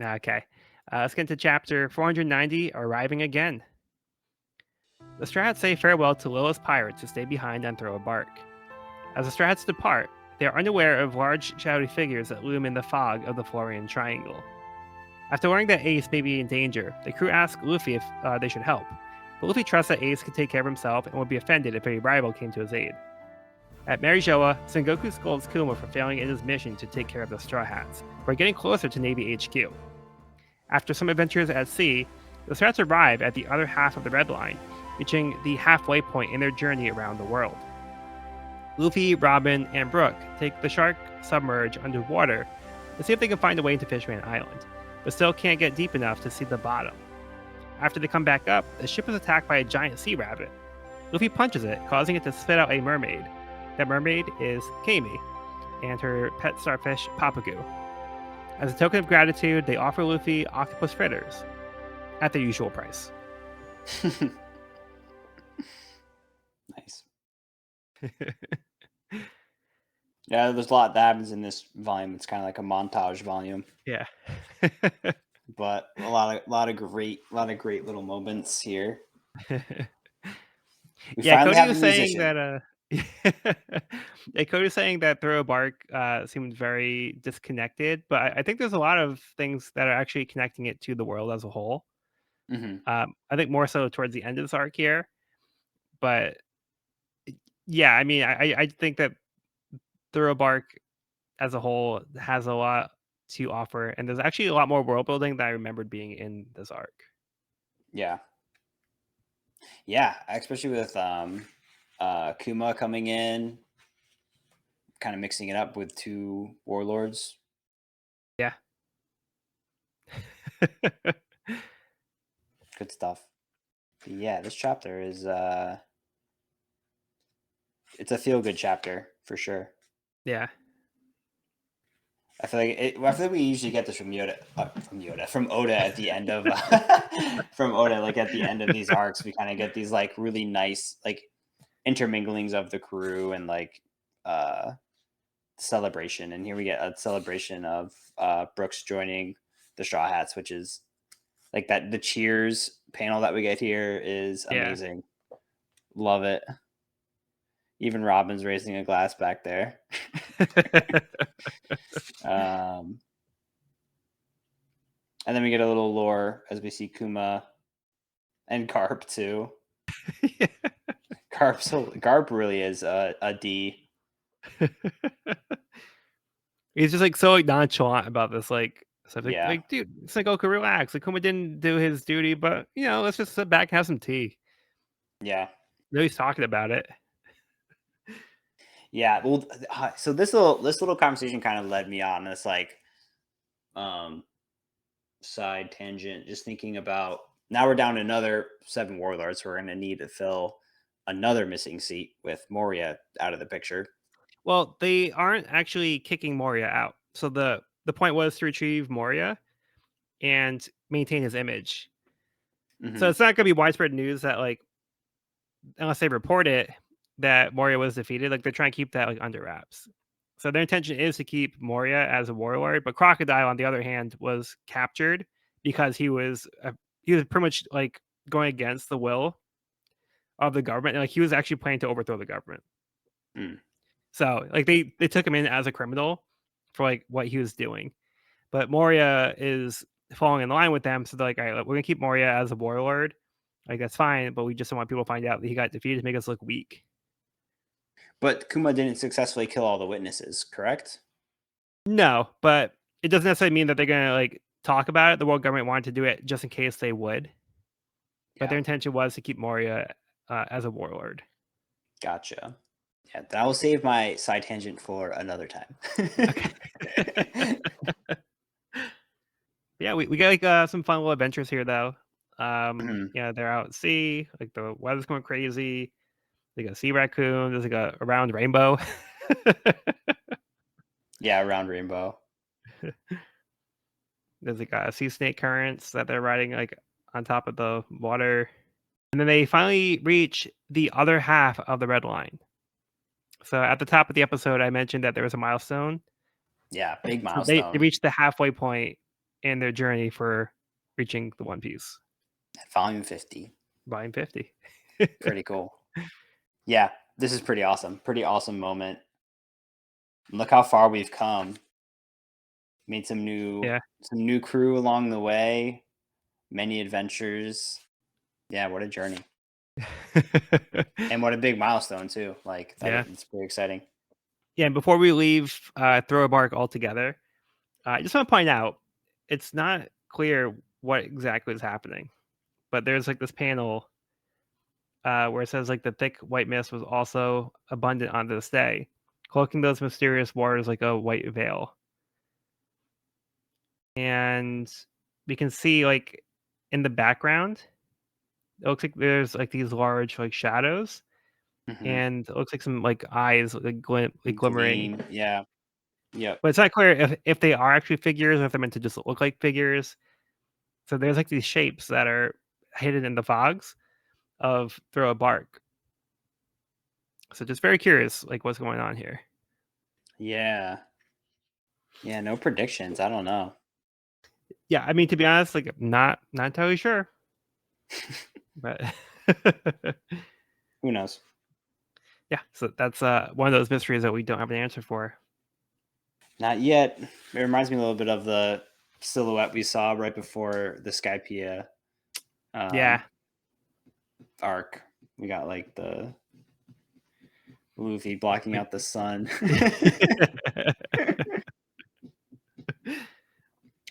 Okay. Let's get into chapter 490, Arriving Again. The Strats say farewell to Lilith's pirates who stay behind on Throw a Bark. As the Strats depart, they are unaware of large, shadowy figures that loom in the fog of the Florian Triangle. After learning that Ace may be in danger, the crew asks Luffy if they should help, but Luffy trusts that Ace can take care of himself and would be offended if a rival came to his aid. At Marijoa, Sengoku scolds Kuma for failing in his mission to take care of the Straw Hats, who are getting closer to Navy HQ. After some adventures at sea, the Strats arrive at the other half of the Red Line, reaching the halfway point in their journey around the world. Luffy, Robin, and Brook take the Shark submerge underwater to see if they can find a way into Fishman Island, but still can't get deep enough to see the bottom. After they come back up, the ship is attacked by a giant sea rabbit. Luffy punches it, causing it to spit out a mermaid. That mermaid is Kami, and her pet starfish, Papagu. As a token of gratitude, they offer Luffy octopus fritters at their usual price. Nice. Yeah, there's a lot that happens in this volume. It's kind of like a montage volume, Yeah. but a lot of great little moments here. We Yeah, finally Cody have a was saying musician. that yeah, Cody was saying that Throw a Bark seemed very disconnected, but I think there's a lot of things that are actually connecting it to the world as a whole. Mhm. I think more so towards the end of this arc here, but yeah, I mean, I think that Throw a Bark as a whole has a lot to offer, and there's actually a lot more world building that I remembered being in this arc. Yeah. Yeah, especially with Kuma coming in, kind of mixing it up with two warlords. Yeah. Good stuff. But yeah, this chapter is it's a feel good chapter for sure. Yeah. I feel like we usually get this from from Oda at the end of from Oda, like at the end of these arcs, we kind of get these like really nice like interminglings of the crew and like celebration. And here we get a celebration of Brooks joining the Straw Hats, which is like that. The cheers panel that we get here is Yeah. amazing. Love it. Even Robin's raising a glass back there. And then we get a little lore as we see Kuma and Garp too. Yeah. Garp really is a D. He's just like so like nonchalant about this like stuff. Yeah. Like dude, Sengoku, relax. Like Kuma didn't do his duty, but let's just sit back and have some tea. Yeah. No, he's talking about it. Yeah. Well, so this little conversation kind of led me on this like side tangent, just thinking about now we're down to another 7 warlords. So we're gonna need to fill another missing seat with Moria out of the picture. Well, they aren't actually kicking Moria out. So the point was to retrieve Moria and maintain his image. Mm-hmm. So it's not gonna be widespread news that like unless they report it that Moria was defeated, like they're trying to keep that like under wraps. So their intention is to keep Moria as a warlord, but Crocodile, on the other hand, was captured because he was pretty much like going against the will of the government. And, like he was actually planning to overthrow the government. Mm. So like they took him in as a criminal for like what he was doing, but Moria is falling in line with them. So they're like, all right, we're gonna keep Moria as a warlord. Like that's fine, but we just don't want people to find out that he got defeated to make us look weak. But Kuma didn't successfully kill all the witnesses, correct? No, but it doesn't necessarily mean that they're gonna like talk about it. The world government wanted to do it just in case they would, but their intention was to keep Moria as a warlord. Gotcha. Yeah, I will save my side tangent for another time. Okay. Yeah, we got like some fun little adventures here though. Mhm. Yeah, they're out at sea, like the weather's going crazy. They got a sea raccoon. There's like a round rainbow. Yeah, around Rainbow. There's like sea snake currents that they're riding like on top of the water. And then they finally reach the other half of the red line. So at the top of the episode, I mentioned that there was a milestone. Yeah, big So they milestone. reached the halfway point in their journey for reaching the One Piece. Volume 50. Volume 50. Pretty cool. Yeah, this is pretty awesome. Pretty awesome moment. Look how far we've come. Made some Yeah. new crew along the way. Many adventures. Yeah, what a journey. And what a big milestone too. Like Yeah. it's pretty exciting. Yeah, and before we leave Throw a Bark altogether, I just want to point out it's not clear what exactly is happening, but there's like this panel where it says like the thick white mist was also abundant on this day, cloaking those mysterious waters like a white veil. And we can see like in the background, it looks like there's like these large like shadows, Mhm. and it looks like some like eyes like, glimmering. Gleam. Yeah. Yep. But it's not clear if they are actually figures or if they're meant to just look like figures. So there's like these shapes that are hidden in the fogs of Throw a Bark. So just very curious, like what's going on here. Yeah. Yeah, no predictions. I don't know. Yeah, I mean to be honest, like not entirely sure, but Who knows? yeah. So that's one of those mysteries that we don't have an answer for. Not yet. It reminds me a little bit of the silhouette we saw right before the Skypiea Yeah, arc. We got like the Luffy blocking like, out the sun.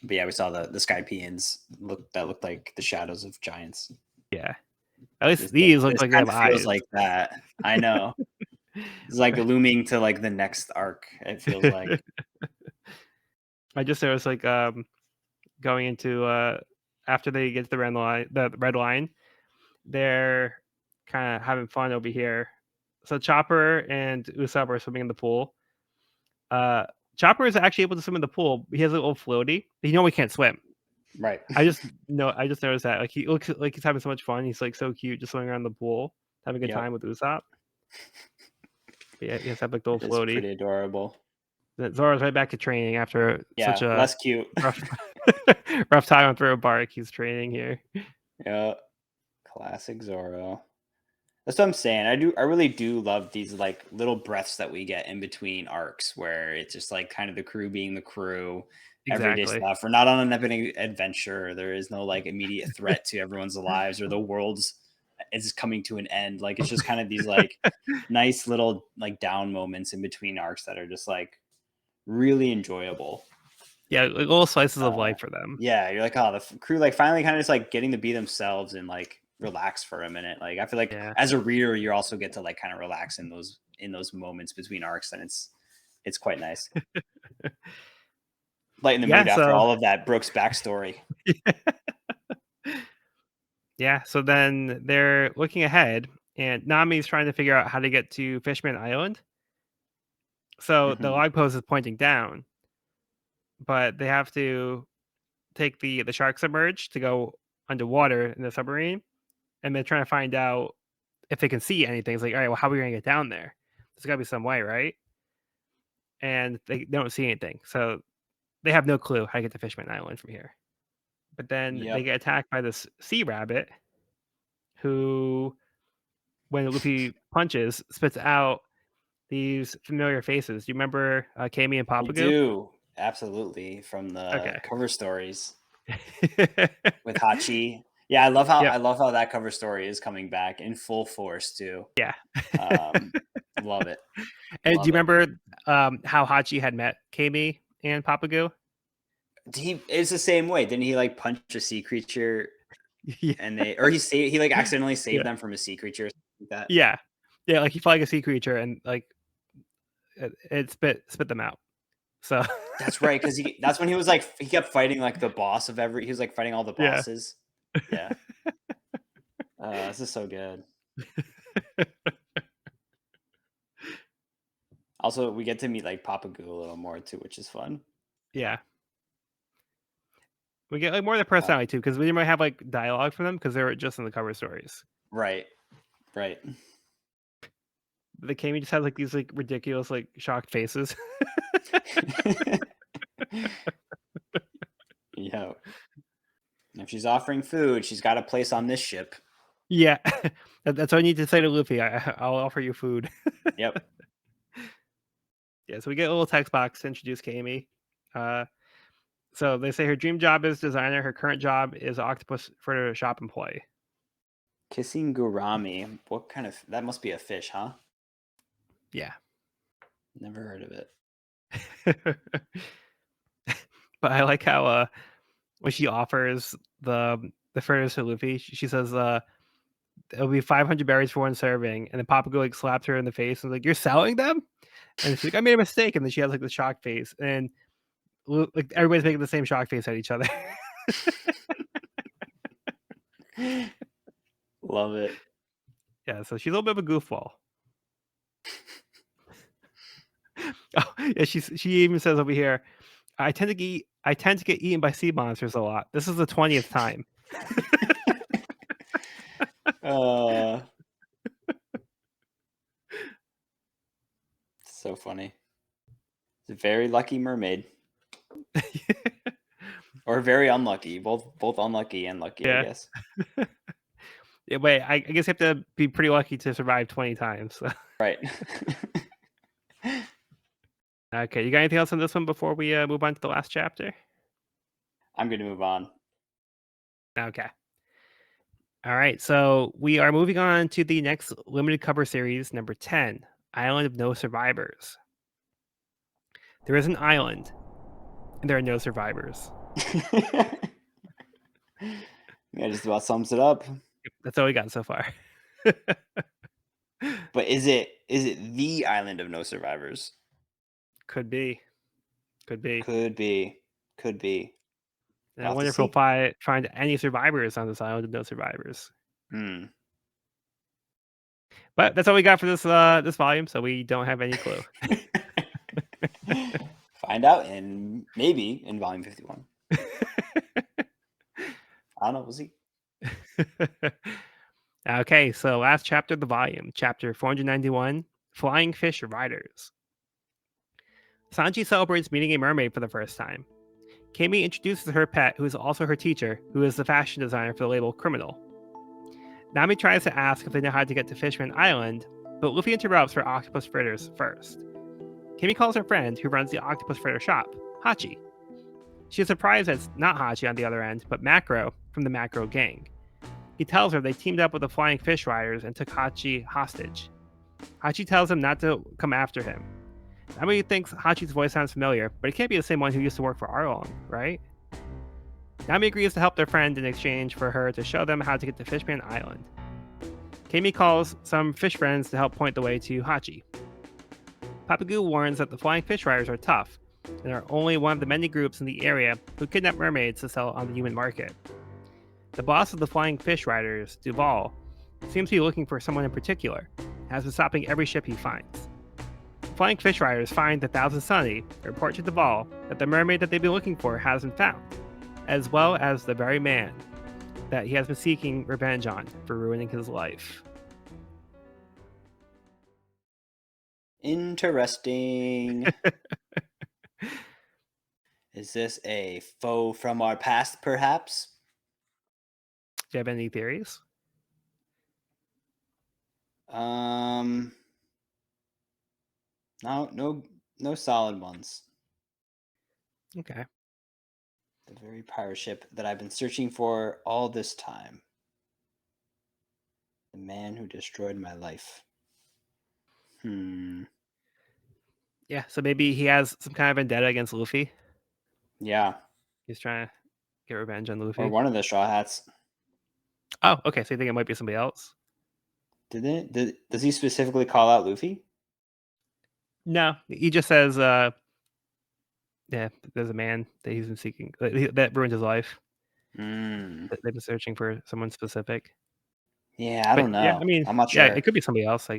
But yeah, we saw the Skypeans looked like the shadows of giants. yeah. At least these look This like they kind have of feels eyes. like that. I know. It's like looming to like the next arc. It feels like. I just noticed like going into after they get to the red line, they're kind of having fun over here. So Chopper and Usopp are swimming in the pool. Chopper is actually able to swim in the pool. He has a little floaty. He normally can't swim. Right. I just noticed that. Like he looks like he's having so much fun. He's like so cute, just swimming around the pool, having a good Yep. time with Usopp. Yeah, he has to have like the little It's floaty. pretty adorable. Then Zoro's right back to training after such Yeah, a less cute. rough, rough time on Throw a Bark. He's training here. Yeah. Classic Zoro. That's what I'm saying. I really do love these like little breaths that we get in between arcs where it's just like kind of the crew being the crew, everyday Exactly. stuff. We're not on an epic adventure. There is no like immediate threat to everyone's lives or the world's is coming to an end. Like it's just kind of these like nice little like down moments in between arcs that are just like really enjoyable. Yeah, like little slices of life for them. Yeah, you're like, oh, the crew like finally kind of just like getting to be themselves and like relax for a minute. Like I feel like Yeah. as a reader, you also get to like kind of relax in those moments between arcs, and it's quite nice. Lighten the mood after all of that Brooks backstory. Yeah, so then they're looking ahead, and Nami's trying to figure out how to get to Fishman Island. So the log post is pointing down, but they have to take the shark submerge to go underwater in the submarine, and they're trying to find out if they can see anything. It's like, all right, well, how are we gonna get down there? There's got to be some way, right? And they don't see anything, so they have no clue how to get to Fishman Island from here. But then they Yep. get attacked by this sea rabbit, who, when Luffy punches, spits out these familiar faces. Do you remember Kami and I Papagu? do. Absolutely. From the cover stories with Hachi. Yeah, I love how that cover story is coming back in full force too. Yeah. Love it. And do you remember how Hachi had met Kami and Papagu? It's the same way. Didn't he like punch a sea creature? Yeah. And he like accidentally saved them from a sea creature or something like that. Yeah. Yeah, like he fought like a sea creature and like it spit them out. So That's right, because that's when he was like he kept fighting like the boss of he was like fighting all the Yeah. bosses. Yeah. This is so good. Also, we get to meet like Papa Goo a little more too, which is fun. Yeah. We get like more of their personality too, because we might have like dialogue from them because they were just in the cover stories. Right. The Kami just has like these like ridiculous like shocked faces. Yeah. If she's offering food, she's got a place on this ship. Yeah, that's what I need to say to Luffy. I'll offer you food. Yep. Yeah, so we get a little text box to introduce Kami. So they say her dream job is designer. Her current job is octopus for shop employee. Kissing Gurami. What kind of that must be a fish, huh? Yeah. Never heard of it. But I like how when she offers the fritters to Luffy, she says it'll be 500 berries for one serving, and then Papa Go like slaps her in the face and like, "You're selling them?" And she's like, "I made a mistake," and then she has like the shock face, and like everybody's making the same shock face at each other. Love it. Yeah, so she's a little bit of a goofball. Oh, yeah, she even says over here, I tend to get eaten by sea monsters a lot. This is the 20th time. So funny. It's a very lucky mermaid. Or very unlucky. Both unlucky and lucky, Yeah. I guess. Yeah, wait, I guess you have to be pretty lucky to survive 20 times. So. Right. Okay, you got anything else on this one before we move on to the last chapter? I'm going to move on. Okay. All right, so we are moving on to the next limited cover series, number 10, Island of No Survivors. There is an island, and there are no survivors. Yeah, just about sums it up. That's all we got so far. But is it the Island of No Survivors? Could be. Could be. And I wonder if we'll find any survivors on this island of no survivors. But that's all we got for this this volume, so we don't have any clue. Find out maybe in volume 51. I don't know. We'll see. Okay, so last chapter of the volume, chapter 491, Flying Fish Riders. Sanji celebrates meeting a mermaid for the first time. Kami introduces her pet, who is also her teacher, who is the fashion designer for the label Criminal. Nami tries to ask if they know how to get to Fishman Island, but Luffy interrupts for octopus fritters first. Kami calls her friend, who runs the octopus fritter shop, Hachi. She is surprised that it's not Hachi on the other end, but Macro from the Macro gang. He tells her they teamed up with the Flying Fish Riders and took Hachi hostage. Hachi tells him not to come after him. Nami thinks Hachi's voice sounds familiar, but it can't be the same one who used to work for Arlong, right? Nami agrees to help their friend in exchange for her to show them how to get to Fishman Island. Kami calls some fish friends to help point the way to Hachi. Papagu warns that the Flying Fish Riders are tough, and are only one of the many groups in the area who kidnap mermaids to sell on the human market. The boss of the Flying Fish Riders, Duval, seems to be looking for someone in particular, and has been stopping every ship he finds. The Flying Fish Riders find the Thousand Sunny and report to Duval that the mermaid that they've been looking for has been found, as well as the very man that he has been seeking revenge on for ruining his life. Interesting. Is this a foe from our past, perhaps? Do you have any theories? No solid ones. Okay. The very pirate ship that I've been searching for all this time. The man who destroyed my life. Yeah, so maybe he has some kind of vendetta against Luffy. Yeah. He's trying to get revenge on Luffy. Or one of the Straw Hats. Oh, okay. So you think it might be somebody else? Does he specifically call out Luffy? No, he just says Yeah, there's a man that he's been seeking that ruined his life. Mm. They've been searching for someone specific. Yeah, I But don't yeah, know. I mean, I'm not yeah, sure. it could be somebody else.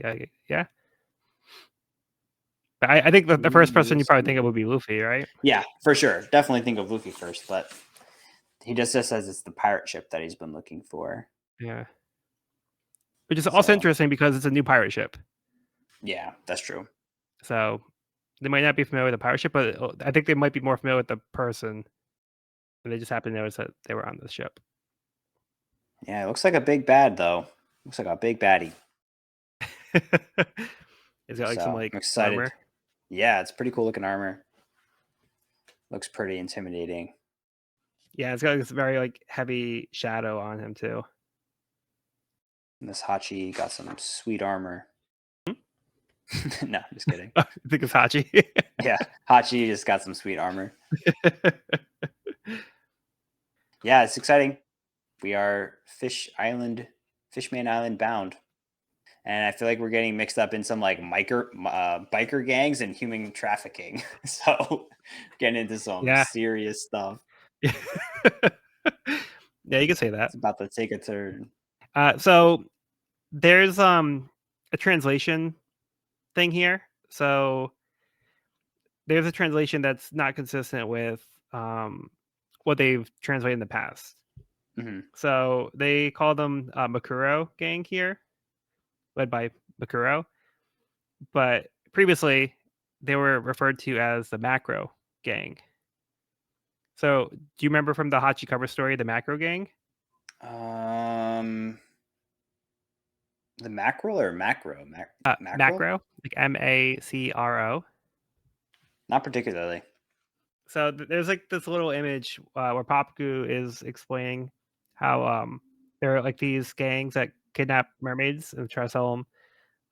Yeah. But I think the We first person will you probably think of see. would be Luffy, right? Yeah, for sure. Definitely think of Luffy first, but he just says it's the pirate ship that he's been looking for. Yeah. Which is also So interesting because it's a new pirate ship. yeah, that's true. So they might not be familiar with the pirate ship, but I think they might be more familiar with the person. And they just happen to notice that they were on the ship. Yeah, it looks like a big bad though. Looks like a big baddie. It's got like So some I'm like excited. armor. Yeah, it's pretty cool looking armor. Looks pretty intimidating. Yeah, it's got this very like heavy shadow on him too. And this Hachi got some sweet armor. No, just kidding. I think it's Hachi. Yeah, Hachi just got some sweet armor. Yeah, it's exciting. We are Fishman Island bound. And I feel like we're getting mixed up in some like biker gangs and human trafficking. So getting into some Yeah. serious stuff. Yeah, you can say that. It's about to take a turn. So there's a translation thing here. So there's a translation that's not consistent with what they've translated in the past. Mhm. So they call them Makuro gang here, led by Makuro. But previously, they were referred to as the Macro gang. So do you remember from the Hachi cover story, the Macro gang? The mackerel or macro? Mackerel? Macro, like Macro. Not particularly. So there's like this little image where Papaku is explaining how there are like these gangs that kidnap mermaids and try to sell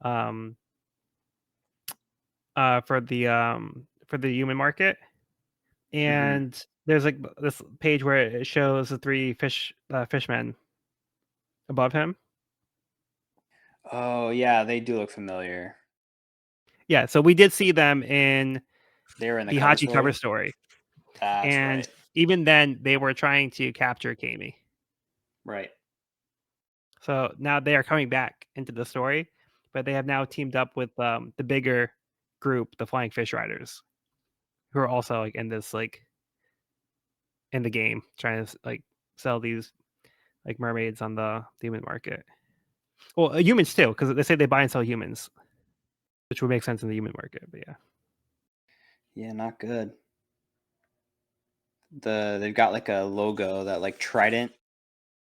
them for the human market. And there's like this page where it shows the three fishmen above him. Oh yeah, they do look familiar. Yeah, so we did see them in They were in the the cover Hachi story. cover story. That's And right. even then, they were trying to capture Kami. Right. So now they are coming back into the story, but they have now teamed up with the bigger group, the Flying Fish Riders, who are also like in this like in the game, trying to like sell these like mermaids on the human market. Well, humans too, because they say they buy and sell humans, which would make sense in the human market. But yeah, Yeah, not good. They've got like a logo, that like trident.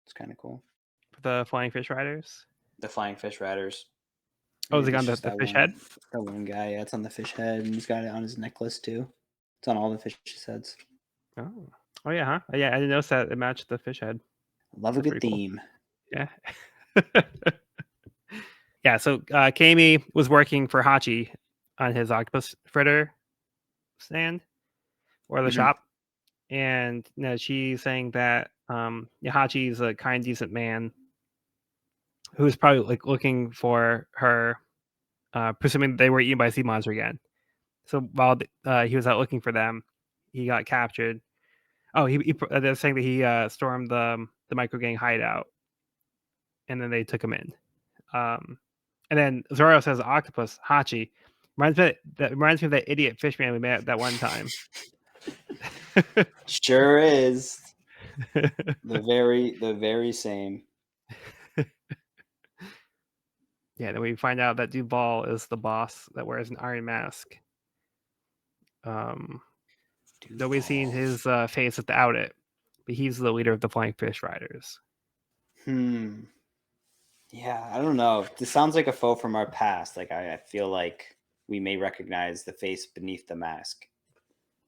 It's kind of cool. for the Flying Fish Riders. The Flying Fish Riders. Oh, is it Maybe on it's just the that fish head? one guy. Yeah, it's on the fish head, and he's got it on his necklace too. It's on all the fish's heads. Oh yeah, huh? Yeah, I didn't notice that it matched the fish head. Love a That's good pretty cool. theme. Yeah. Yeah, so Kami was working for Hachi on his octopus fritter stand or the Mhm. shop. And she's saying that Hachi is a kind, decent man who's probably like looking for her, presuming they were eaten by a sea monster again. So while he was out looking for them, he got captured. Oh, they're saying that he stormed the micro gang hideout, and then they took him in. And then Zoro says octopus Hachi reminds me of that idiot fishman we met that one time. Sure is. The very same. Yeah, then we find out that Duval is the boss that wears an iron mask. Nobody's seen his face without it, but he's the leader of the Flying Fish Riders. Yeah, I don't know. This sounds like a foe from our past. Like I feel like we may recognize the face beneath the mask.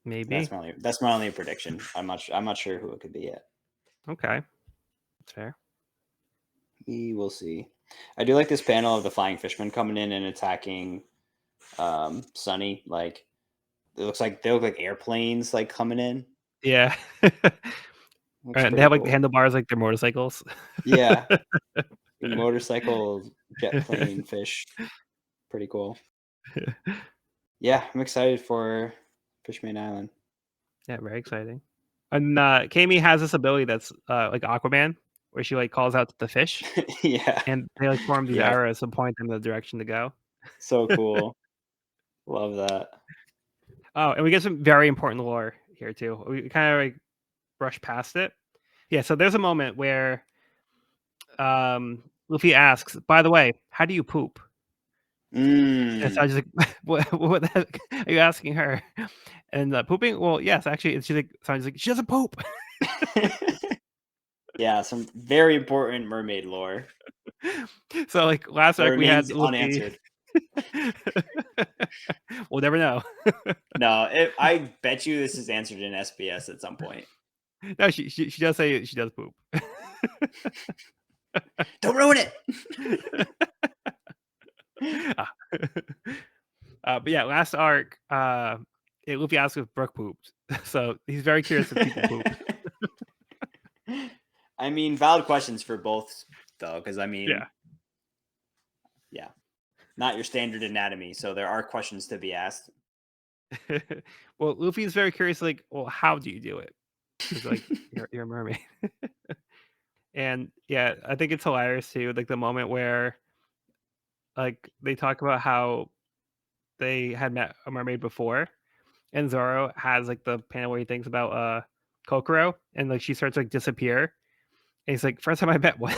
Maybe. That's my only prediction. I'm not sure who it could be yet. Okay, that's fair. We will see. I do like this panel of the flying fishermen coming in and attacking Sunny. Like they look like airplanes like coming in. Yeah. Looks They pretty have like cool. the handlebars like they're motorcycles. Yeah. Motorcycle, jet plane, fish. Pretty cool. Yeah, I'm excited for Fishman Island. Yeah, very exciting. And Kami has this ability that's like Aquaman, where she like calls out to the fish, Yeah. and they like form these Right. arrows to point them the direction to go. So cool. Love that. Oh, and we get some very important lore here too. We kind of like brush past it. Yeah, so there's a moment where Luffy asks, "By the way, how do you poop?" And so I Mm. just like, what the heck are you asking her? And pooping? Well, yes, actually, it's she's like, so I was like, she doesn't poop. Yeah, some very important mermaid lore So like last that arc we had remains Luffy. unanswered. We'll never know. No, I bet you this is answered in SBS at some point. No, she does say she does poop. Don't ruin it. Ah. But yeah, last arc, Luffy asks if Brook pooped, so he's very curious if people poop. I mean, valid questions for both, though, because I mean, Yeah. yeah, not your standard anatomy, so there are questions to be asked. Well, Luffy's very curious, like, well, how do you do it? Because like you're a mermaid. And yeah, I think it's hilarious too, like the moment where like they talk about how they had met a mermaid before, and Zoro has like the panel where he thinks about Kokoro, and like she starts to, like disappear. And he's like, first time I met one.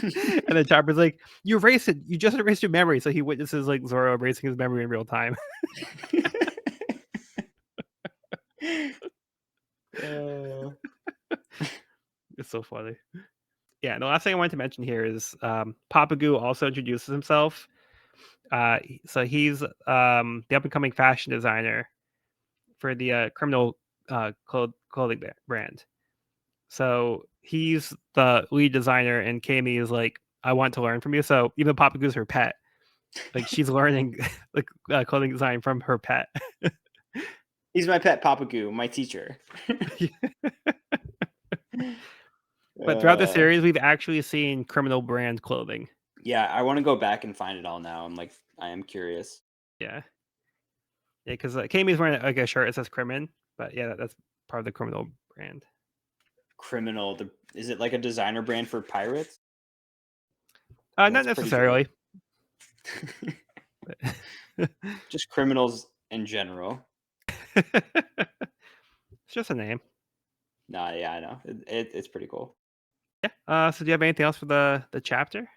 And then Chopper's like, you erased it. You just erased your memory. So he witnesses like Zoro erasing his memory in real time. Uh, It's so funny. Yeah, and the last thing I wanted to mention here is Papa Goo also introduces himself. So he's the up and coming fashion designer for the criminal clothing brand. So he's the lead designer, and Kami is like, I want to learn from you. So even Papa Goo's her pet. Like she's learning like clothing design from her pet. He's my pet Papagoo, my teacher. But throughout the Uh, series, we've actually seen criminal brand clothing. yeah, I want to go back and find it all now. I am curious. Yeah, yeah, because Kami's wearing like a shirt that says "Crimin," but yeah, that's part of the criminal brand. Criminal. Is it like a designer brand for pirates? Not That's pretty good. necessarily. Just criminals in general. It's just a name. Nah, yeah, I know. It's pretty cool. Yeah. So do you have anything else for the chapter?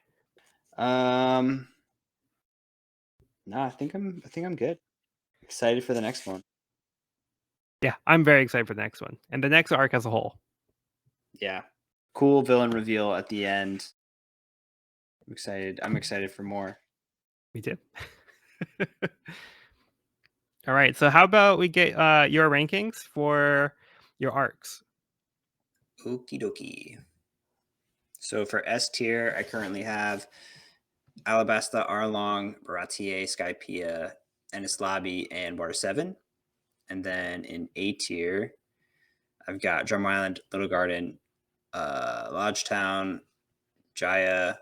No, I think I'm good. Excited for the next one. Yeah, I'm very excited for the next one and the next arc as a whole. Yeah. Cool villain reveal at the end. I'm excited. I'm excited for more. Me too. All right. So how about we get your rankings for your arcs? Okie dokie. So for S tier, I currently have Alabasta, Arlong, Baratier, Skypea, Enislabi, and Water 7. And then in A tier, I've got Drum Island, Little Garden, Lodgetown, Jaya,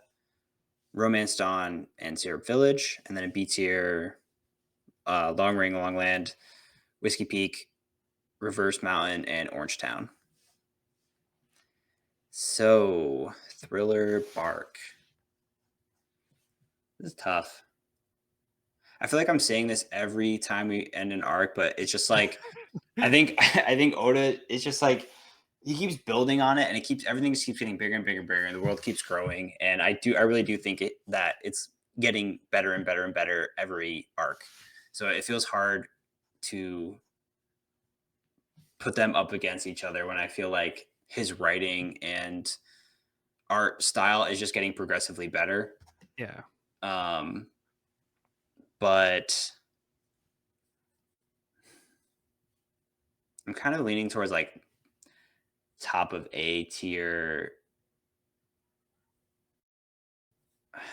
Romance Dawn, and Syrup Village. And then in B tier, Long Ring, Long Land, Whiskey Peak, Reverse Mountain, and Orange Town. So, Thriller Bark. This is tough. I feel like I'm saying this every time we end an arc, but it's just like I think Oda is just like he keeps building on it, and everything just keeps getting bigger and bigger and bigger, and the world keeps growing. And I really do think that it's getting better and better and better every arc. So it feels hard to put them up against each other when I feel like his writing and art style is just getting progressively better. Yeah. But I'm kind of leaning towards like top of A tier.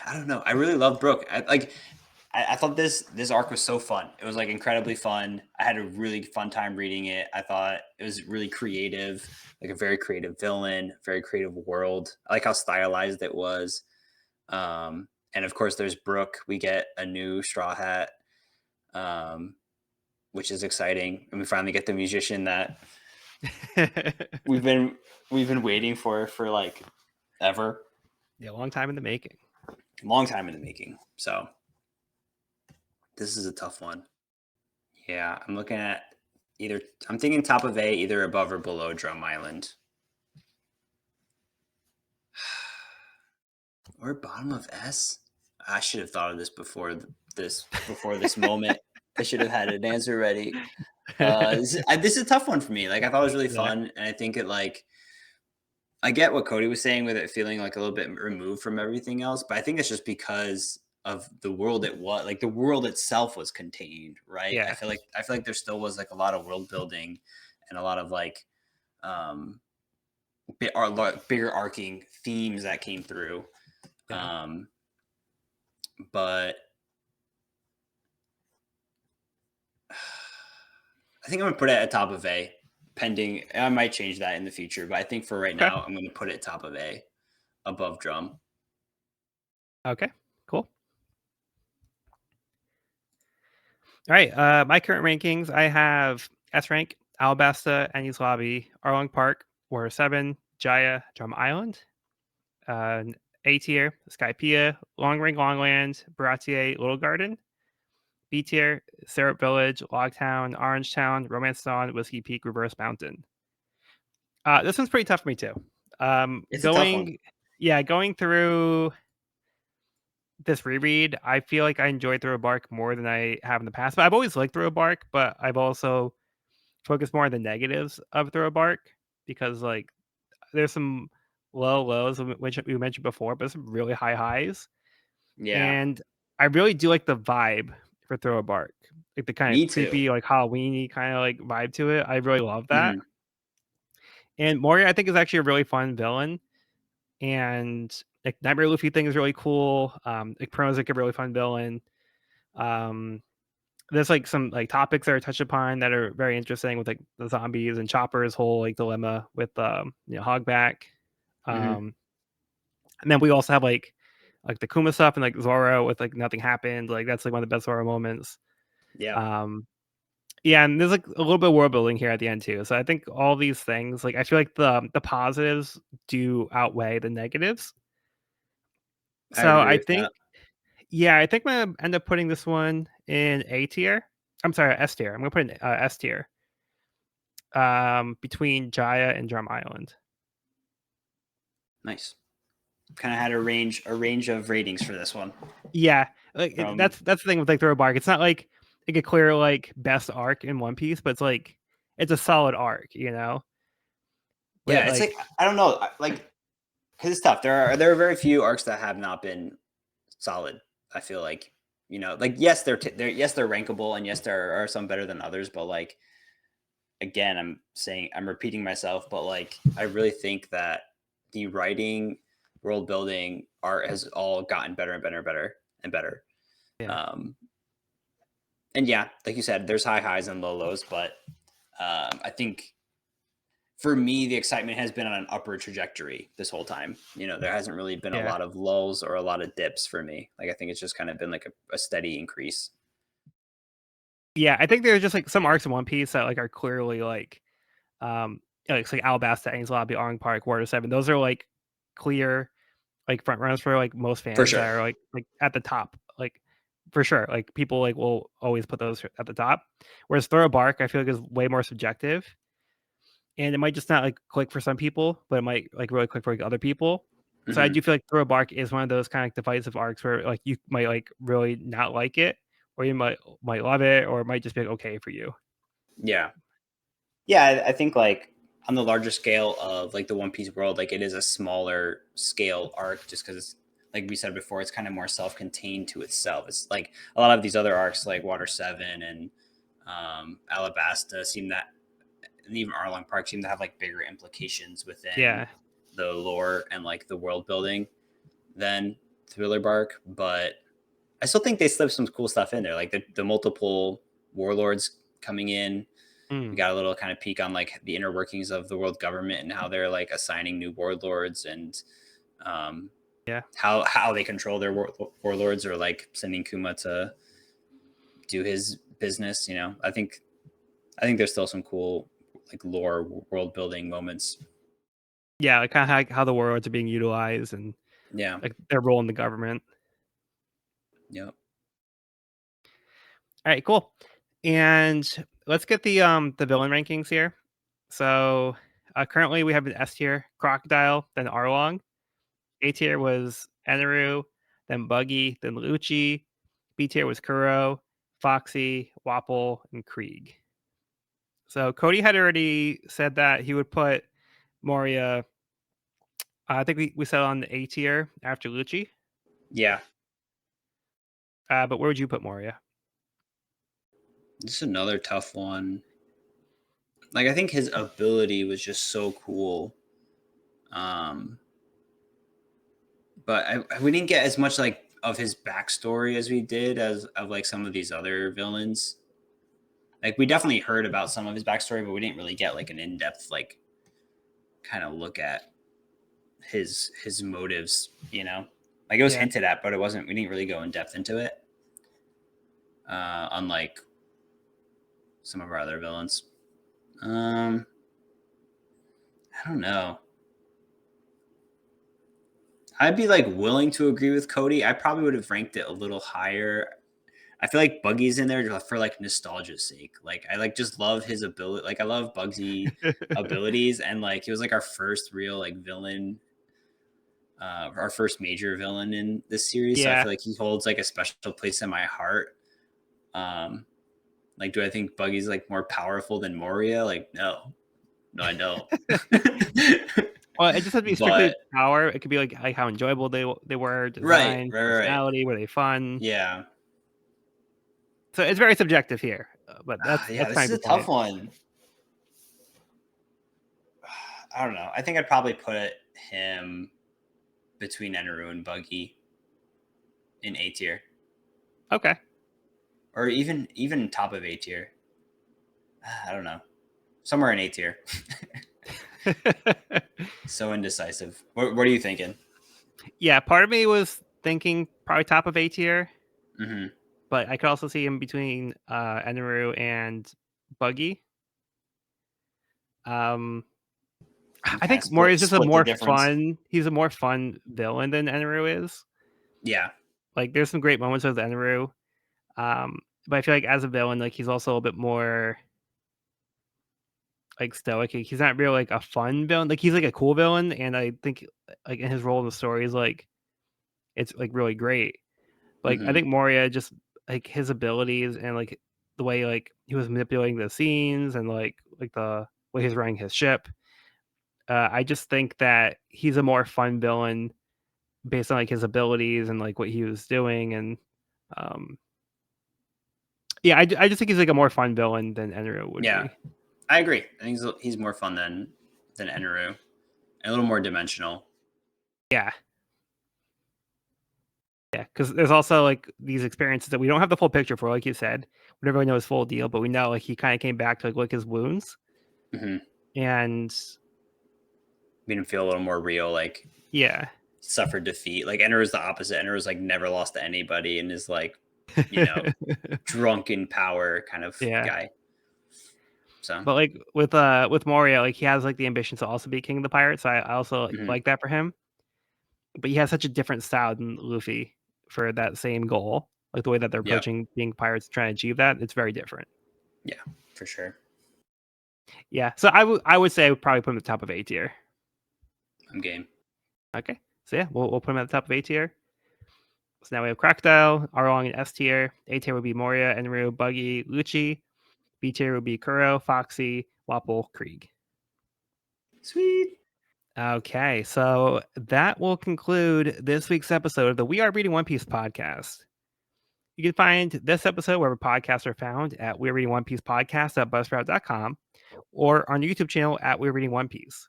I don't know. I really love Brooke. I thought this arc was so fun. It was like incredibly fun. I had a really fun time reading it. I thought it was really creative, like a very creative villain, very creative world. I like how stylized it was. And of course, there's Brooke. We get a new Straw Hat. which is exciting, and we finally get the musician that we've been waiting for like ever. Yeah, a long time in the making. Long time in the making. So this is a tough one. Yeah, I'm looking at I'm thinking top of A, either above or below Drum Island. Or bottom of S? I should have thought of this before this moment. I should have had an answer ready. This is a tough one for me. Like, I thought it was really Yeah. fun, and I think it like I get what Cody was saying with it feeling like a little bit removed from everything else, but I think it's just because of the world it was. Like the world itself was contained, right? Yeah. I feel like there still was like a lot of world building and a lot of like um bigger arcing themes that came through. Yeah. But I think I'm gonna put it at top of A, pending. I might change that in the future, but I think for right Okay. now, I'm gonna put it top of A, above Drum. Okay. Cool. All right. My current rankings, I have S rank, Alabasta, Annie's Lobby, Arlong Park, Water 7, Jaya, Drum Island. A tier, Skypiea, Long Ring Longland, Baratier, Little Garden. B tier, Syrup Village, Logtown, Orangetown, Romance Dawn, Whiskey Peak, Reverse Mountain. This one's pretty tough for me too. It's a tough one. Going through this reread, I feel like I enjoyed Throw a Bark more than I have in the past. But I've always liked Throw a Bark, but I've also focused more on the negatives of Throw a Bark because like there's some low lows which we mentioned before, but some really high highs. Yeah, And I really do like the vibe for Throw a Bark, like the kind me of too. creepy, like Halloweeny kind of like vibe to it. I really love that. Mhm. And Moria, I think, is actually a really fun villain. And like Nightmare Luffy thing is really cool. Like Prono's like a really fun villain. Um, there's like some like topics that are touched upon that are very interesting with like the zombies and Chopper's whole like dilemma with Hogback. Mhm. Um, and then we also have like the Kuma stuff and like Zoro with like nothing happened. Like that's like one of the best Zoro moments. Yeah, Um, yeah, and there's like a little bit of world building here at the end too. So I think all these things, like I feel like the positives do outweigh the negatives. I would So agree I with think, that. yeah, I think I'm gonna end up putting this one in A tier. I'm sorry, S tier. I'm gonna put it in S tier. Between Jaya and Drum Island. Nice. Kind of had a range of ratings for this one. Yeah, like From that's the thing with like Throw Bark. It's not like a clear like best arc in One Piece, but it's like it's a solid arc, you know. With yeah, it's like like I don't know, like because it's tough. There are very few arcs that have not been solid. I feel like like yes, they're rankable, and yes, there are some better than others, but like again, I'm repeating myself, but like I really think that the writing, world building, art has all gotten better and better and better and better. yeah, Um, and yeah, like you said, there's high highs and low lows, but I think for me, the excitement has been on an upward trajectory this whole time. There hasn't really been a yeah. lot of lulls or a lot of dips for me. Like I think it's just kind of been like a steady increase. Yeah, I think there's just like some arcs in One Piece that like are clearly it's like Alabasta, Aang's Lobby, Arlong Park, Water 7. Those are like clear like front runners for like most For fans that sure. are like at the top. Like for sure. Like people like will always put those at the top. Whereas Throw a Bark, I feel like is way more subjective. And it might just not like click for some people, but it might like really click for like other people. So I Hmm. do feel like Throw a Bark is one of those kind of divisive arcs where like you might like really not like it, or you might love it, or it might just be like, okay for you. Yeah. Yeah. I think like on the larger scale of like the One Piece world, like it is a smaller scale arc just because like we said before, it's kind of more self-contained to itself. It's like a lot of these other arcs like Water 7 and Alabasta seem that and even Arlong Park seem to have like bigger implications within Yeah. the lore and like the world building than Thriller Bark. But I still think they slipped some cool stuff in there, like the multiple warlords coming in. We Mm. got a little kind of peek on like the inner workings of the world government and how they're like assigning new warlords and um, Yeah. how they control their warlords or like sending Kuma to do his business. You know, I think there's still some cool like lore world building moments. Yeah, like kind of how the warlords are being utilized and Yeah. like their role in the government. Yep. All right, cool. And let's get the villain rankings here. So currently we have an S tier Crocodile, then Arlong. A tier was Eneru, then Buggy, then Lucci. B tier was Kuro, Foxy, Wapple, and Krieg. So Cody had already said that he would put Moria. I think we said on the A tier after Lucci. Yeah. But where would you put Moria? This is another tough one. Like I think his ability was just so cool. But we didn't get as much like of his backstory as we did as of like some of these other villains. Like we definitely heard about some of his backstory, but we didn't really get like an in-depth like kind of look at his motives, you know. Like it was hinted at, but it wasn't. We didn't really go in depth into it. Unlike some of our other villains. I don't know. I'd be like willing to agree with Cody. I probably would have ranked it a little higher. I feel like Buggy's in there for like nostalgia's sake. Like I like just love his ability. Like I love Bugsy abilities, and like he was like our first real like villain, our first major villain in this series. So I Yeah. feel like he holds like a special place in my heart. Like, do I think Buggy's like more powerful than Moria? Like, no, I don't. Well, it just has to be strictly power. It could be like how enjoyable they were, design, right. personality, were they fun? Yeah. So it's very subjective here, but that's this kind is of a tough one. I don't know. I think I'd probably put him between Eneru and Buggy in A tier. Okay. Or even top of A tier. I don't know. Somewhere in A tier. So indecisive. What are you thinking? Yeah, part of me was thinking probably top of A tier. Mm-hmm. But I could also see him between Eneru and Buggy. I think Moria is just a more fun. He's a more fun villain than Eneru is. Yeah. Like there's some great moments with Eneru, but I feel like as a villain, like he's also a bit more like stoic. He's not really like a fun villain. Like he's like a cool villain, and I think like in his role in the story is like it's like really great. Like I think Moria just like his abilities and like the way like he was manipulating the scenes and like the way he's running his ship. I just think that he's a more fun villain based on like his abilities and like what he was doing and yeah, I just think he's like a more fun villain than Eneru would be. I agree. I think he's more fun than Eneru and a little more dimensional. Yeah, because there's also like these experiences that we don't have the full picture for, like you said. We never really know his full deal, but we know like he kind of came back to like lick his wounds, and made him feel a little more real. Like suffered defeat. Like Eneru's the opposite. Eneru's like never lost to anybody and is like, you know, drunken power kind of guy. So, but like with Moria, like he has like the ambition to also be king of the pirates. So I also like that for him. But he has such a different style than Luffy for that same goal. Like the way that they're approaching being pirates, trying to achieve that, it's very different. Yeah, for sure. Yeah, so I would say I would probably put him at the top of A tier. I'm game. Okay, so yeah, we'll put him at the top of A tier. So now we have Crocodile, Arlong in S tier. A tier would be Moria, Enru, Buggy, Lucci. B tier would be Kuro, Foxy, Wapple, Krieg. Sweet. Okay, so that will conclude this week's episode of the We Are Reading One Piece podcast. You can find this episode wherever podcasts are found at We're Reading One Piece podcast.buzzsprout.com or on our YouTube channel at We're Reading One Piece.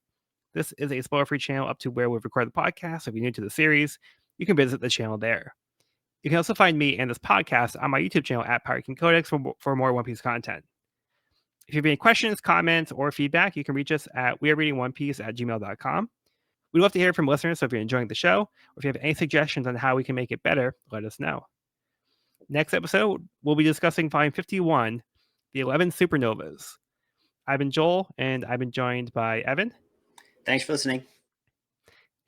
This is a spoiler-free channel up to where we've recorded the podcast. So if you're new to the series, you can visit the channel there. You can also find me and this podcast on my YouTube channel at Pirate King Codex for more One Piece content. If you have any questions, comments, or feedback, you can reach us at wearereadingonepiece@gmail.com. We'd love to hear from listeners, so if you're enjoying the show, or if you have any suggestions on how we can make it better, let us know. Next episode, we'll be discussing Volume 51, the 11 Supernovas. I've been Joel, and I've been joined by Evan. Thanks for listening.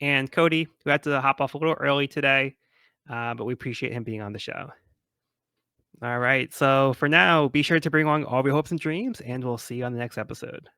And Cody, who had to hop off a little early today, but we appreciate him being on the show. All right, so for now, be sure to bring along all of your hopes and dreams, and we'll see you on the next episode.